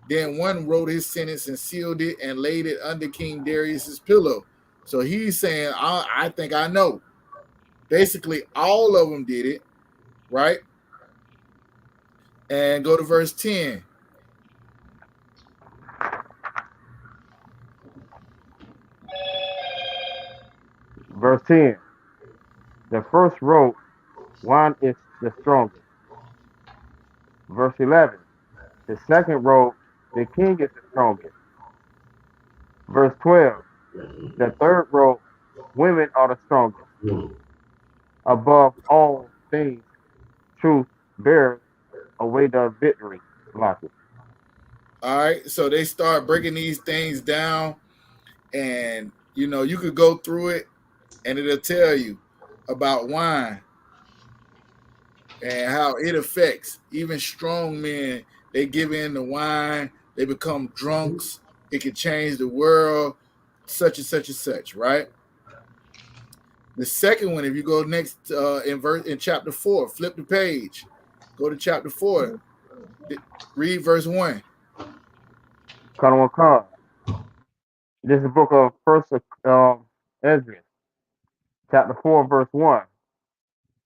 then one wrote his sentence and sealed it and laid it under King Darius's pillow. So he's saying, I think I know. Basically, all of them did it, right? And go to verse 10. Verse 10. The first wrote, wine is the strongest. Verse 11. The second wrote, the king is the strongest. Verse 12. The third wrote, women are the strongest. Above all things, truth bears away the victory. Lock it. All right. So they start breaking these things down, and you could go through it and it'll tell you about wine and how it affects even strong men. They give in to wine, they become drunks. It can change the world, such and such and such, right? The second one, if you go next in chapter 4, flip the page, go to chapter 4, read verse 1. Come. This is the book of First Esdras, chapter 4, verse 1.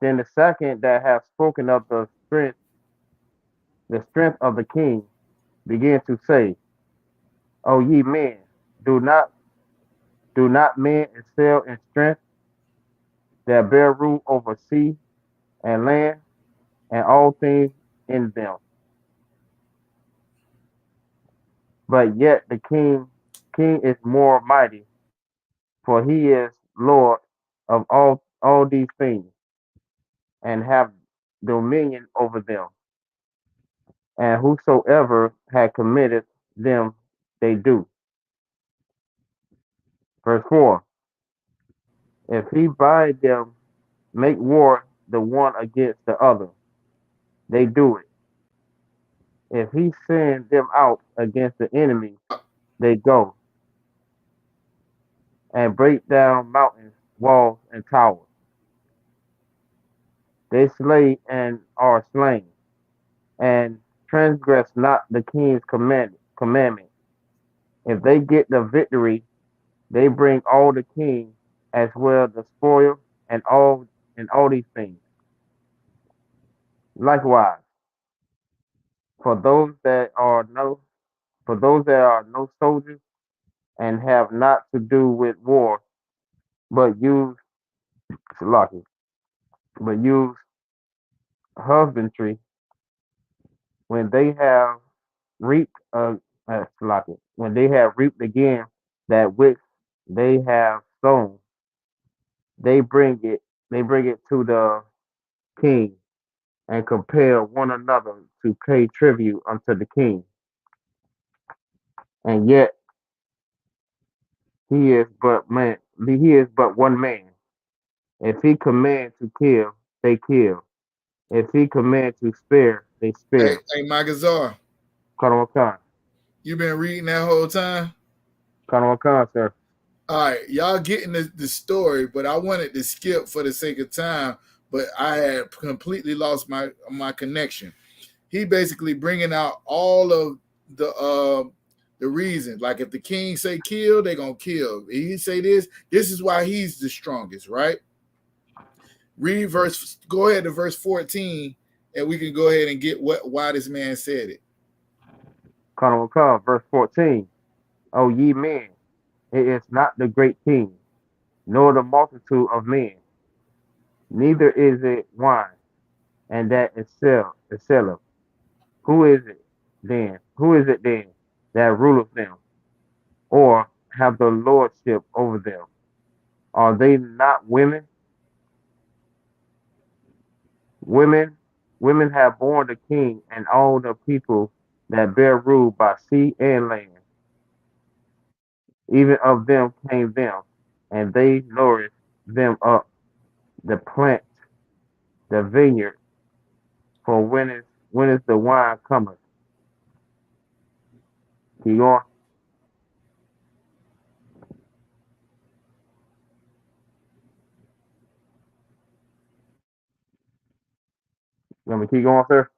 Then the second that have spoken of the strength of the king, began to say, O ye men, do not men excel in strength that bear rule over sea and land and all things in them? But yet the king is more mighty For he is Lord of all these things, and have dominion over them. And whosoever had committed them, they do. Verse 4. If he bind them, make war the one against the other, they do it. If he send them out against the enemy, they go and break down mountains, walls, and towers. They slay and are slain, and transgress not the king's commandment. If they get the victory, they bring all the king as well the spoil and all these things. Likewise, for those that are no soldiers and have not to do with war, but use Salaki, but use husbandry when they have reaped Salaki, when they have reaped again that which they have sown, they bring it to the king and compel one another to pay tribute unto the king. And yet he is but man, he is but one man. If he command to kill, they kill. If he command to spare, they spare. Hey, Magazar, Colonel Khan. you been reading that whole time? Colonel Khan, sir. All right, y'all getting the story, but I wanted to skip for the sake of time, but I had completely lost my connection. He basically bringing out all of the reasons. Like if the king say kill, they gonna kill. He say this is why he's the strongest, right? Go ahead to verse 14, and we can go ahead and get why this man said it. Colonel Khan, verse 14. O ye men, it is not the great king, nor the multitude of men, neither is it wine, and that is selleth. Who is it then? Who is it then that ruleth them, or have the lordship over them? Are they not women? Women have borne the king and all the people that bear rule by sea and land. Even of them came them, and they nourished them up, the plant, the vineyard, for when is the wine cometh? Keep going. You want me to keep going, sir?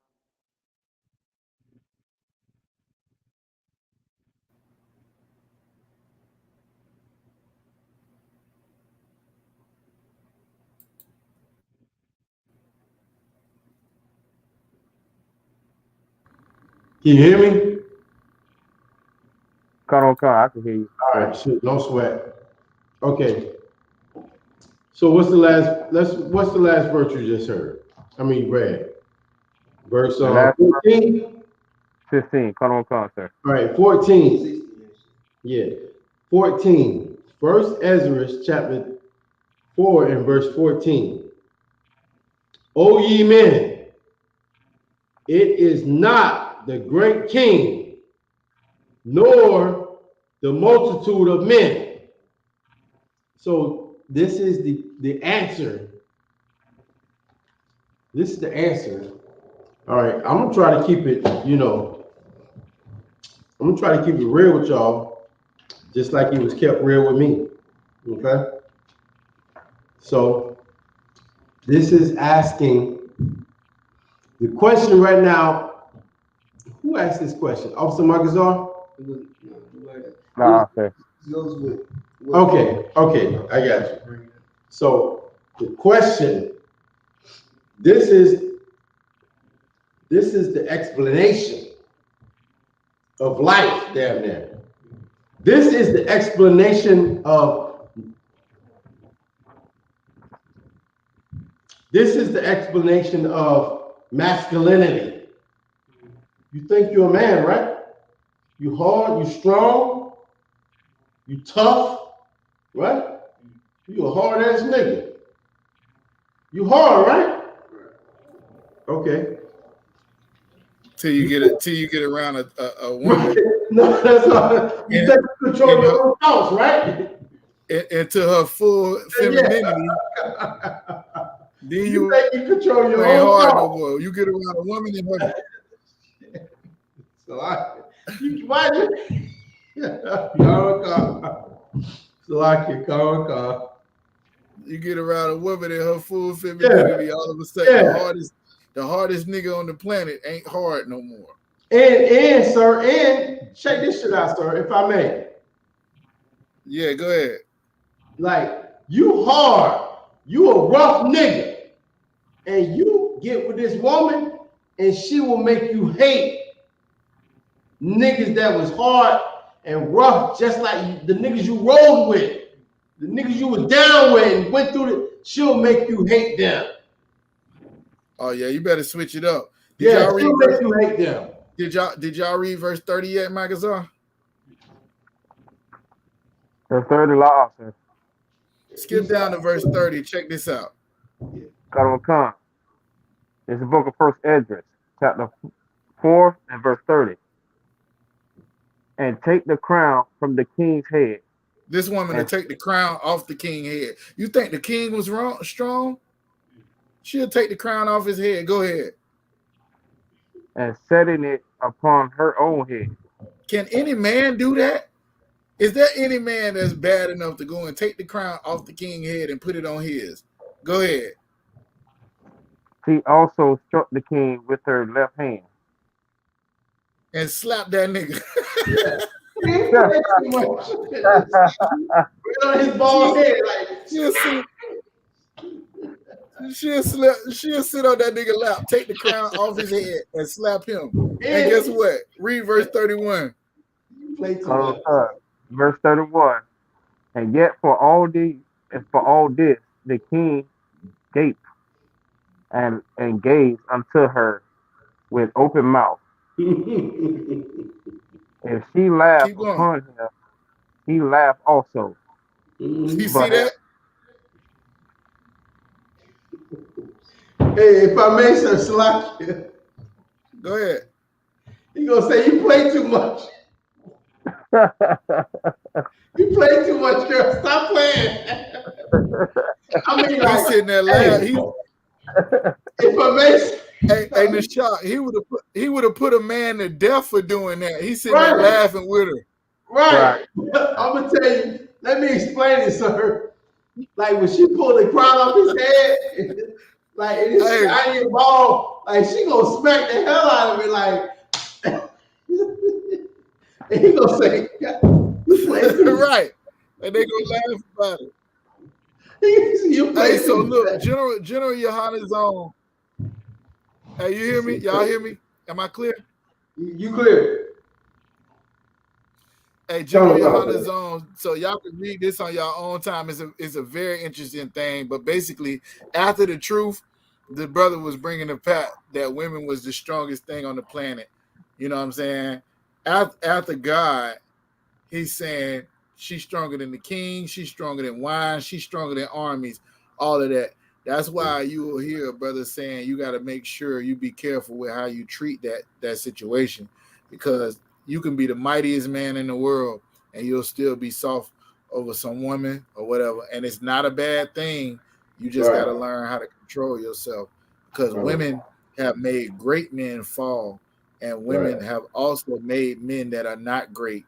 Can you hear me? Colonel Khan, I can hear you, All sir. right, shit, no sweat. Okay. So what's the last verse you just heard? I mean read. Verse The last verse, 14. 15. Colonel Khan, sir. All right, 14. Yeah. 14. First Ezra chapter 4 and verse 14. O ye men, it is not the great king, nor the multitude of men. So this is the answer. This is the answer. All right, I'm gonna try to keep it, I'm gonna try to keep it real with y'all, just like it was kept real with me. Okay. So this is asking the question right now. Who asked this question? Officer Magazar? Nah, sir. Okay, I got you. So the question, this is the explanation of life, damn near. This is the explanation of masculinity. You think you're a man, right? You hard, you strong, you tough, What? You a hard ass nigga. You hard, right? Okay. Till you get around a woman. No, that's all. You take control of your own thoughts, right? Into her full femininity. Then you take control of your ain't own hard thoughts. no more. You get around a woman and her. So why you get around a woman in her full femininity, all of a sudden the hardest nigga on the planet ain't hard no more. And sir, and check this shit out, sir, if I may. Yeah, go ahead. Like, you hard, you a rough nigga, and you get with this woman, and she will make you hate niggas that was hard and rough, just like the niggas you rolled with, the niggas you was down with and went through she'll make you hate them. Oh yeah, you better switch it up. She'll make you hate them. Did y'all read verse 30 yet, Magazine? The 30 law officer. Skip down to verse 30. Check this out. Khan. It's the book of First Esdras, chapter 4 and verse 30. And take the crown from the king's head. This woman to take the crown off the king's head. You think the king was strong? She'll take the crown off his head. Go ahead. And setting it upon her own head. Can any man do that? Is there any man that's bad enough to go and take the crown off the king's head and put it on his? Go ahead. She also struck the king with her left hand. And slapped that nigga. on his bald head, like she'll sit on that nigga lap, take the crown off his head, and slap him. And guess what? Read verse 31. Verse 31. And yet for all this, the king gaped and gazed unto her with open mouth. If she laughed upon him, he laughed also. You see that? Hey, if I may, sir, Salakia. Go ahead. He gonna say you play too much. You play too much, girl. Stop playing. I mean, like, he's sitting there laughing. If I may. Hey, Nishak, he would have put a man to death for doing that. He's sitting there laughing with her. Right. I'm gonna tell you. Let me explain it, sir. Like when she pulled the crown off his head, like it's shiny ball, like she gonna smack the hell out of it, like. And he gonna say, right, and they gonna laugh about it. Hey, so look, General Yohana's on. Hey, you hear me? Y'all hear me? Am I clear? You clear. Hey, General Yohana's on, so y'all can read this on your own time. It's a very interesting thing. But basically, after the truth, the brother was bringing the fact that women was the strongest thing on the planet. You know what I'm saying? After God, he's saying she's stronger than the king, she's stronger than wine, she's stronger than armies, all of that. That's why you will hear a brother saying you got to make sure you be careful with how you treat that situation, because you can be the mightiest man in the world and you'll still be soft over some woman or whatever. And it's not a bad thing. You just got to learn how to control yourself, because women have made great men fall, and women have also made men that are not great,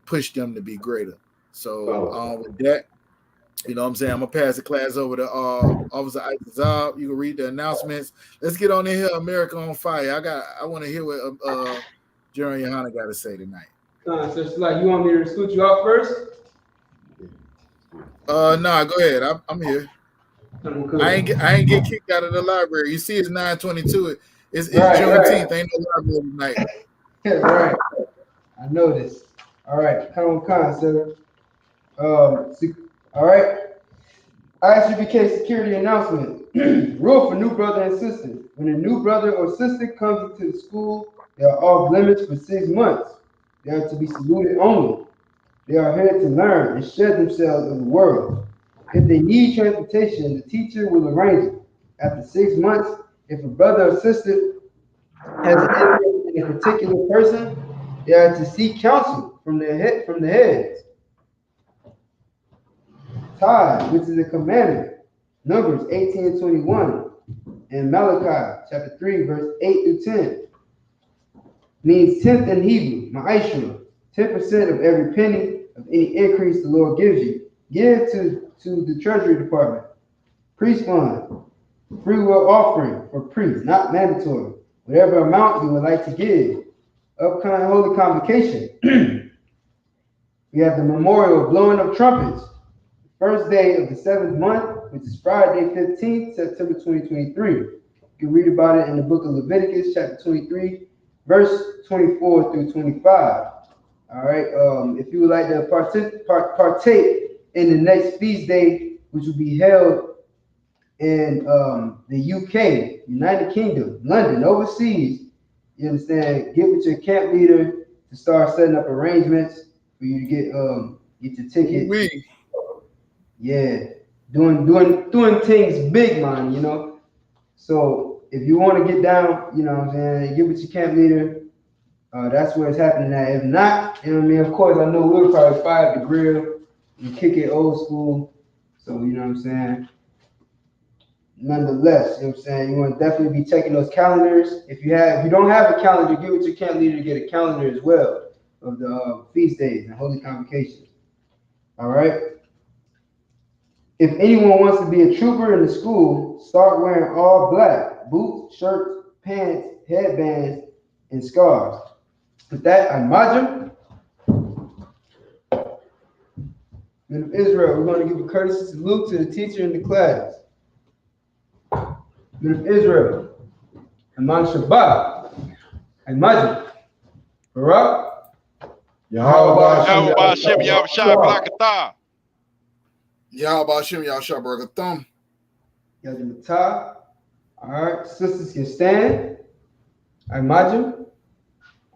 push them to be greater. So with that, you know what I'm saying? I'm going to pass the class over to Officer Isaac. You can read the announcements. Let's get on in here. America on fire. I want to hear what General Yohana got to say tonight. So it's like, you want me to scoot you out first? Nah, go ahead. I'm here. I ain't get kicked out of the library. You see, it's 9/22. It's Juneteenth. Ain't no library tonight. That's right. I know this. All right. Come on, Center. All right. ISUBK security announcement. Rule for new brother and sister. When a new brother or sister comes into the school, they are off limits for 6 months. They are to be saluted only. They are here to learn and shed themselves of the world. If they need transportation, the teacher will arrange it. After 6 months, if a brother or sister has an interest in a particular person, they are to seek counsel from the heads. Tithe, which is a commandment. Numbers 18:21 and Malachi chapter 3, verse 8 through 10. Means tenth in Hebrew, ma'ashra, 10% of every penny of any increase the Lord gives you. Give to the Treasury Department. Priest fund, free will offering for priests, not mandatory. Whatever amount you would like to give. Upcoming holy convocation. We have the memorial of blowing of trumpets. First day of the 7th month, which is Friday, 15th, September 2023. You can read about it in the book of Leviticus, chapter 23, verse 24 through 25. All right. If you would like to partake in the next feast day, which will be held in the UK, United Kingdom, London, overseas, you understand? Get with your camp leader to start setting up arrangements for you to get your ticket. Yeah, doing things big, man. You know. So if you want to get down, you know what I'm saying, get with your camp leader. That's where it's happening at. If not, you know what I mean, of course, I know we'll probably fire up the grill and kick it old school. So, you know what I'm saying? Nonetheless, you know what I'm saying, you want to definitely be checking those calendars. If you don't have a calendar, get with your camp leader to get a calendar as well of the feast days and holy convocations. All right? If anyone wants to be a trooper in the school, start wearing all black, boots, shirts, pants, headbands, and scarves. With that, Imagine, men of Israel, we're going to give a courtesy salute to the teacher in the class. Men of Israel, Aman Shabbat, Imagine, Barak, Yahweh Hashem Yahushua Barakatah. Yahweh Hashem Yahushua Barakatah. Yajimatah. All right, sisters can stand. Imagine.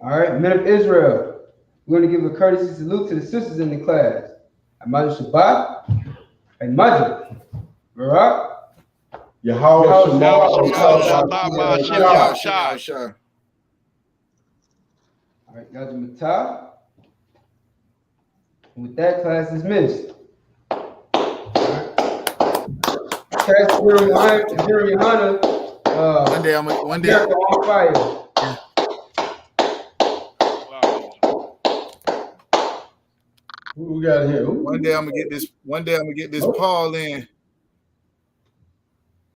All right, men of Israel, we're going to give a courtesy salute to the sisters in the class. Imagine Shabbat, Imagine, Barak, Yahweh Yahushua. All right, Yajimatah. With that, class is dismissed. Cast Jeremy Hunter. One day. On fire. Who we got here? One day I'm gonna get this Paul in.